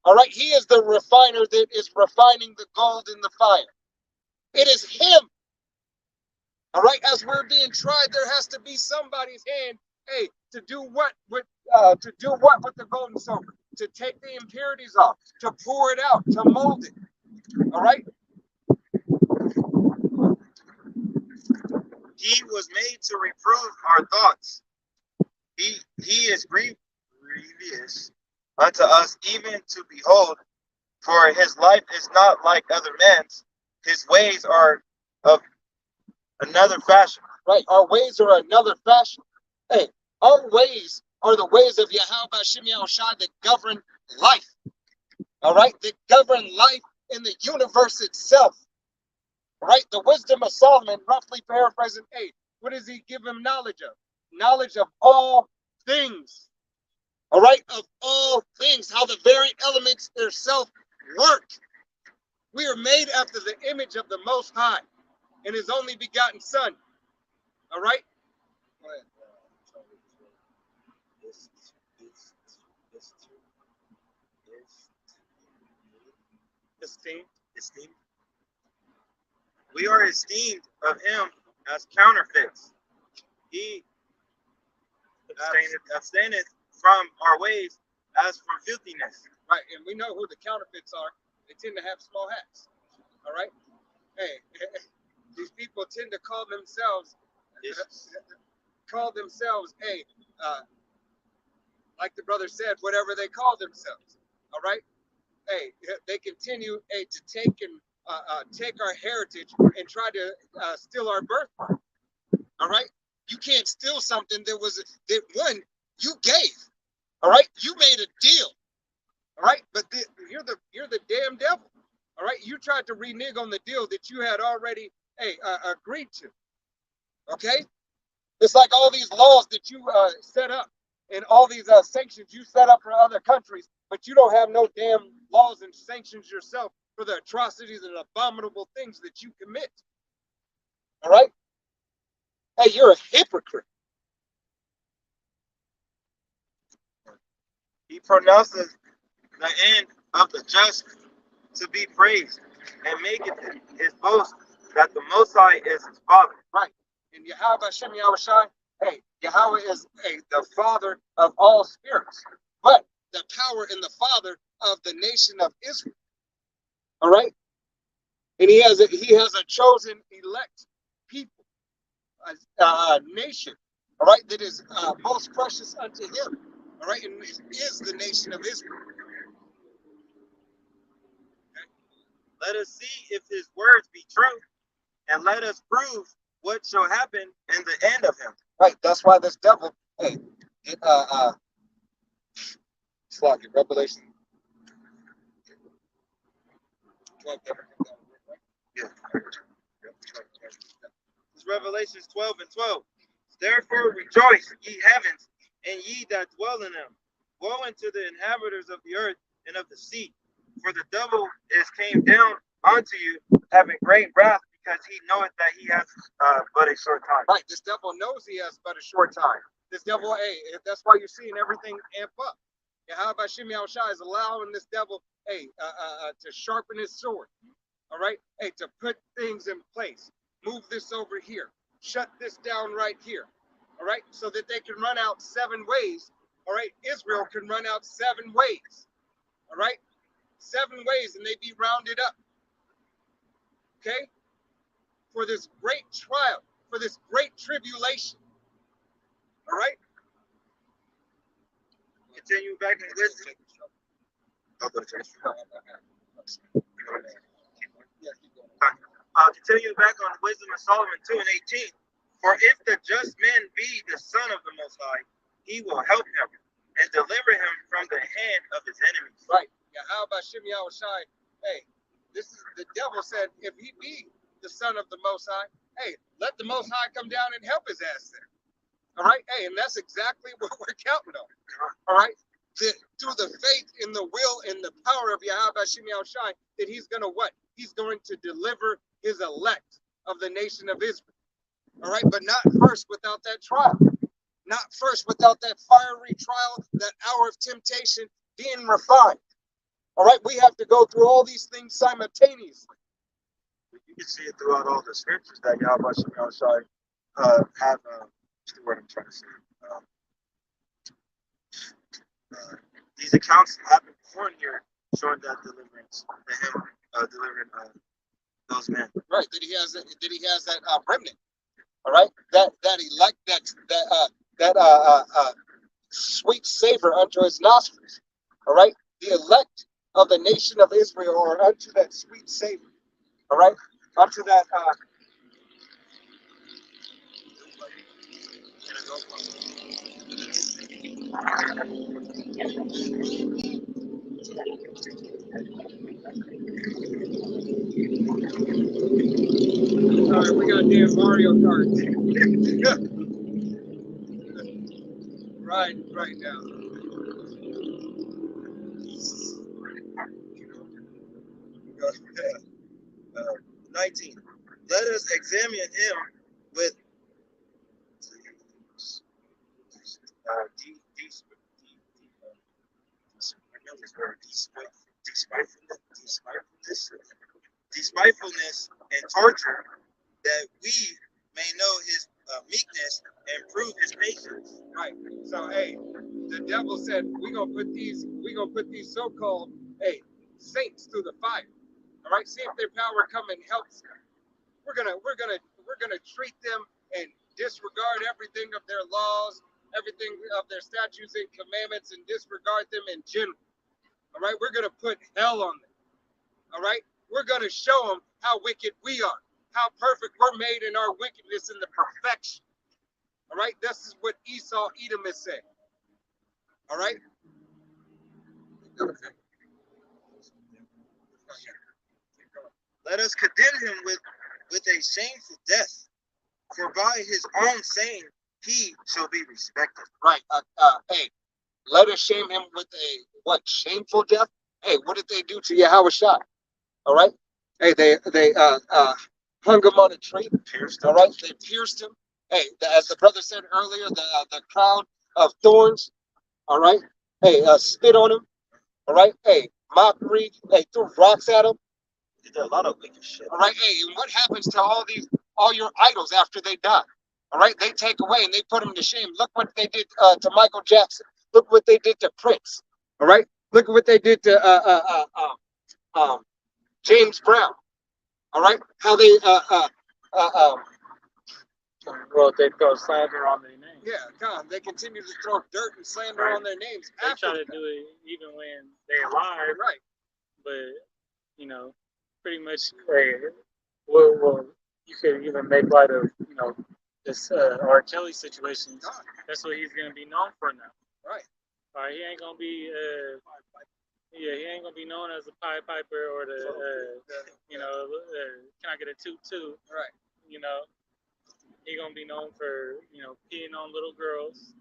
All right. He is the refiner that is refining the gold in the fire. It is Him. All right. As we're being tried, there has to be somebody's hand, hey, to do what with the gold and silver? To take the impurities off, to pour it out, to mold it. All right. He was made to reprove our thoughts. He is grievous unto us, even to behold. For his life is not like other men's. His ways are of another fashion. Right, our ways are another fashion. Hey, our ways are the ways of Yahweh Bashim Yahushai that govern life. All right, that govern life in the universe itself. Right, the wisdom of Solomon, roughly paraphrasing, hey, what does he give him knowledge of? Knowledge of all things. All right, of all things, how the very elements themselves work. We are made after the image of the Most High and His only begotten Son. All right. Go ahead. Esteemed. We are esteemed of Him as counterfeits. He abstaineth from our ways as from filthiness. Right, and we know who the counterfeits are. They tend to have small hats. All right. Hey, these people tend to call themselves, hey, like the brother said, whatever they call themselves. All right. Hey, they continue, hey, to take our heritage and try to steal our birthright. All right. You can't steal something that you gave. All right. You made a deal. All right. But you're the damn devil. All right. You tried to renege on the deal that you had already, agreed to. Okay. It's like all these laws that you set up and all these sanctions you set up for other countries, but you don't have no damn laws and sanctions yourself for the atrocities and abominable things that you commit. All right. Hey, you're a hypocrite. He pronounces the end of the just to be praised, and maketh his boast that the Most High is his Father. Right. And Yahweh Hashem Yahushai, hey, Yahweh is the Father of all spirits, but the power and the Father of the nation of Israel. All right. And he has a chosen elect people, a nation, all right, that is most precious unto him. All right, and it is the nation of Israel. Okay. Let us see if his words be true, and let us prove what shall happen in the end of him. Right, that's why this devil, hey, it's like Revelation 12. Yeah. It's Revelations 12 and 12. Therefore rejoice, ye heavens, and ye that dwell in them. Woe unto the inhabitants of the earth and of the sea, for the devil is came down unto you, having great wrath, because he knoweth that he has but a short time. Right. This devil knows he has but a short time. This devil, hey, that's why you're seeing everything amp up. And how about Shimei Shai is allowing this devil, hey, to sharpen his sword. All right. Hey, to put things in place. Move this over here. Shut this down right here. All right. So that they can run out 7 ways. All right. Israel can run out 7 ways. All right. 7 ways and they be rounded up. Okay. For this great trial, for this great tribulation. All right. Continue back in wisdom. Continue back on Wisdom of Solomon 2 and 18. For if the just man be the son of the Most High, he will help him and deliver him from the hand of his enemies. Right. Yeah. How about Shimei Shai? Hey, this is the devil said, if he be the son of the Most High, hey, let the Most High come down and help his ass there. All right. Hey, and that's exactly what we're counting on. All right. Through the faith in the will and the power of Yahweh Shimei Shai, that he's going to what? He's going to deliver his elect of the nation of Israel. All right. But not first without that trial. Not first without that fiery trial, that hour of temptation being refined. All right. We have to go through all these things simultaneously. You can see it throughout all the scriptures that Yahweh Shimei Shai have. What's the word I'm trying to say? These accounts happen before in here, showing that deliverance, that him delivering those men. Right. That he has that remnant. All right. That elect that sweet savor unto his nostrils. All right. The elect of the nation of Israel are unto that sweet savor. All right. Unto that Sorry, we got damn Mario Kart. right now. 19. Let us examine him with despitefulness and torture, that we may know his meekness and prove his patience. Right. So hey, the devil said we're gonna put these so-called saints through the fire. All right, see if their power come and helps them. We're gonna treat them and disregard everything of their laws, everything of their statutes and commandments, and disregard them in general. All right, we're gonna put hell on them. All right, we're gonna show them how wicked we are, how perfect we're made in our wickedness and the perfection. All right, this is what Esau Edom is saying. All right. Let us condemn him with a shameful death, for by his own saying he shall be respected. Right. Hey, let us shame him with a shameful death. Hey, what did they do to Yahweh Shai? All right. Hey, they hung him on a tree. Pierced. All right. They pierced him. Hey, as the brother said earlier, the crown of thorns. All right. Hey, spit on him. All right. Hey, mockery. Hey, threw rocks at him. They did a lot of wicked shit. All right. Hey, and what happens to all your idols after they die? All right. They take away and they put them to shame. Look what they did to Michael Jackson. Look what they did to Prince. All right. Look at what they did to James Brown. All right. How they Well, they throw slander on their name. yeah, God, they continue to throw dirt and slander on their names. They After try to do it even when they're alive, right. but pretty much, well, you could even make light of this R. Kelly situation. That's what he's gonna be known for now. Right. All right, he ain't gonna be he ain't gonna be known as a Pied Piper or can I get a toot toot? Right. He gonna be known for peeing on little girls.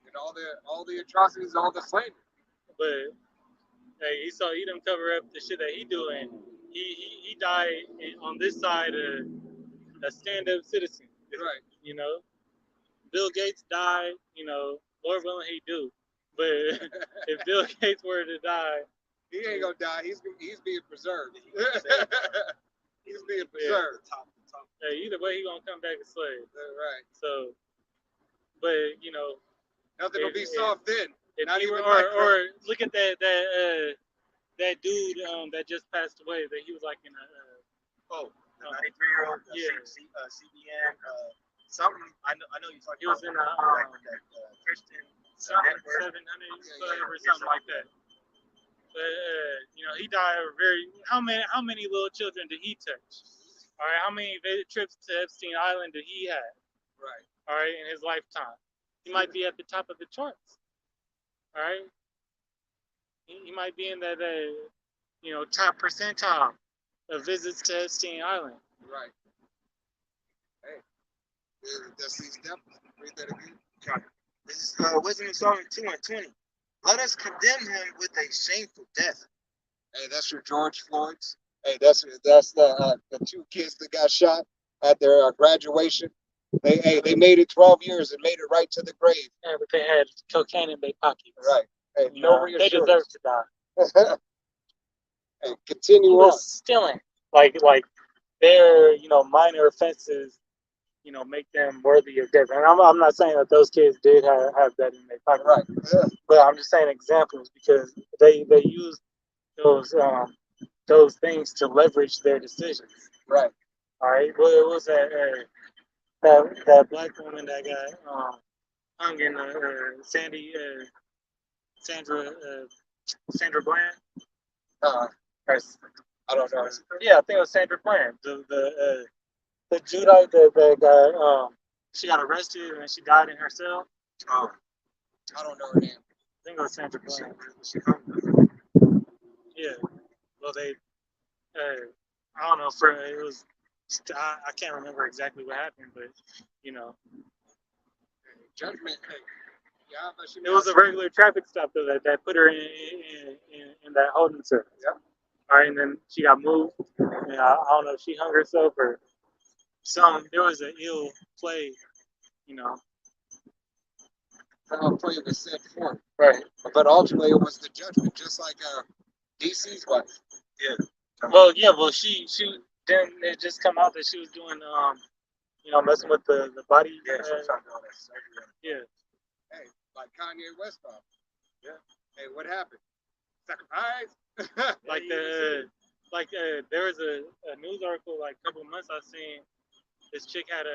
And all the atrocities, all the slander. But Hey, he saw Edom cover up the shit that he doing. He died on this side a stand-up citizen. Right. You know, Bill Gates died. You know, Lord willing, he do. But if Bill Gates were to die, He ain't gonna die. He's being preserved. He's being yeah, preserved. hey, either way, he gonna come back a slave. Right. So, but you know, Nothing will be If- soft then. if Not he even were, micro. or look at that dude that just passed away. That he was like in a Oh, the 93-year-old Yeah. CBN, something. I know you're talking he was about in a like with that Christian something network. 700 Yeah, club or something like that. But you know, he died of very how many little children did he touch? All right, how many trips to Epstein Island did he have? Right. All right, in his lifetime, he might be at the top of the charts. All right, he might be in that you know top percentile of visits to Epstein Island. Right. Hey, that's these devils. Read that again. This is Wisdom of Solomon 2:20. Let us condemn him with a shameful death. Hey, that's your George Floyd's. Hey, that's the two kids that got shot at their graduation. They made it 12 years and made it right to the grave. Yeah, but they had cocaine in their pockets. Right. Hey, You no know, they reassurance. deserve to die. Hey, continue He on. was stealing. Like their minor offenses make them worthy of death. And I'm not saying that those kids did have that in their pocket. Right. Yeah. But I'm just saying examples because they use those things to leverage their decisions. Right. All right. Well, it was that black woman that got hung in Sandra Bland. Uh, Or, I don't know. yeah, I think it was Sandra Bland. The Judite that got she got arrested and she died in her cell. I don't know her name. I think it was Sandra Bland. Yeah. Well, they I don't know. It was I can't remember exactly what happened, but Judgment. Hey. Yeah, but she it was a regular traffic stop though that put her in that holding cell. Yeah. All right, and then she got moved. And I don't know if she hung herself or some. There was an ill play, play was set forth. Right. But ultimately, it was the judgment, just like DC's wife. Well, yeah. Well, she then it just come out that she was doing messing with the body. Yeah, she was talking about that surgery. Yeah. Hey, like Kanye West. Yeah. Hey, what happened? Sacrifice. There was a news article like a couple of months I seen. This chick had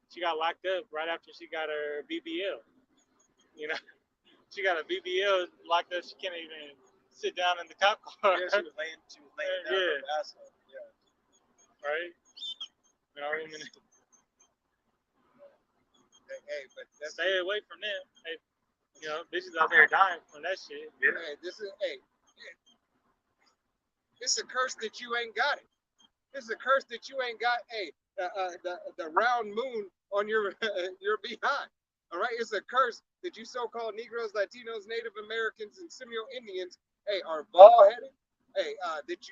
she got locked up right after she got her BBL. She got a BBL locked up. She can't even sit down in the cop car. Yeah, she was laying down Yeah. her ass off. Yeah. Right. Hey, but that's Stay away from them. Hey, bitches out there dying from that shit. Hey, this is a curse that you ain't got it. This is a curse that you ain't got. Hey, the round moon on your your behind. All right, it's a curse that you so-called Negroes, Latinos, Native Americans, and Seminole Indians, hey, are bald-headed. Hey, that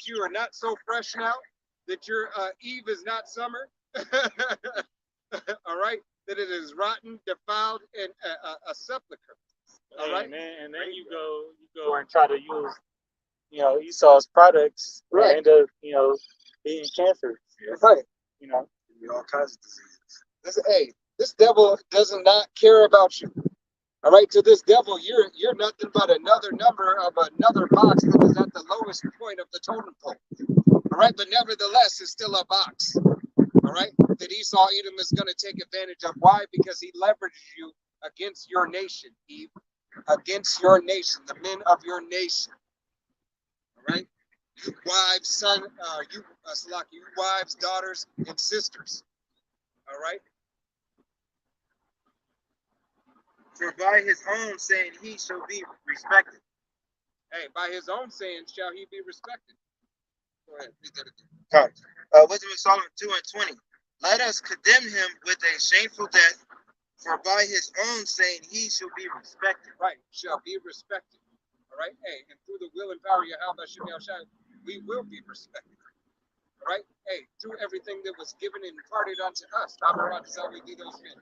you are not so fresh now. That your Eve is not summer. All right, that it is rotten, defiled, and a sepulcher. All right, and then you go and try to use Esau's products Right. and end up being cancer. right. All kinds of diseases. This devil does not care about you. All right, to this devil, you're nothing but another number of another box that is at the lowest point of the totem pole. All right, but nevertheless, it's still a box. All right, that Esau Edom is going to take advantage of. Why? Because he leveraged you against your nation, Eve, against your nation, the men of your nation. All right, you wives, you wives, daughters, and sisters. All right. For by his own saying he shall be respected. Hey, by his own saying shall he be respected. Go ahead, read that again. Wisdom of Solomon 2:20. Let us condemn him with a shameful death, For by his own saying he shall be respected. Right, shall be respected. All right, hey, and through the will and power of Yahweh Shem Yahushua, we will be respected. All right, hey, through everything that was given and imparted unto us. We do those men.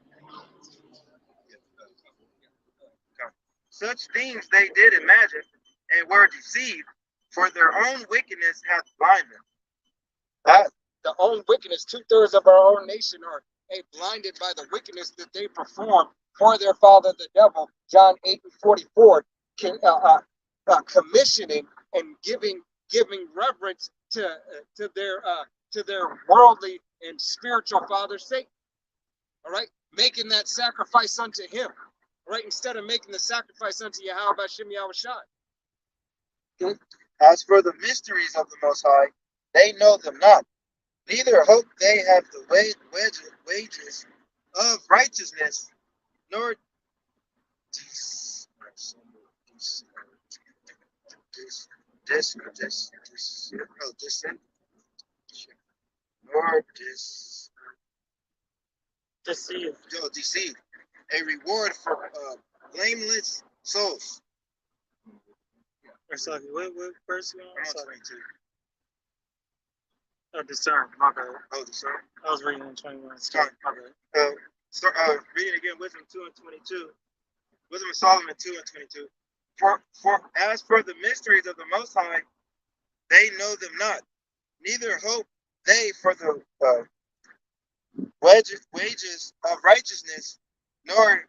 Such things they did imagine and were deceived, for their own wickedness hath blinded them. The own wickedness, 2/3 of our own nation are blinded by the wickedness that they perform for their father, the devil. John 8:44, commissioning and giving reverence to their worldly and spiritual father Satan. All right, making that sacrifice unto him. All right, instead of making the sacrifice unto Yahweh Shem Yahushua. Okay. As for the mysteries of the Most High, they know them not, neither hope they have the wages of righteousness, nor deceive a reward for blameless souls. Sorry, what verse you on? I'm on Sorry. 22. Oh, discern. My bad. Oh, discern. I was reading in 21. Sorry. My bad. Reading again, Wisdom 2 and 22. Wisdom of Solomon 2 and 22. For as for the mysteries of the Most High, they know them not, neither hope they for the wages of righteousness, nor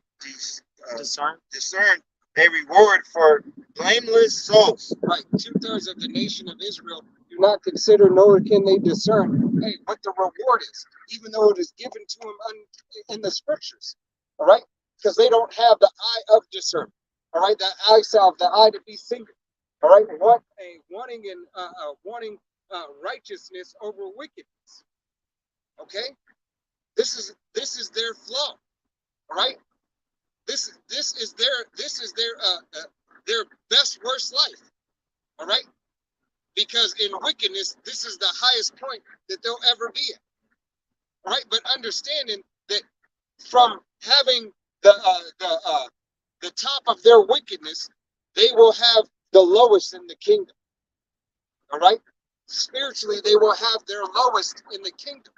discern a reward for blameless souls. Right, 2/3 of the nation of Israel do not consider, nor can they discern, what the reward is, even though it is given to them in the scriptures. All right, because they don't have the eye of discernment. All right, the eye salve, the eye to be single. All right, wanting righteousness over wickedness. Okay, this is their flaw. All right, this is their best worst life. All right, because in wickedness, this is the highest point that they'll ever be at. All right, but understanding that from having the top of their wickedness, they will have the lowest in the kingdom. All right, spiritually, they will have their lowest in the kingdom.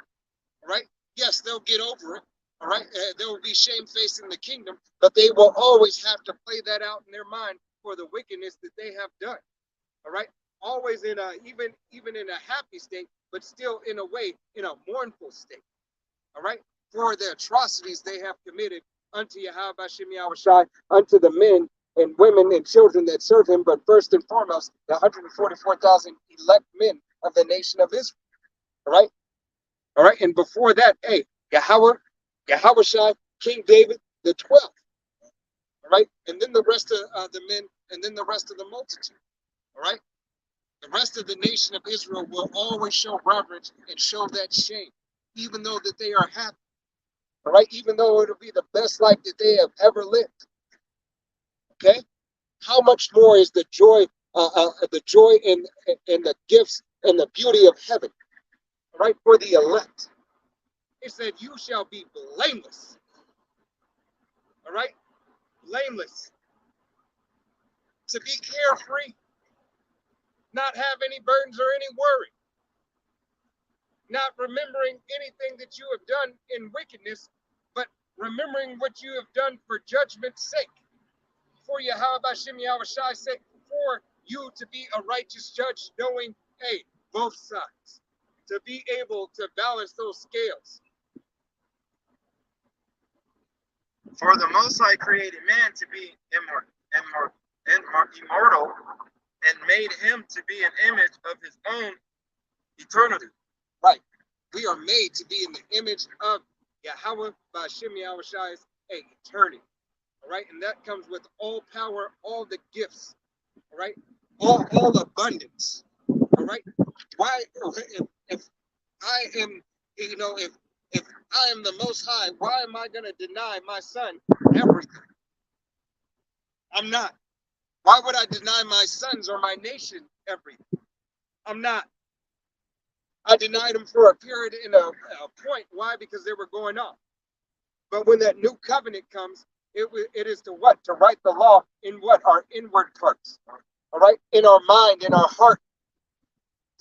All right, yes, they'll get over it. All right, there will be shame-faced in the kingdom, but they will always have to play that out in their mind for the wickedness that they have done. All right, always in a even in a happy state, but still in a way in a mournful state. All right, for the atrocities they have committed unto Yahweh Shem Yahushua, unto the men and women and children that serve him, but first and foremost, the 144,000 elect men of the nation of Israel. All right, and before that, Yahushua, King David, the 12th. All right, and then the rest of the men, and then the rest of the multitude. All right, the rest of the nation of Israel will always show reverence and show that shame, even though that they are happy. All right, even though it'll be the best life that they have ever lived. Okay, how much more is the joy and the gifts and the beauty of heaven? All right, for the elect. It said, "You shall be blameless." All right, blameless. To be carefree, not have any burdens or any worry, not remembering anything that you have done in wickedness, but remembering what you have done for judgment's sake, for Yahweh Shem Yahushai's sake, for you to be a righteous judge, knowing, both sides, to be able to balance those scales. For the Most High created man to be immortal, and made him to be an image of his own eternity. Right. We are made to be in the image of Yahweh B'Shem Yahushua's eternity. All right, and that comes with all power, all the gifts. All right, all abundance. All right. Why, if I am, if I am the Most High, why am I going to deny my son everything? I'm not. Why would I deny my sons or my nation everything? I'm not. I denied them for a period in a point. Why? Because they were going off. But when that new covenant comes, it is to what? To write the law in what? Our inward parts. All right? In our mind, in our heart.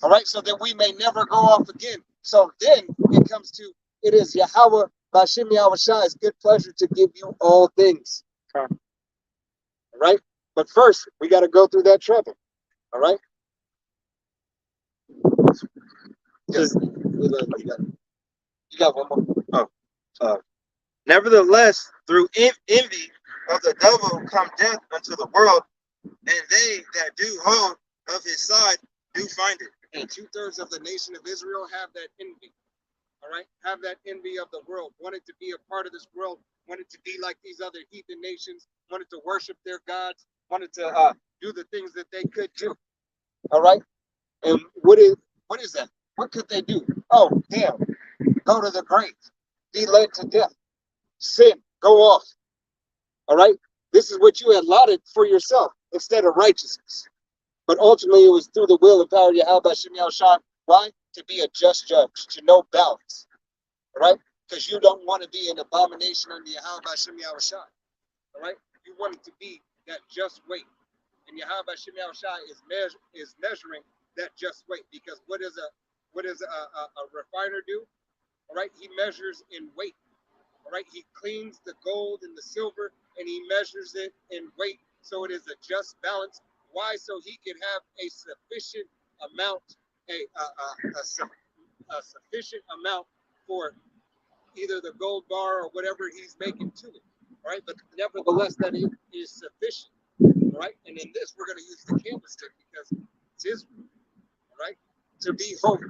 All right? So that we may never go off again. So then it comes to, it is Yahweh, Bashem Yahweh Shai's good pleasure to give you all things. Okay. All right? But first, we got to go through that trouble. All right? Yes. You got one more. Nevertheless, through envy of the devil come death unto the world, and they that do hold of his side do find it. And 2/3 of the nation of Israel have that envy. All right? Have that envy of the world. Wanted to be a part of this world. Wanted to be like these other heathen nations. Wanted to worship their gods. Wanted to do the things that they could do. All right? And what is that? What could they do? Oh, damn. Go to the grave. Be led to death. Sin. Go off. All right? This is what you had allotted for yourself instead of righteousness. But ultimately, it was through the will and power of Yahweh Hashem Yahushua. Why? To be a just judge, to know balance. All right? Because you don't want to be an abomination under Yahweh Hashem Yahushua. All right? You want it to be that just weight. And Yahweh Hashem Yahushua is measuring that just weight. Because what does a refiner do? All right? He measures in weight. All right? He cleans the gold and the silver, and he measures it in weight. So it is a just balance. Why? So he can have a sufficient amount, a sufficient amount for either the gold bar or whatever he's making to it. All right, but nevertheless, that it is sufficient. All right, and in this, we're going to use the candlestick because it's Israel. All right, to be holy.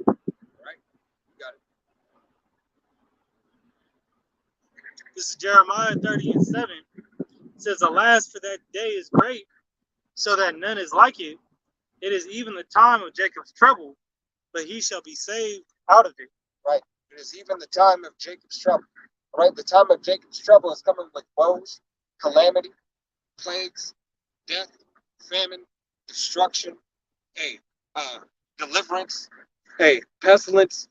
All right, you got it. This is Jeremiah 30:7. It says, alas, for that day is great, so that none is like it. It is even the time of Jacob's trouble, but he shall be saved out of it. Right. It is even the time of Jacob's trouble. All right. The time of Jacob's trouble is coming with woes, calamity, plagues, death, famine, destruction, deliverance, pestilence,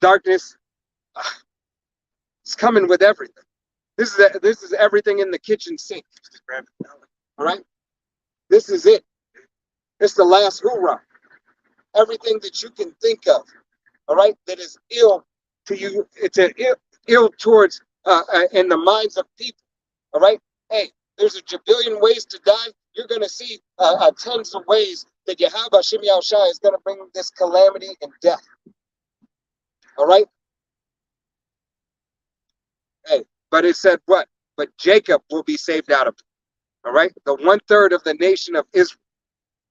darkness. It's coming with everything. This is everything in the kitchen sink. All right. This is it. It's the last hoorah. Everything that you can think of, all right, that is ill to you, it's ill towards in the minds of people, all right. Hey, there's a jabillion ways to die. You're gonna see tons of ways that Yahweh Hashem Yahushua is gonna bring this calamity and death. All right. Hey, but it said what? But Jacob will be saved out of it. All right, the 1/3 of the nation of Israel.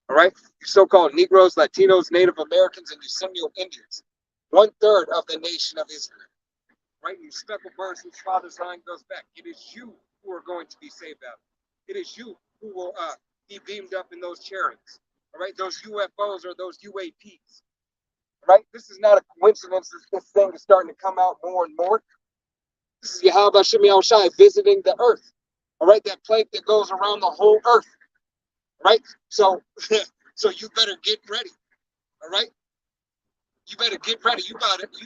All right, you so-called Negroes, Latinos, Native Americans, and you Seminole Indians. 1/3 of the nation of Israel. Right, you speckled birds whose father's line goes back. It is you who are going to be saved out. It is you who will be beamed up in those chariots. All right, those UFOs or those UAPs. All right, this is not a coincidence. This thing is starting to come out more and more. This is Yahweh Hashem Yahushua visiting the earth. All right, that plague that goes around the whole earth. Right? So you better get ready. All right? You better get ready. You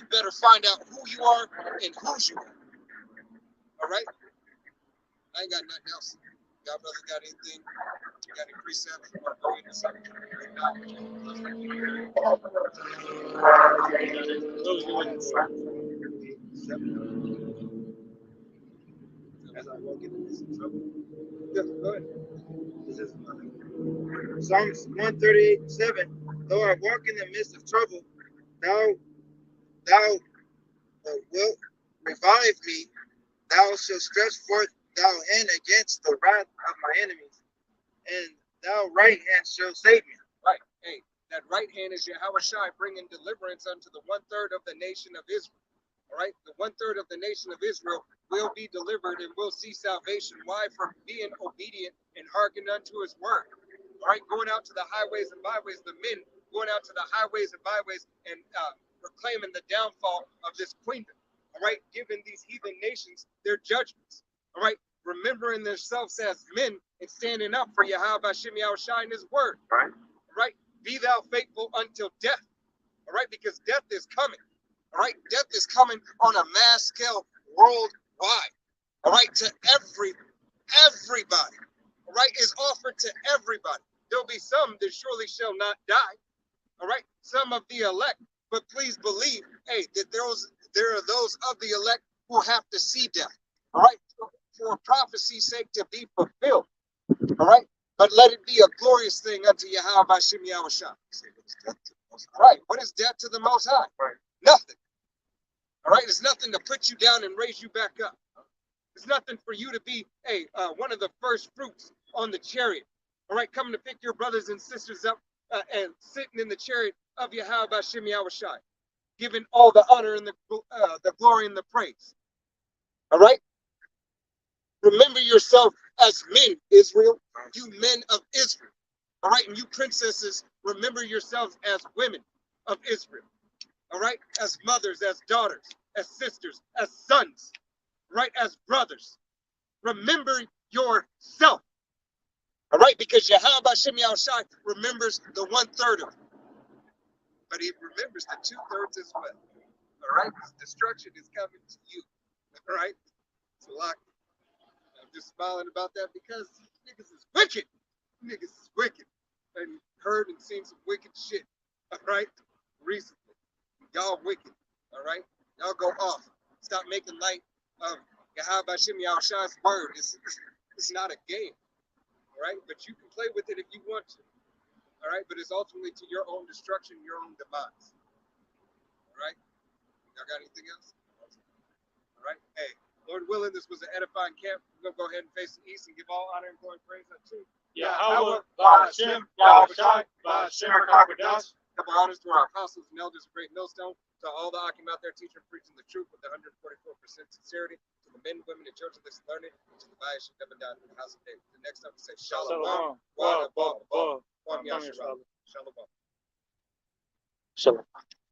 better find out who you are and whose you are. All right? I ain't got nothing else. Y'all brother got anything? You got any precepts? You want to go into something? As I walk into this trouble. Yeah, go ahead. This is Psalms 138:7. Though I walk in the midst of trouble, thou wilt revive me. Thou shalt stretch forth thou hand against the wrath of my enemies, and thou right hand shall save me. Right. Hey, that right hand is Yahweh Shai bringing deliverance unto the 1/3 of the nation of Israel. All right, the 1/3 of the nation of Israel will be delivered and will see salvation. Why? For being obedient and hearkening unto his word. All right, going out to the highways and byways, the men going out to the highways and byways and proclaiming the downfall of this queendom. All right, giving these heathen nations their judgments. All right, remembering themselves as men and standing up for Yahweh Hashem Yahushua and his word. Right. All right, be thou faithful until death. All right, because death is coming. All right, death is coming on a mass scale worldwide. All right, to everybody. All right, is offered to everybody. There'll be some that surely shall not die. All right, some of the elect, but please believe, hey, that there are those of the elect who have to see death. All right, for prophecy's sake to be fulfilled. All right, but let it be a glorious thing unto Yahweh by Shem Yahushua. All right, what is death to the Most High? Right. Nothing. All right, it's nothing to put you down and raise you back up. It's nothing for you to be one of the first fruits on the chariot. All right, coming to pick your brothers and sisters up and sitting in the chariot of Yahweh by Shem Yahushua, giving all the honor and the glory and the praise. All right, remember yourself as men, Israel. You men of Israel. All right, and you princesses, remember yourselves as women of Israel. All right, as mothers, as daughters, as sisters, as sons, right, as brothers. Remember yourself. All right, because Yahweh Hashem Yahushai remembers the 1/3 of it, but he remembers the 2/3 as well. All right, destruction is coming to you. All right, it's a lot. I'm just smiling about that because niggas is wicked. Niggas is wicked. And heard and seen some wicked shit. All right, recently. Y'all wicked. All right, y'all go off. Stop making light of Yahweh Hashem Yahushai's word. It's not a game. All right, but you can play with it if you want to. All right, but it's ultimately to your own destruction, your own demise. All right, y'all got anything else? All right, hey, Lord willing, this was an edifying camp. We're gonna go ahead and face the east and give all honor and glory and praise unto Yahweh, Ba'ashem, Yahushai, Ba'ashem, HaKadosh. Double honors to our apostles and elders of Great Millstone, to all the Akim out there teaching and preaching the truth with 144% sincerity, to the men, women, and children that's learning, to the Bayash and Devin down in the house of David. The next time we say Shalom. Shalom. Wa'ad, Abba, Shalom. Kwam Yashua. Shalom. Shalom.